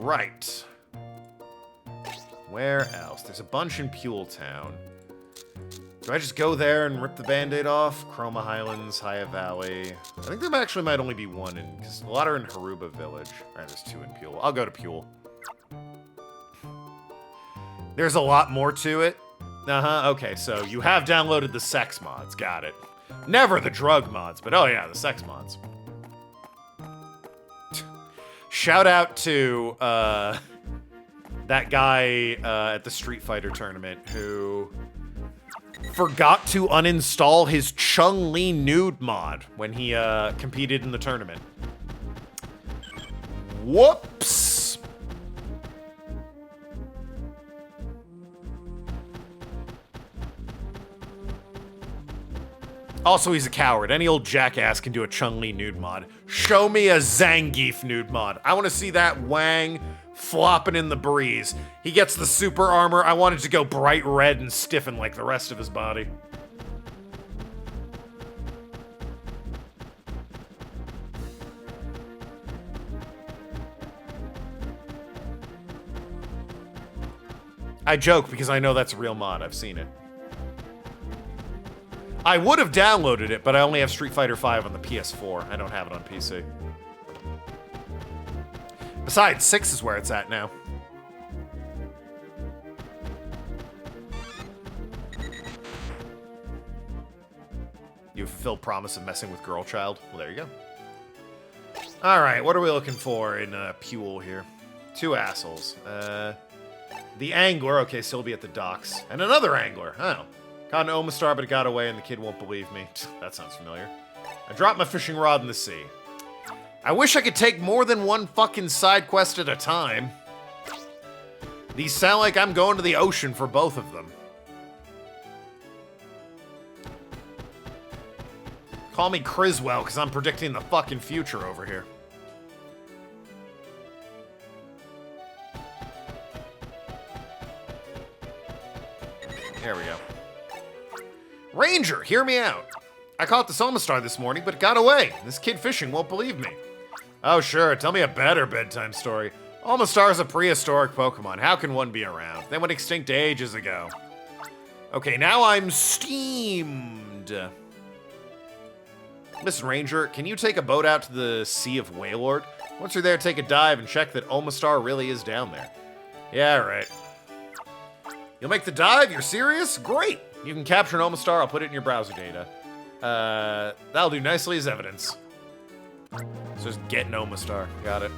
Speaker 1: Right. Where else? There's a bunch in Puel Town. Do I just go there and rip the Band-Aid off? Chroma Highlands, Haya Valley. I think there actually might only be one in, because a lot are in Haruba Village. Alright, there's 2 in Puel. I'll go to Puel. There's a lot more to it. Okay, so you have downloaded the sex mods. Got it. Never the drug mods, but oh yeah, the sex mods. Shout out to that guy at the Street Fighter tournament who forgot to uninstall his Chun-Li nude mod when he competed in the tournament. Whoops! Also, he's a coward. Any old jackass can do a Chun-Li nude mod. Show me a Zangief nude mod. I want to see that Wang flopping in the breeze. He gets the super armor. I want it to go bright red and stiffen like the rest of his body. I joke because I know that's a real mod. I've seen it. I would have downloaded it, but I only have Street Fighter V on the PS4. I don't have it on PC. Besides, 6 is where it's at now. You fulfilled promise of messing with girl child. Well, there you go. All right, what are we looking for in Puel here? 2 assholes. The angler. Okay, so he'll be at the docks. And another angler. Oh. Caught an Omastar, but it got away and the kid won't believe me. That sounds familiar. I dropped my fishing rod in the sea. I wish I could take more than one fucking side quest at a time. These sound like I'm going to the ocean for both of them. Call me Criswell, because I'm predicting the fucking future over here. There we go. Ranger, hear me out. I caught the Somastar this morning, but it got away. This kid fishing won't believe me. Oh, sure. Tell me a better bedtime story. Almastar is a prehistoric Pokemon. How can one be around? They went extinct ages ago. Okay, now I'm steamed. Miss Ranger, can you take a boat out to the Sea of Wailord? Once you're there, take a dive and check that Omastar really is down there. Yeah, right. You'll make the dive? You're serious? Great! You can capture an Omastar. I'll put it in your browser data. That'll do nicely as evidence. So just get an Omastar. Got it.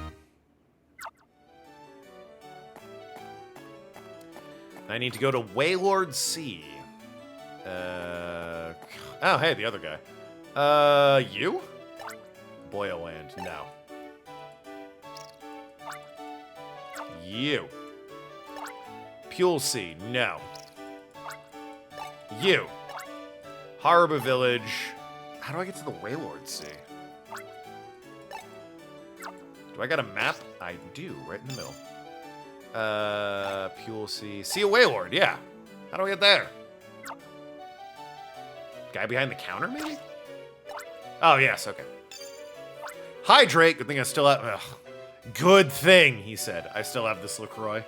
Speaker 1: I need to go to Wailord Sea. Oh, hey, the other guy. You? Boyland, no. You. Pule Sea, no. You. Harbor Village. How do I get to the Wailord Sea? Do I got a map? I do, right in the middle. Pule Sea. Sea of Wailord, yeah. How do I get there? Guy behind the counter, maybe? Oh, yes, okay. Hydrate. Good thing I still have... Ugh. Good thing, he said. I still have this LaCroix.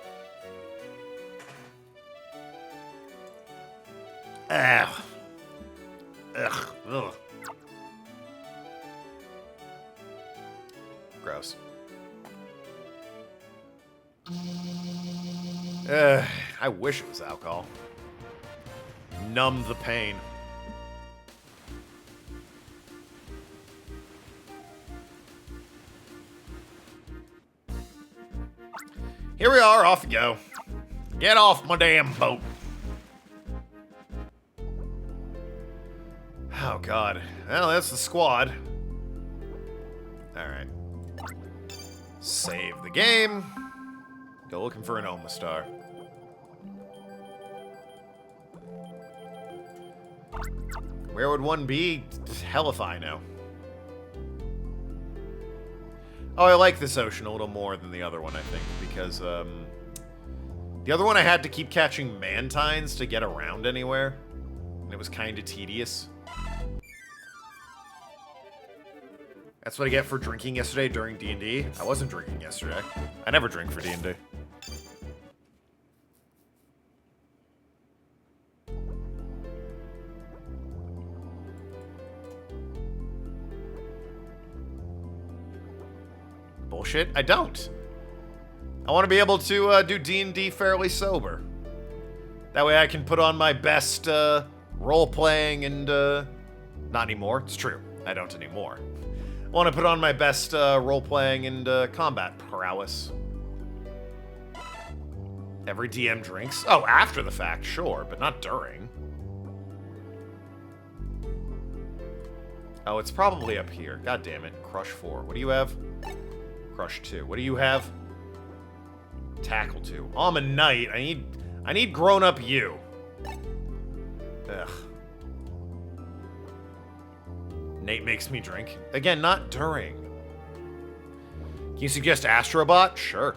Speaker 1: Ugh. Ugh. Ugh. Gross. I wish it was alcohol. Numb the pain. Here we are, off we go. Get off my damn boat. Oh, God. Well, that's the squad. Alright. Save the game. Go looking for an Omastar. Where would one be? Hell if I know. Oh, I like this ocean a little more than the other one, I think, because, the other one I had to keep catching Mantines to get around anywhere, and it was kind of tedious. That's what I get for drinking yesterday during D&D. I wasn't drinking yesterday. I never drink for D&D. Bullshit. I don't. I want to be able to do D&D fairly sober. That way I can put on my best role-playing and... not anymore. It's true. I don't anymore. I want to put on my best role-playing and combat prowess. Every DM drinks? Oh, after the fact, sure, but not during. Oh, it's probably up here. God damn it. Crush 4. What do you have? Crush 2. What do you have? Tackle 2. Oh, I'm a knight. I need grown-up you. Ugh. Nate makes me drink. Again, not during. Can you suggest Astrobot? Sure.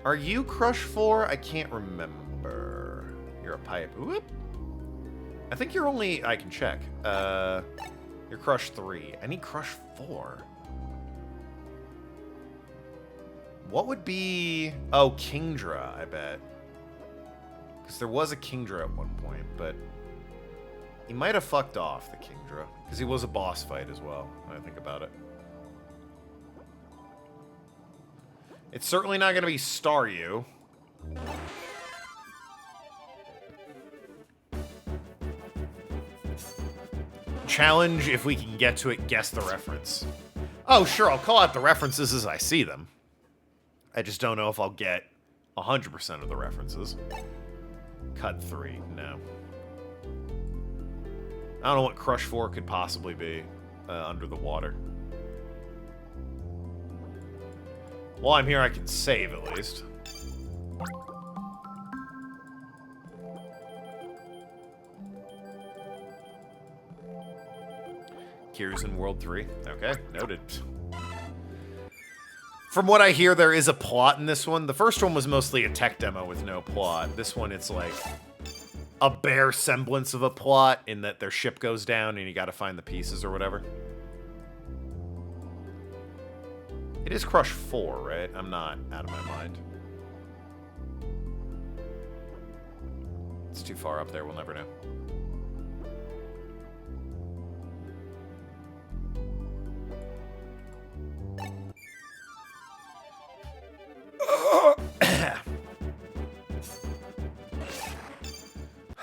Speaker 1: Are you Crush 4? I can't remember. You're a pipe. Whoop. I think you're only... I can check. You're Crush 3. I need Crush 4. What would be... Oh, Kingdra, I bet. Because there was a Kingdra at one point, but... He might have fucked off, the Kingdra. Because he was a boss fight as well, when I think about it. It's certainly not going to be Staryu. Challenge, if we can get to it, guess the reference. Oh, sure, I'll call out the references as I see them. I just don't know if I'll get 100% of the references. Cut 3, no. I don't know what Crush 4 could possibly be under the water. While I'm here, I can save at least. Kira's in World 3. Okay, noted. From what I hear, there is a plot in this one. The first one was mostly a tech demo with no plot. This one, it's like a bare semblance of a plot in that their ship goes down and you gotta find the pieces or whatever. It is Crush 4, right? I'm not out of my mind. It's too far up there, we'll never know.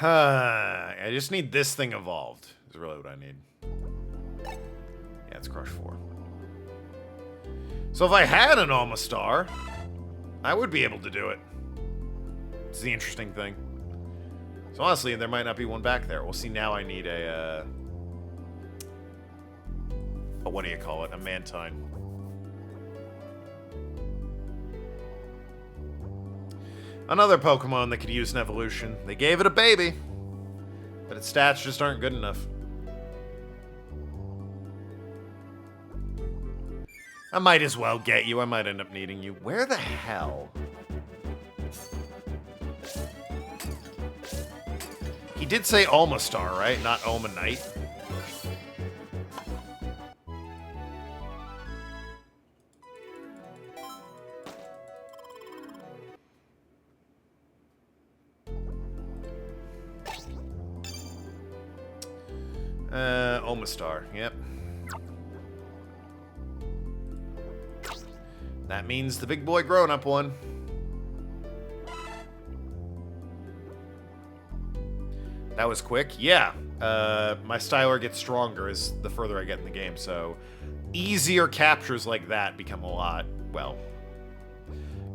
Speaker 1: I just need this thing evolved, is really what I need. Yeah, it's Crush 4. So if I had an Alma Star, I would be able to do it. It's the interesting thing. So honestly, there might not be one back there. We'll see. Now I need a what do you call it? A Mantine. Another Pokemon that could use an evolution. They gave it a baby, but its stats just aren't good enough. I might as well get you. I might end up needing you. Where the hell? He did say Alma Star, right? Not Alma Knight. Alma Star, yep. That means the big boy grown-up one. That was quick. Yeah. My Styler gets stronger as the further I get in the game, so easier captures like that become a lot, well,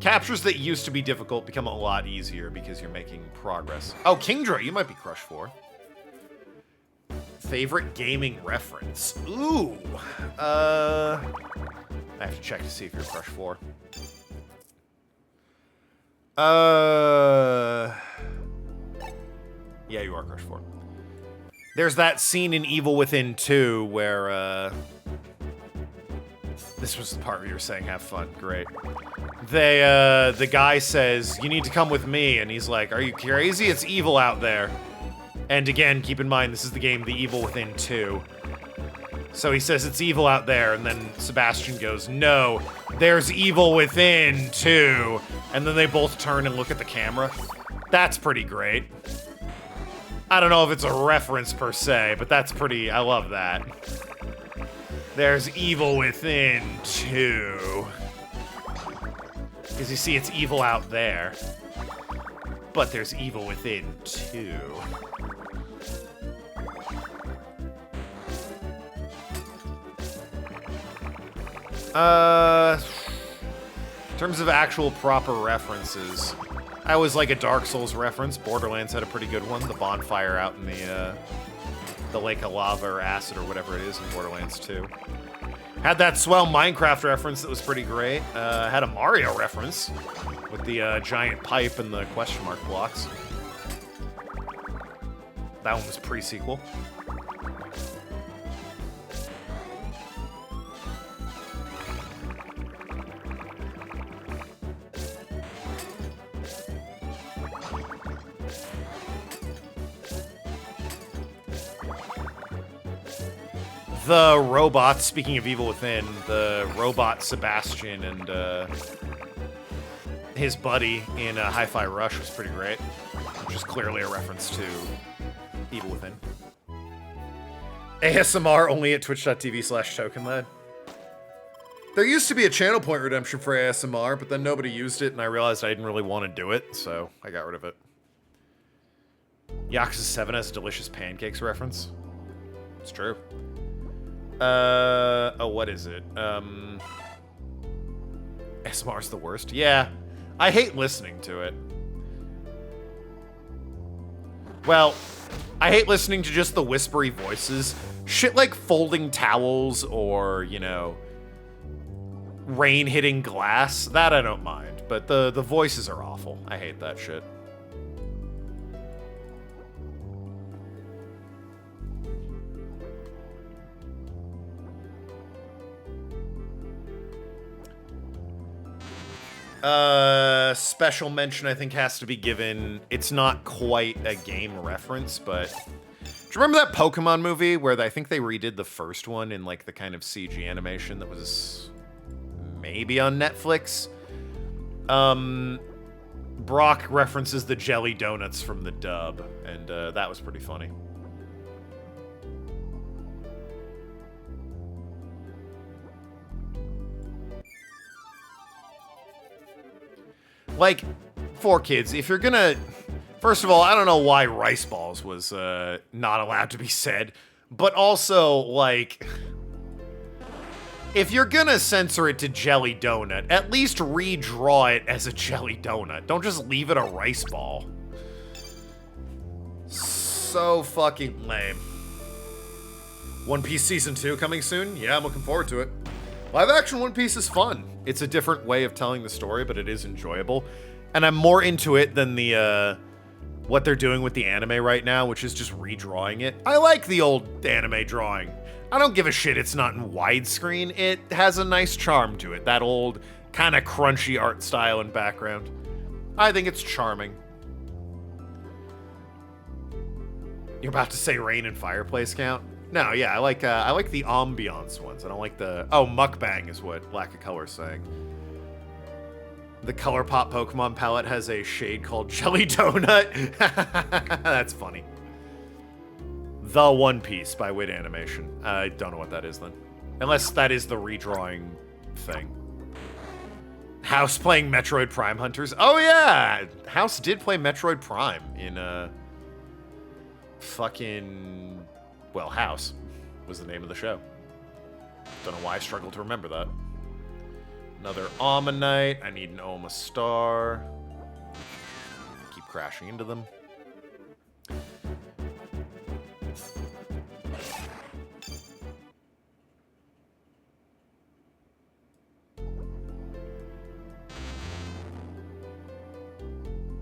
Speaker 1: captures that used to be difficult become a lot easier because you're making progress. Oh, Kingdra, you might be Crush 4. Favorite gaming reference? Ooh. I have to check to see if you're Crush 4. Yeah, you are Crush 4. There's that scene in Evil Within 2 where, this was the part where you were saying have fun. Great. The guy says, you need to come with me, and he's like, are you crazy? It's evil out there. And again, keep in mind, this is the game The Evil Within 2. So he says it's evil out there, and then Sebastian goes, no, there's evil within too. And then they both turn and look at the camera. That's pretty great. I don't know if it's a reference per se, but that's pretty, I love that. There's evil within too. Because you see, it's evil out there. But there's evil within too. In terms of actual proper references, I always like a Dark Souls reference. Borderlands had a pretty good one. The bonfire out in the lake of lava or acid or whatever it is in Borderlands 2. Had that swell Minecraft reference that was pretty great. Had a Mario reference with the giant pipe and the question mark blocks. That one was pre-sequel. The robot, speaking of Evil Within, the robot Sebastian and his buddy in Hi-Fi Rush was pretty great, which is clearly a reference to Evil Within. ASMR only at twitch.tv/Tokenlad. There used to be a channel point redemption for ASMR, but then nobody used it, and I realized I didn't really want to do it, so I got rid of it. Yakuza 7 has a delicious pancakes reference. It's true. Oh, what is it? ASMR's the worst. Yeah, I hate listening to it. Well, I hate listening to just the whispery voices. Shit like folding towels or, you know, rain hitting glass. That I don't mind, but the voices are awful. I hate that shit. special mention I think has to be given. It's not quite a game reference, but do you remember that Pokemon movie where I think they redid the first one in like the kind of CG animation that was maybe on Netflix? Brock references the jelly donuts from the dub, and that was pretty funny. Like, for kids, if you're gonna... First of all, I don't know why rice balls was not allowed to be said, but also, like... If you're gonna censor it to jelly donut, at least redraw it as a jelly donut. Don't just leave it a rice ball. So fucking lame. One Piece Season 2 coming soon? Yeah, I'm looking forward to it. Live action One Piece is fun. It's a different way of telling the story, but it is enjoyable. And I'm more into it than the, what they're doing with the anime right now, which is just redrawing it. I like the old anime drawing. I don't give a shit it's not in widescreen. It has a nice charm to it. That old, kind of crunchy art style and background. I think it's charming. You're about to say Rain and Fireplace count? No, yeah, I like the ambiance ones. I don't like the... Oh, mukbang is what Lack of Color is saying. The ColourPop Pokemon palette has a shade called Jelly Donut. That's funny. The One Piece by Wit Animation. I don't know what that is then. Unless that is the redrawing thing. House playing Metroid Prime Hunters. Oh yeah! House did play Metroid Prime in, fucking... Well, House was the name of the show. Don't know why I struggle to remember that. Another Ammonite. I need an Oma Star. Keep crashing into them.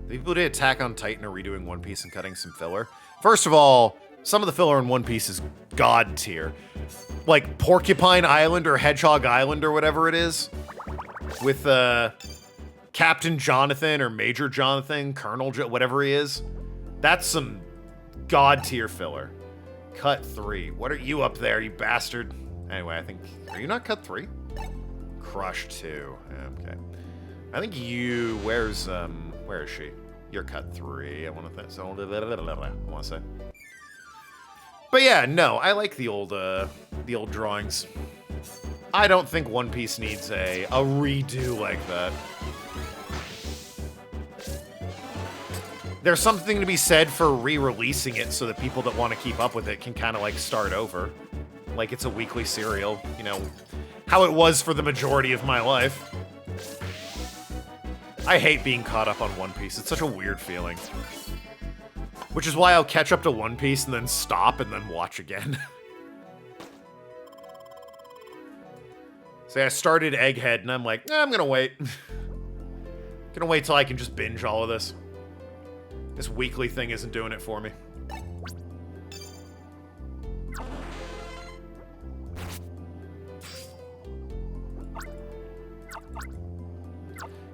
Speaker 1: The people who did Attack on Titan are redoing One Piece and cutting some filler. First of all, some of the filler in One Piece is god tier. Like Porcupine Island or Hedgehog Island or whatever it is. With Captain Jonathan or Major Jonathan, whatever he is. That's some god tier filler. Cut 3. What are you up there, you bastard? Anyway, I think... Are you not cut 3? Crush 2. Okay. I think you... Where is she? You're cut 3. I want to say. But yeah, no, I like the old drawings. I don't think One Piece needs a redo like that. There's something to be said for re-releasing it so that people that want to keep up with it can kind of like start over. Like it's a weekly serial, you know, how it was for the majority of my life. I hate being caught up on One Piece. It's such a weird feeling. Which is why I'll catch up to One Piece and then stop and then watch again. So I started Egghead and I'm like, I'm gonna wait. Gonna wait till I can just binge all of this. This weekly thing isn't doing it for me.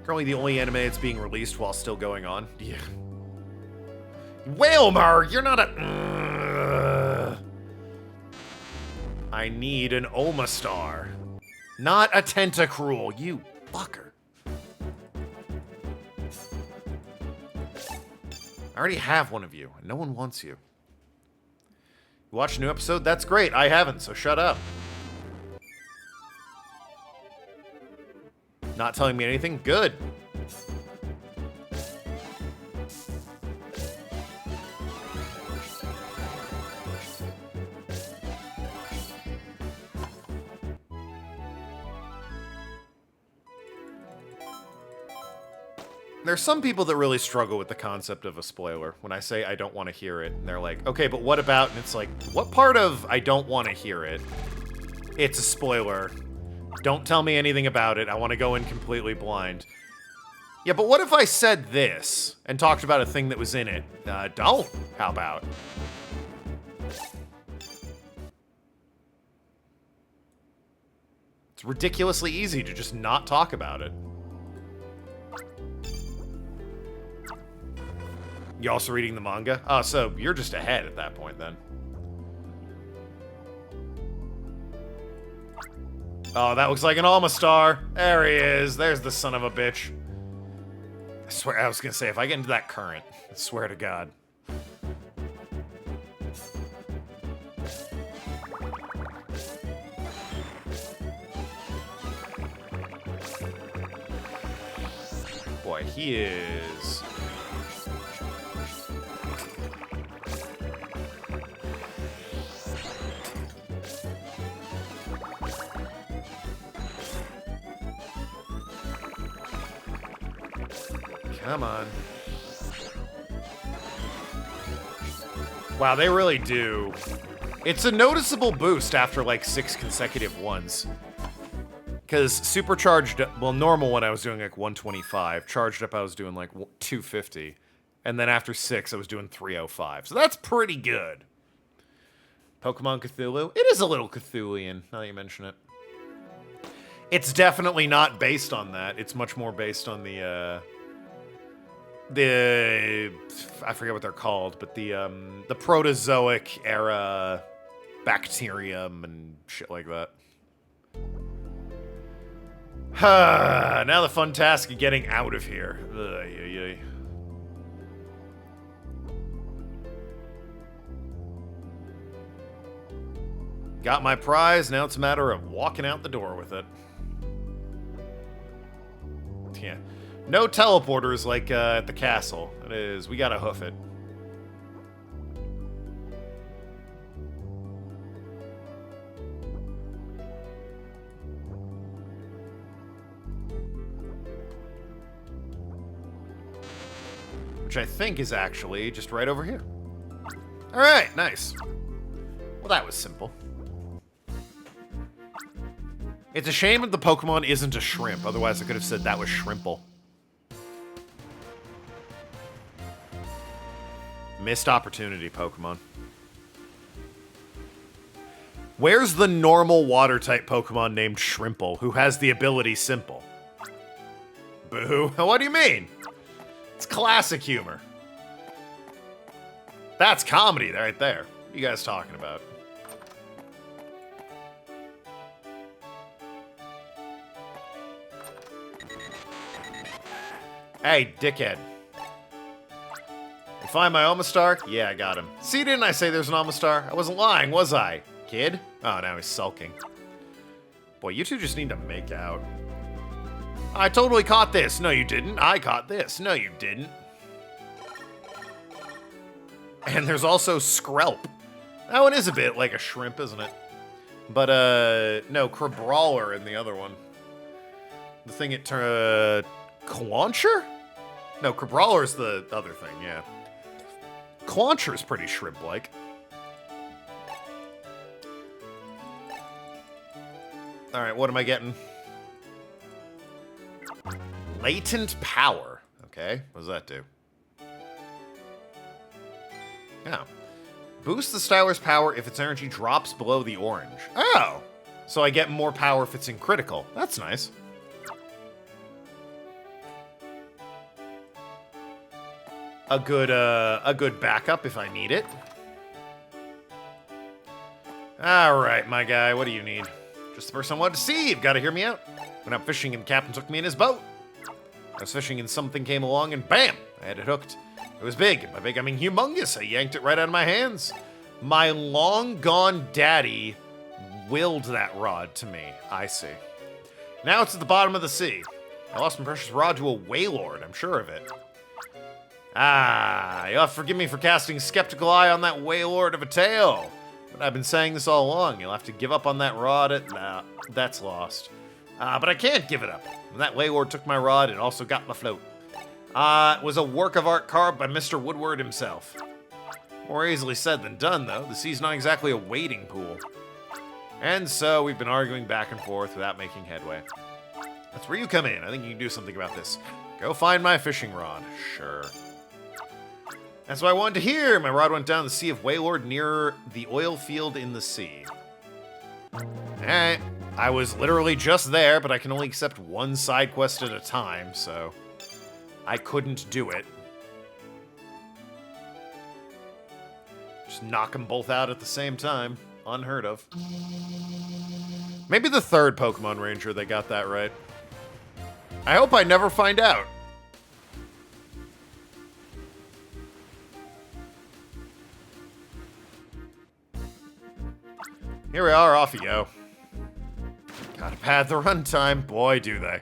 Speaker 1: Currently the only anime that's being released while still going on. Yeah. Whalmer, you're not a... I need an Oma Star. Not a Tentacruel, you fucker. I already have one of you, and no one wants you. You watched a new episode? That's great. I haven't, so shut up. Not telling me anything? Good. There's some people that really struggle with the concept of a spoiler. When I say I don't want to hear it, and they're like, okay, but what about? And it's like, what part of I don't want to hear it? It's a spoiler. Don't tell me anything about it. I want to go in completely blind. Yeah, but what if I said this and talked about a thing that was in it? Don't. How about? It's ridiculously easy to just not talk about it. You also reading the manga? Oh, so you're just ahead at that point, then. Oh, that looks like an Alma star. There he is. There's the son of a bitch. I swear, I was gonna say, if I get into that current, I swear to God. Boy, he is... Come on. Wow, they really do. It's a noticeable boost after like 6 consecutive ones. Because supercharged, well, normal when I was doing like 125, charged up I was doing like 250. And then after 6, I was doing 305. So that's pretty good. Pokemon Cthulhu? It is a little Cthulian, now that you mention it. It's definitely not based on that. It's much more based on the I forget what they're called, but the Protozoic era bacterium and shit like that. Now the fun task of getting out of here. Got my prize, now it's a matter of walking out the door with it. Yeah. No teleporters like at the castle. It is, we gotta hoof it. Which I think is actually just right over here. Alright, nice. Well, that was simple. It's a shame that the Pokemon isn't a shrimp, otherwise I could have said that was Shrimple. Missed opportunity, Pokemon. Where's the normal water-type Pokemon named Shrimple, who has the ability Simple? Boo. What do you mean? It's classic humor. That's comedy right there. What are you guys talking about? Hey, dickhead. You find my Almastar? Yeah, I got him. See, didn't I say there's an Almastar? I wasn't lying, was I? Kid? Oh, now he's sulking. Boy, you two just need to make out. I totally caught this. No, you didn't. I caught this. No, you didn't. And there's also Skrelp. That one is a bit like a shrimp, isn't it? But, no, Crabrawler in the other one. The thing it turned... Clauncher? No, Crabrawler's the other thing, yeah. Clauncher's pretty shrimp-like. Alright, what am I getting? Latent Power. Okay, what does that do? Oh. Boost the Styler's power if its energy drops below the orange. Oh! So I get more power if it's in critical. That's nice. A good backup if I need it. Alright, my guy, what do you need? Just the person I wanted to see. You've got to hear me out. Went out fishing and the captain took me in his boat. I was fishing and something came along and bam! I had it hooked. It was big. By big, I mean humongous. I yanked it right out of my hands. My long-gone daddy willed that rod to me. I see. Now it's at the bottom of the sea. I lost my precious rod to a Wailord, I'm sure of it. Ah, you'll have to forgive me for casting a skeptical eye on that Wailord of a tale. But I've been saying this all along. You'll have to give up on that rod. Nah, that's lost. But I can't give it up. When that Wailord took my rod, it also got my float. It was a work of art carved by Mr. Woodward himself. More easily said than done, though. The sea's not exactly a wading pool. And so we've been arguing back and forth without making headway. That's where you come in. I think you can do something about this. Go find my fishing rod. Sure. That's what I wanted to hear. My rod went down the Sea of Wailord near the oil field in the sea. Alright. I was literally just there, but I can only accept one side quest at a time, so I couldn't do it. Just knock them both out at the same time. Unheard of. Maybe the third Pokemon Ranger, they got that right. I hope I never find out. Here we are, off you go. Gotta pad the runtime. Boy, do they.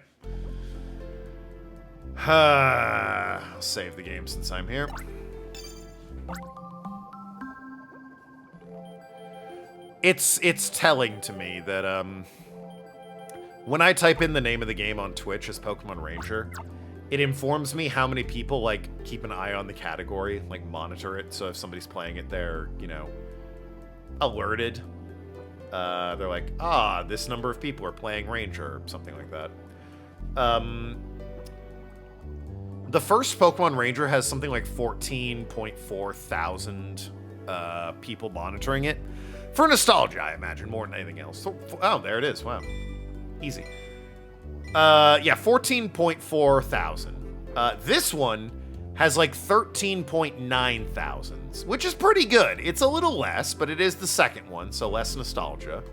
Speaker 1: I'll save the game since I'm here. It's telling to me that, when I type in the name of the game on Twitch as Pokemon Ranger, it informs me how many people, like, keep an eye on the category, like, monitor it, so if somebody's playing it, they're, you know, alerted. They're like, this number of people are playing Ranger, or something like that. The first Pokemon Ranger has something like 14.4 thousand people monitoring it. For nostalgia, I imagine, more than anything else. So, oh, there it is. Wow. Easy. Yeah, 14.4 thousand. This one has like 13.9 thousands, which is pretty good. It's a little less, but it is the second one, so less nostalgia.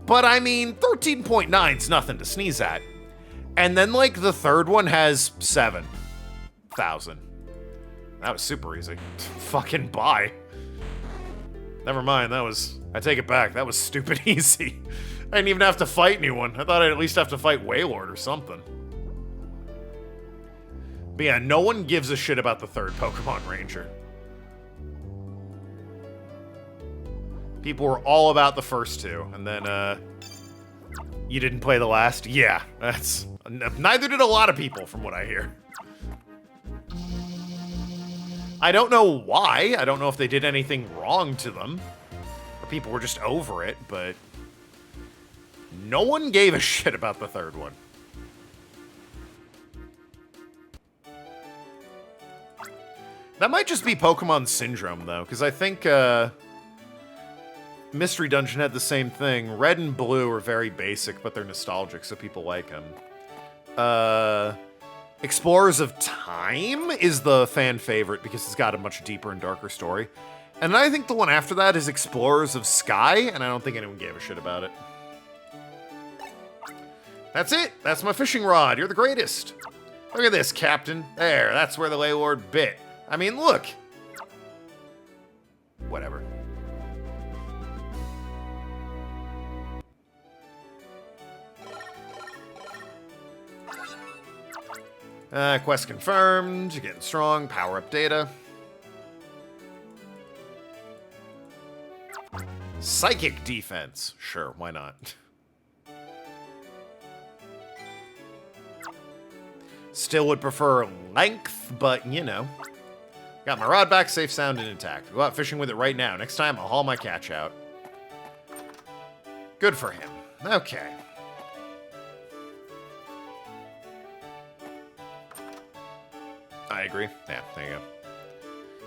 Speaker 1: But I mean, 13.9 is nothing to sneeze at. And then, like, the third one has 7,000. That was super easy. Fucking bye. Never mind, that was... I take it back, that was stupid easy. I didn't even have to fight anyone. I thought I'd at least have to fight Wailord or something. But yeah, no one gives a shit about the third Pokemon Ranger. People were all about the first two, and then, you didn't play the last? Yeah, that's... Neither did a lot of people, from what I hear. I don't know why. I don't know if they did anything wrong to them. Or people were just over it, but... No one gave a shit about the third one. That might just be Pokemon Syndrome, though, because I think, Mystery Dungeon had the same thing. Red and Blue are very basic, but they're nostalgic, so people like them. Explorers of Time is the fan favorite because it's got a much deeper and darker story. And I think the one after that is Explorers of Sky, and I don't think anyone gave a shit about it. That's it! That's my fishing rod! You're the greatest! Look at this, Captain. There, that's where the Wailord bit. I mean, look! Whatever. Quest confirmed. You're getting strong. Power up data. Psychic defense. Sure, why not? Still would prefer length, but, you know. Got my rod back, safe, sound, and intact. Go out fishing with it right now. Next time, I'll haul my catch out. Good for him. Okay. I agree. Yeah, there you go.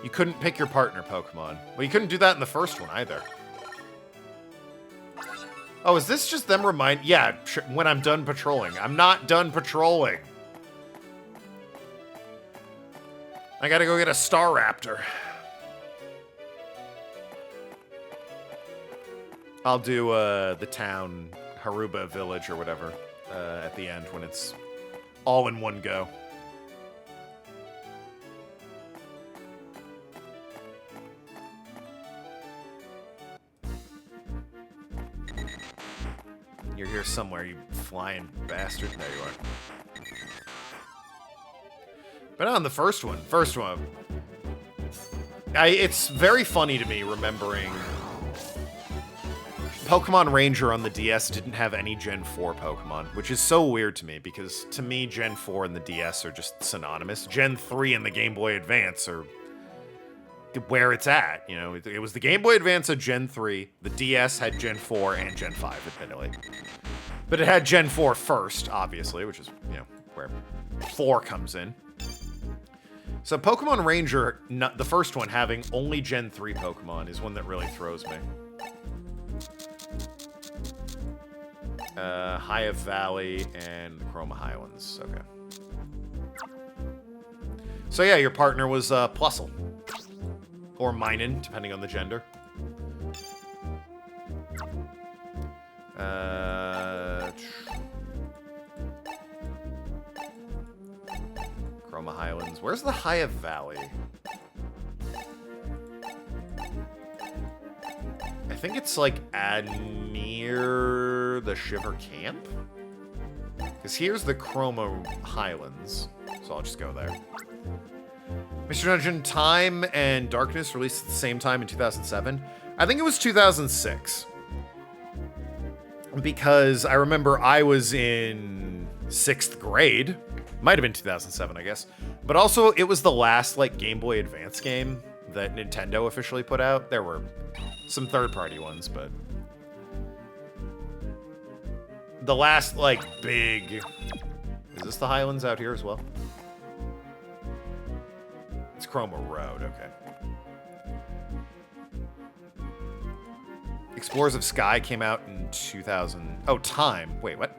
Speaker 1: You couldn't pick your partner Pokemon. Well, you couldn't do that in the first one either. Oh, is this just them remind... Yeah, when I'm done patrolling. I'm not done patrolling. I gotta go get a Staraptor. I'll do the town, Haruba Village or whatever, at the end when it's all in one go. You're here somewhere, you flying bastard. There you are. But on the first one, it's very funny to me remembering Pokemon Ranger on the DS didn't have any Gen 4 Pokemon, which is so weird to me because to me Gen 4 and the DS are just synonymous. Gen 3 and the Game Boy Advance are where it's at, you know. It was the Game Boy Advance of Gen 3, the DS had Gen 4 and Gen 5, admittedly. But it had Gen 4 first, obviously, which is, you know, where 4 comes in. So Pokemon Ranger, the first one, having only Gen 3 Pokemon is one that really throws me. Haya Valley and the Chroma Highlands, okay. So yeah, your partner was Plusle. Or Minen, depending on the gender. Chroma Highlands. Where's the Haya Valley? I think it's like near the Shiver Camp? Because here's the Chroma Highlands. So I'll just go there. Mr. Dungeon Time and Darkness released at the same time in 2007. I think it was 2006. Because I remember I was in 6th grade. Might have been 2007, I guess. But also, it was the last, like, Game Boy Advance game that Nintendo officially put out. There were some third-party ones, but... the last, like, big... Is this the Highlands out here as well? It's Chroma Road, okay. Explorers of Sky came out in 2000... Oh, Time. Wait, what?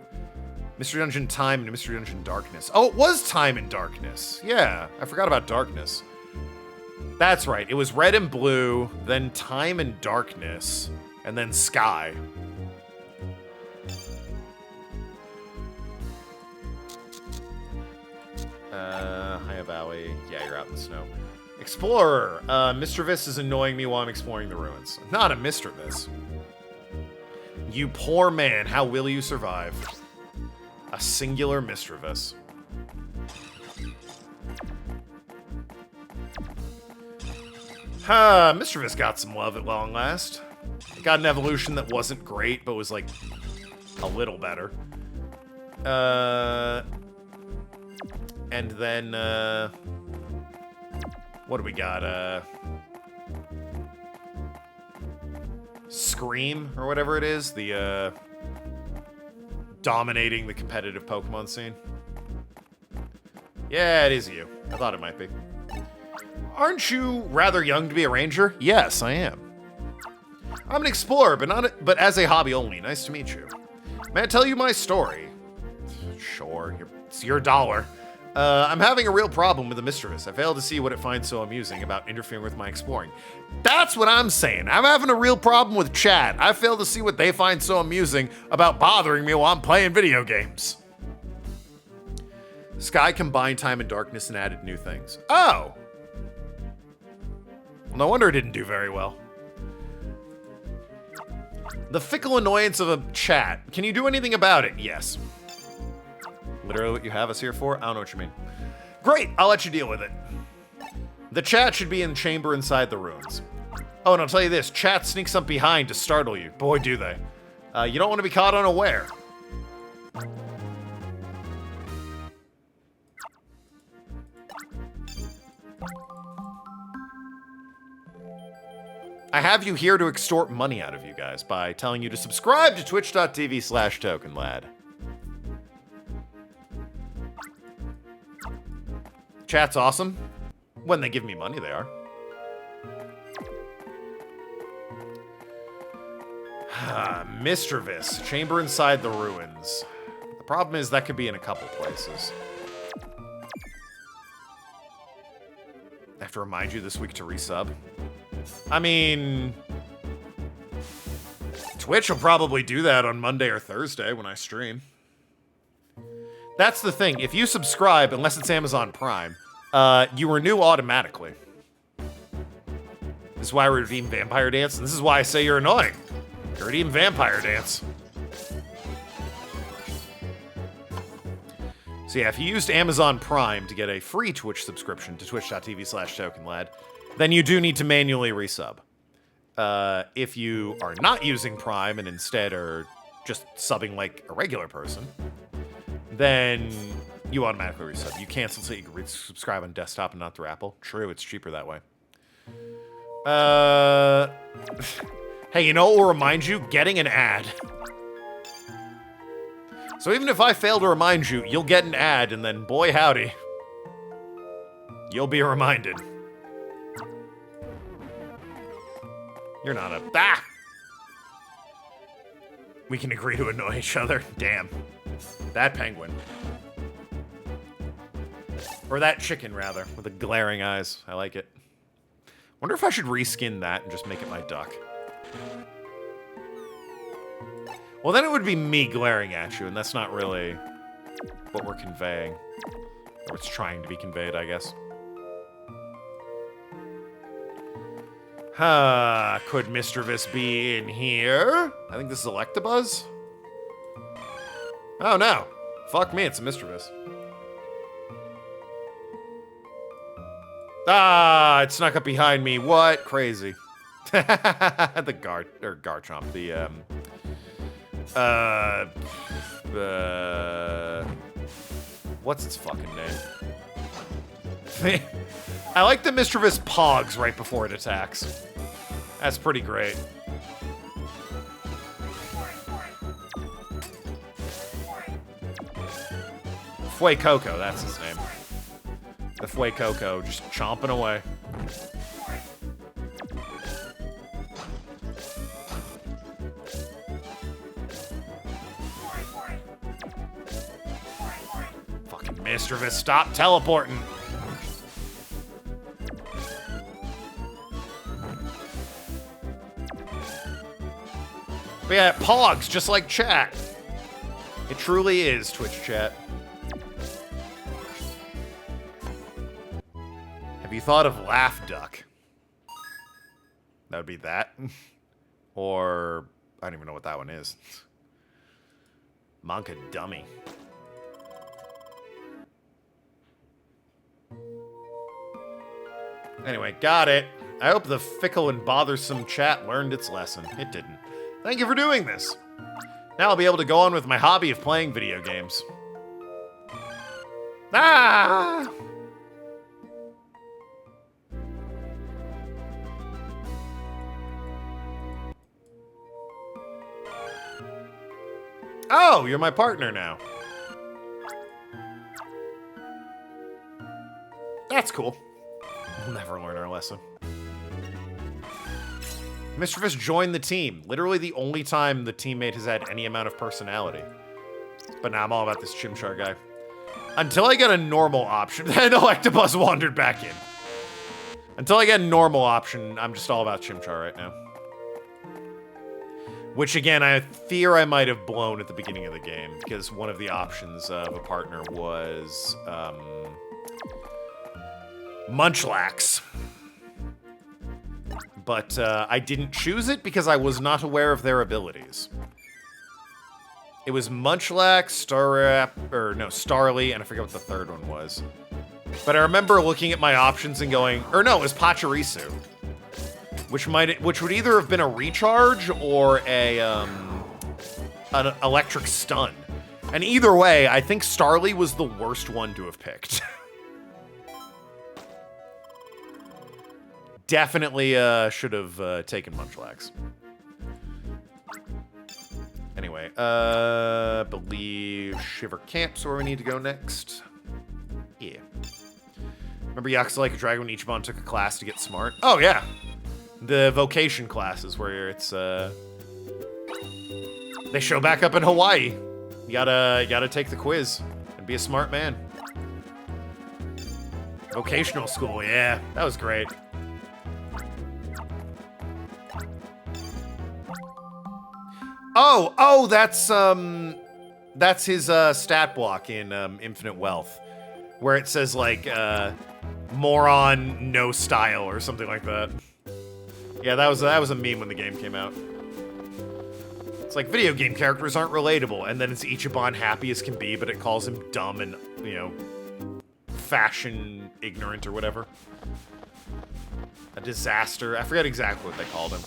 Speaker 1: Mystery Dungeon Time and Mystery Dungeon Darkness. Oh, it was Time and Darkness. Yeah, I forgot about Darkness. That's right. It was Red and Blue, then Time and Darkness, and then Sky. Haya Valley. Yeah, you're out in the snow. Explorer. Mischievous is annoying me while I'm exploring the ruins. I'm not a mischievous. You poor man, how will you survive? A singular mischievous. Mischievous got some love at long last. It got an evolution that wasn't great, but was like a little better. And then, what do we got? Scream, or whatever it is. The, dominating the competitive Pokemon scene. Yeah, it is you. I thought it might be. Aren't you rather young to be a ranger? Yes, I am. I'm an explorer, but as a hobby only. Nice to meet you. May I tell you my story? Sure, it's your dollar. I'm having a real problem with the mischievous. I fail to see what it finds so amusing about interfering with my exploring. That's what I'm saying. I'm having a real problem with chat. I fail to see what they find so amusing about bothering me while I'm playing video games. Sky combined Time and Darkness and added new things. Oh! Well, no wonder it didn't do very well. The fickle annoyance of a chat. Can you do anything about it? Yes. Literally what you have us here for? I don't know what you mean. Great, I'll let you deal with it. The chat should be in the chamber inside the ruins. Oh, and I'll tell you this, chat sneaks up behind to startle you. Boy, do they. You don't want to be caught unaware. I have you here to extort money out of you guys by telling you to subscribe to twitch.tv/Tokenlad. Chat's awesome. When they give me money, they are. Mischievous. Chamber inside the ruins. The problem is that could be in a couple places. I have to remind you this week to resub. I mean... Twitch will probably do that on Monday or Thursday when I stream. That's the thing. If you subscribe, unless it's Amazon Prime, you renew automatically. This is why we redeem Vampire Dance, and this is why I say you're annoying. You redeem Vampire Dance. So yeah, if you used Amazon Prime to get a free Twitch subscription to twitch.tv/Tokenlad, then you do need to manually resub. If you are not using Prime and instead are just subbing like a regular person, then you automatically resub. You cancel so you can resubscribe on desktop and not through Apple. True, it's cheaper that way. Hey, you know what will remind you? Getting an ad. So even if I fail to remind you, you'll get an ad, and then, boy howdy, you'll be reminded. You're not a... Ah! We can agree to annoy each other. Damn. That penguin. Or that chicken, rather, with the glaring eyes. I like it. Wonder if I should reskin that and just make it my duck. Well, then it would be me glaring at you, and that's not really what we're conveying. Or what's trying to be conveyed, I guess. Could Mr. Vis be in here? I think this is Electabuzz. Oh, no. Fuck me, it's a Mr. Vis. Ah, it snuck up behind me. What? Crazy. The Garchomp. What's its fucking name? I like the Mr. Vis pogs right before it attacks. That's pretty great. Fuecoco, that's his name. The Fuecoco just chomping away. Fucking Mr. Vis, stop teleporting. But yeah, pogs, just like chat. It truly is, Twitch chat. Have you thought of Laugh Duck? That would be that. Or, I don't even know what that one is. Monka Dummy. Anyway, got it. I hope the fickle and bothersome chat learned its lesson. It didn't. Thank you for doing this. Now I'll be able to go on with my hobby of playing video games. Ah! Oh, you're my partner now. That's cool. We'll never learn our lesson. Mr. Vis joined the team. Literally the only time the teammate has had any amount of personality. But now I'm all about this Chimchar guy. Until I get a normal option. Then Electabuzz wandered back in. Until I get a normal option, I'm just all about Chimchar right now. Which, again, I fear I might have blown at the beginning of the game. Because one of the options of a partner was... Munchlax. But I didn't choose it because I was not aware of their abilities. It was Munchlax, Starly, and I forget what the third one was. But I remember looking at my options and going, or no, it was Pachirisu. Which would either have been a recharge or an electric stun. And either way, I think Starly was the worst one to have picked. Definitely should have taken Munchlax. Anyway, believe Shiver Camp's where we need to go next. Yeah. Remember Yakuza Like a Dragon when Ichiban took a class to get smart? Oh, yeah. The vocation classes where it's, they show back up in Hawaii. You gotta take the quiz and be a smart man. Vocational school, yeah. That was great. Oh, that's his stat block in Infinite Wealth, where it says like moron, no style or something like that. Yeah, that was a meme when the game came out. It's like video game characters aren't relatable, and then it's Ichiban happy as can be, but it calls him dumb and fashion ignorant or whatever. A disaster. I forget exactly what they called him.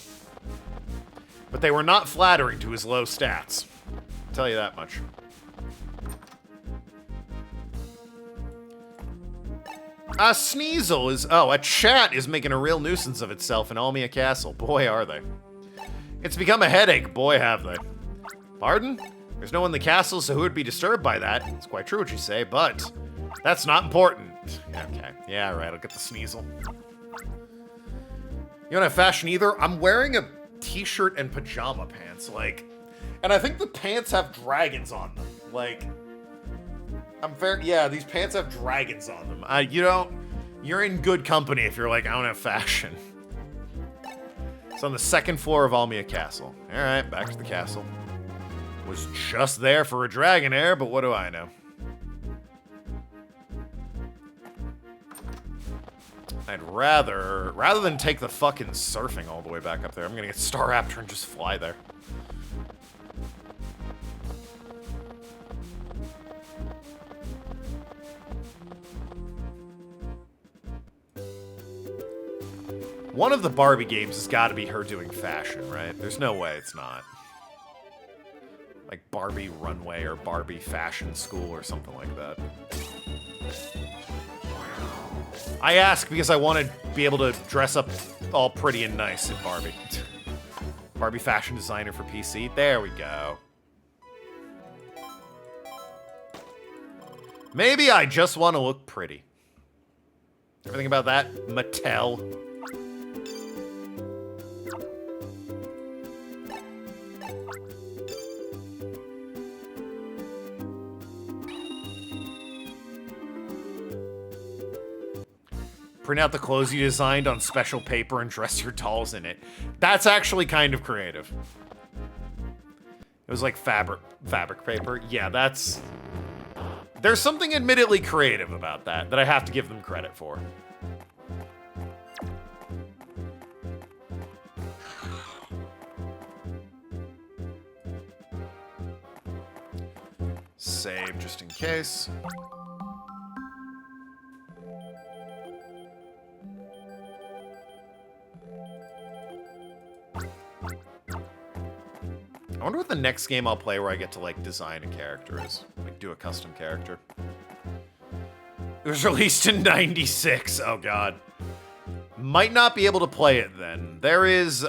Speaker 1: But they were not flattering to his low stats. I'll tell you that much. Sneasel is... Oh, a chat is making a real nuisance of itself in Almia Castle. Boy, are they. It's become a headache. Boy, have they. Pardon? There's no one in the castle, so who would be disturbed by that? It's quite true what you say, but that's not important. Okay. Yeah, right. I'll get the Sneasel. You don't have fashion either? I'm wearing a t-shirt and pajama pants, like, and I think the pants have dragons on them. Like, yeah, these pants have dragons on them. You're in good company if you're like, I don't have fashion. It's on the second floor of Almia Castle. Alright, back to the castle. Was just there for a dragon heir, but what do I know? I'd rather than take the fucking surfing all the way back up there, I'm gonna get Star Raptor and just fly there. One of the Barbie games has got to be her doing fashion, right? There's no way it's not. Like Barbie Runway or Barbie Fashion School or something like that. I ask because I want to be able to dress up all pretty and nice in Barbie. Barbie Fashion Designer for PC. There we go. Maybe I just want to look pretty. Everything about that? Mattel. Print out the clothes you designed on special paper and dress your dolls in it. That's actually kind of creative. It was like fabric paper. Yeah, that's... There's something admittedly creative about that I have to give them credit for. Save just in case. I wonder what the next game I'll play where I get to, like, design a character is. Like, do a custom character. It was released in '96. Oh, God. Might not be able to play it then. There is,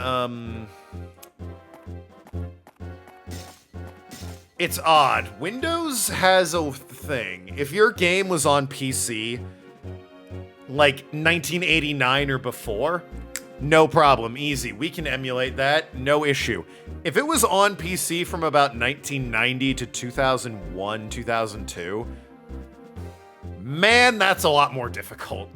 Speaker 1: It's odd. Windows has a thing. If your game was on PC, like, 1989 or before... No problem, easy. We can emulate that, no issue. If it was on PC from about 1990 to 2001, 2002, man, that's a lot more difficult.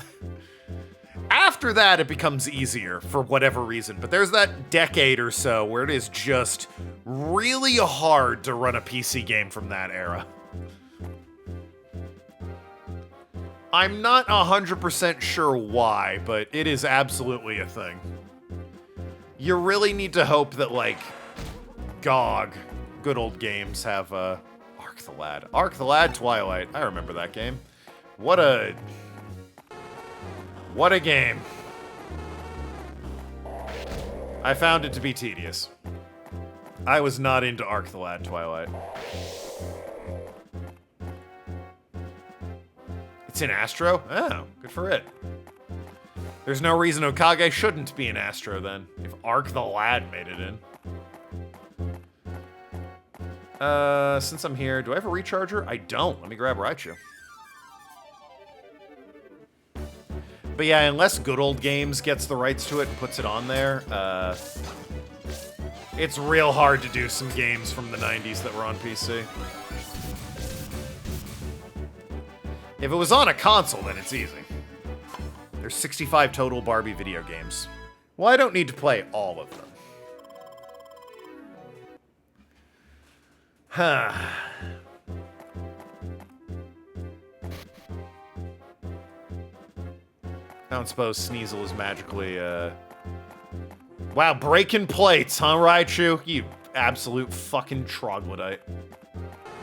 Speaker 1: After that, it becomes easier for whatever reason, but there's that decade or so where it is just really hard to run a PC game from that era. I'm not 100% sure why, but it is absolutely a thing. You really need to hope that, like, GOG, good old games, have, Arc the Lad. Arc the Lad Twilight. I remember that game. What a game. I found it to be tedious. I was not into Arc the Lad Twilight. It's in Astro? Oh, good for it. There's no reason Okage shouldn't be in Astro then, if Arc the Lad made it in. Since I'm here, do I have a recharger? I don't. Let me grab Raichu. But yeah, unless Good Old Games gets the rights to it and puts it on there, it's real hard to do some games from the 90s that were on PC. If it was on a console, then it's easy. There's 65 total Barbie video games. Well, I don't need to play all of them. Huh. I don't suppose Sneasel is magically, Wow, breaking plates, huh, Raichu? You absolute fucking troglodyte.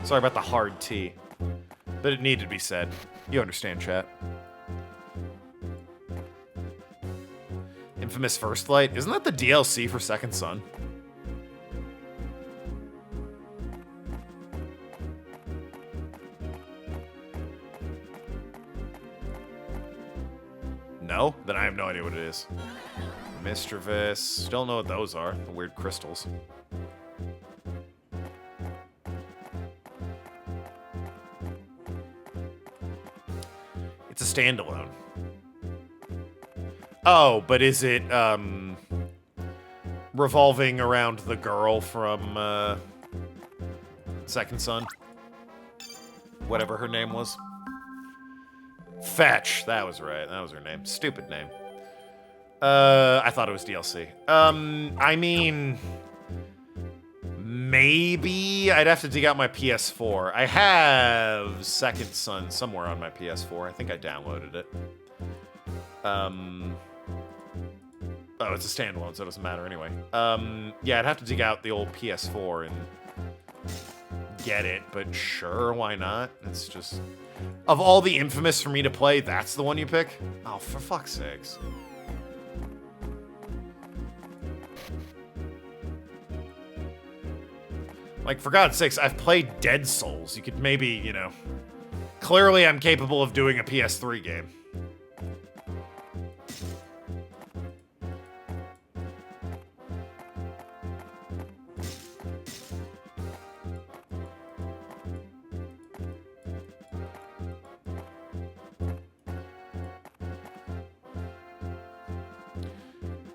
Speaker 1: Sorry about the hard T. But it needed to be said. You understand, chat. Infamous First Light? Isn't that the DLC for Second Son? No? Then I have no idea what it is. Mischievous. Don't know what those are. The weird crystals. It's a standalone. Oh, but is it, revolving around the girl from, Second Son? Whatever her name was. Fetch. That was right. That was her name. Stupid name. I thought it was DLC. I mean, maybe I'd have to dig out my PS4. I have Second Son somewhere on my PS4. I think I downloaded it. Oh, it's a standalone, so it doesn't matter anyway. Yeah, I'd have to dig out the old PS4 and get it, but sure, why not? It's just... Of all the Infamous for me to play, that's the one you pick? Oh, for fuck's sakes. Like, for God's sakes, I've played Dead Souls. You could maybe, you know... Clearly, I'm capable of doing a PS3 game.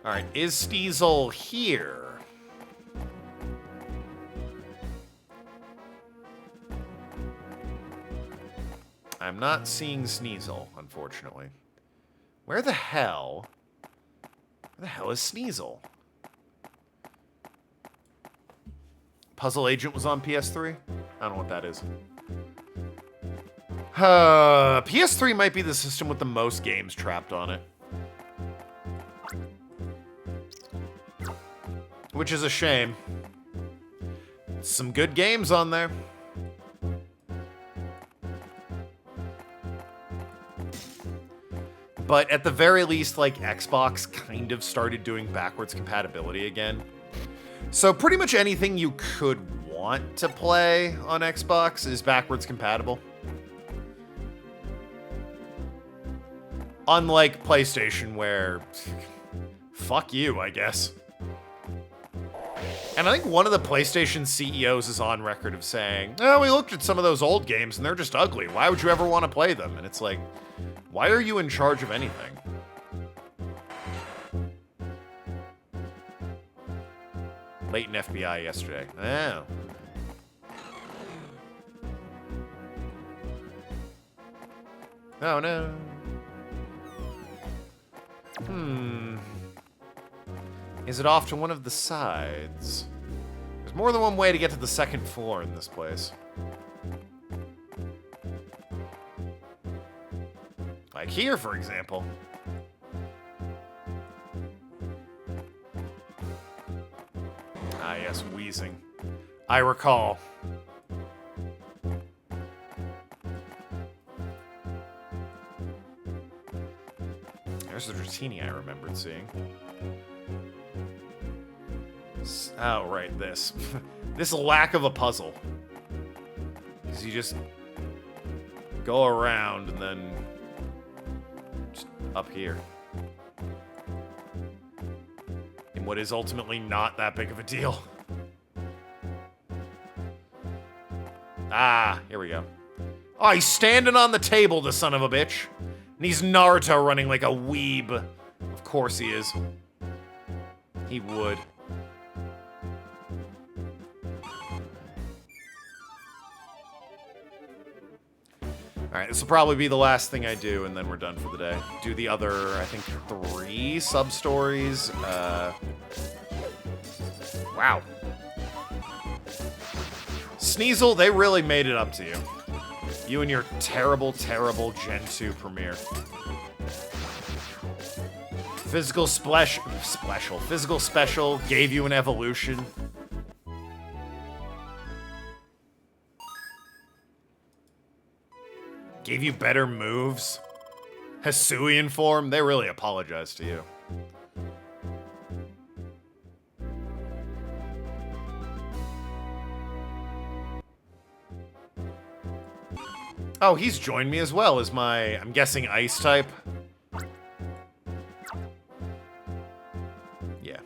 Speaker 1: Alright, is Sneasel here? I'm not seeing Sneasel, unfortunately. Where the hell is Sneasel? Puzzle Agent was on PS3? I don't know what that is. PS3 might be the system with the most games trapped on it. Which is a shame. Some good games on there. But at the very least, like, Xbox kind of started doing backwards compatibility again. So pretty much anything you could want to play on Xbox is backwards compatible. Unlike PlayStation, where... fuck you, I guess. And I think one of the PlayStation CEOs is on record of saying, oh, we looked at some of those old games and they're just ugly. Why would you ever want to play them? And it's like, why are you in charge of anything? Latent FBI yesterday. Oh. Oh, no. Is it off to one of the sides? There's more than one way to get to the second floor in this place. Like here, for example. Ah, yes, wheezing. I recall. There's the Dratini I remembered seeing. Oh, right, this. This lack of a puzzle. Because you just go around and then just up here. In what is ultimately not that big of a deal. Ah, here we go. Oh, he's standing on the table, the son of a bitch. And he's Naruto running like a weeb. Of course he is. He would. Alright, this will probably be the last thing I do, and then we're done for the day. Do the other, I think, 3 sub-stories. Wow. Sneasel, they really made it up to you. You and your terrible, terrible Gen 2 premiere. Physical special gave you an evolution. Gave you better moves. Hisuian form, they really apologized to you. Oh, he's joined me as well as my, I'm guessing, ice type. Yeah.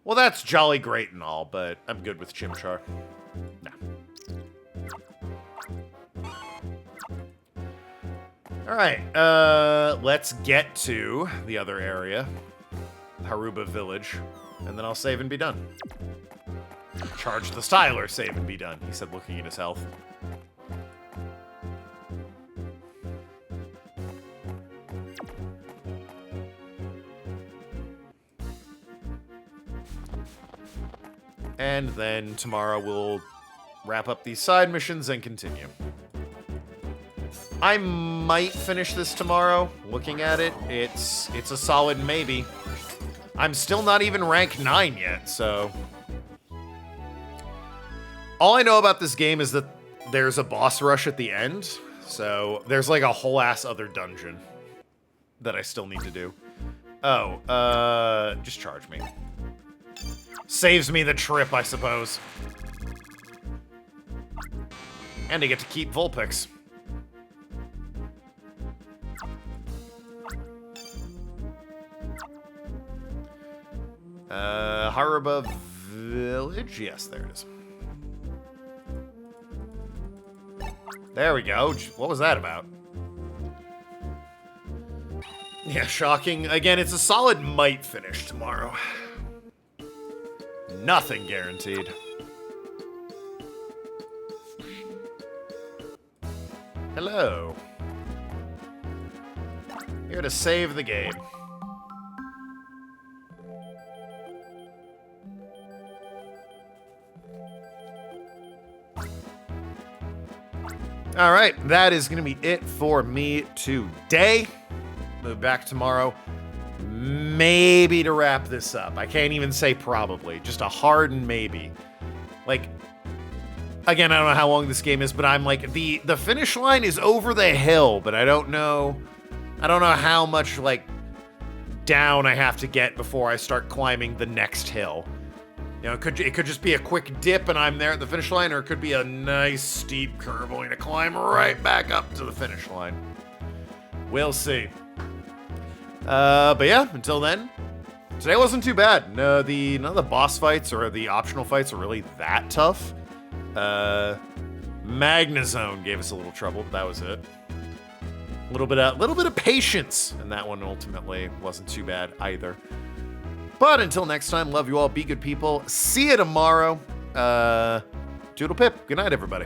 Speaker 1: Well, that's jolly great and all, but I'm good with Chimchar. Nah. Alright, let's get to the other area. Haruba Village. And then I'll save and be done. Charge the styler, save and be done, he said, looking at his health. And then tomorrow we'll wrap up these side missions and continue. I might finish this tomorrow. Looking at it, it's a solid maybe. I'm still not even rank 9 yet, so... All I know about this game is that there's a boss rush at the end, so there's like a whole ass other dungeon that I still need to do. Oh, just charge me. Saves me the trip, I suppose. And I get to keep Vulpix. Haruba Village? Yes, there it is. There we go. What was that about? Yeah, shocking. Again, it's a solid might finish tomorrow. Nothing guaranteed. Hello. Here to save the game. All right, that is going to be it for me today. Move back tomorrow, maybe to wrap this up. I can't even say probably, just a hard maybe. Like, again, I don't know how long this game is, but I'm like, the finish line is over the hill, but I don't know how much, like, down I have to get before I start climbing the next hill. You know, it could just be a quick dip and I'm there at the finish line, or it could be a nice steep curve only to climb right back up to the finish line. We'll see. But yeah, until then, today wasn't too bad. None of the boss fights or the optional fights are really that tough. Magnezone gave us a little trouble, but that was it. A little bit of patience, and that one ultimately wasn't too bad either. But until next time, love you all, be good people. See you tomorrow. Doodle pip. Good night, everybody.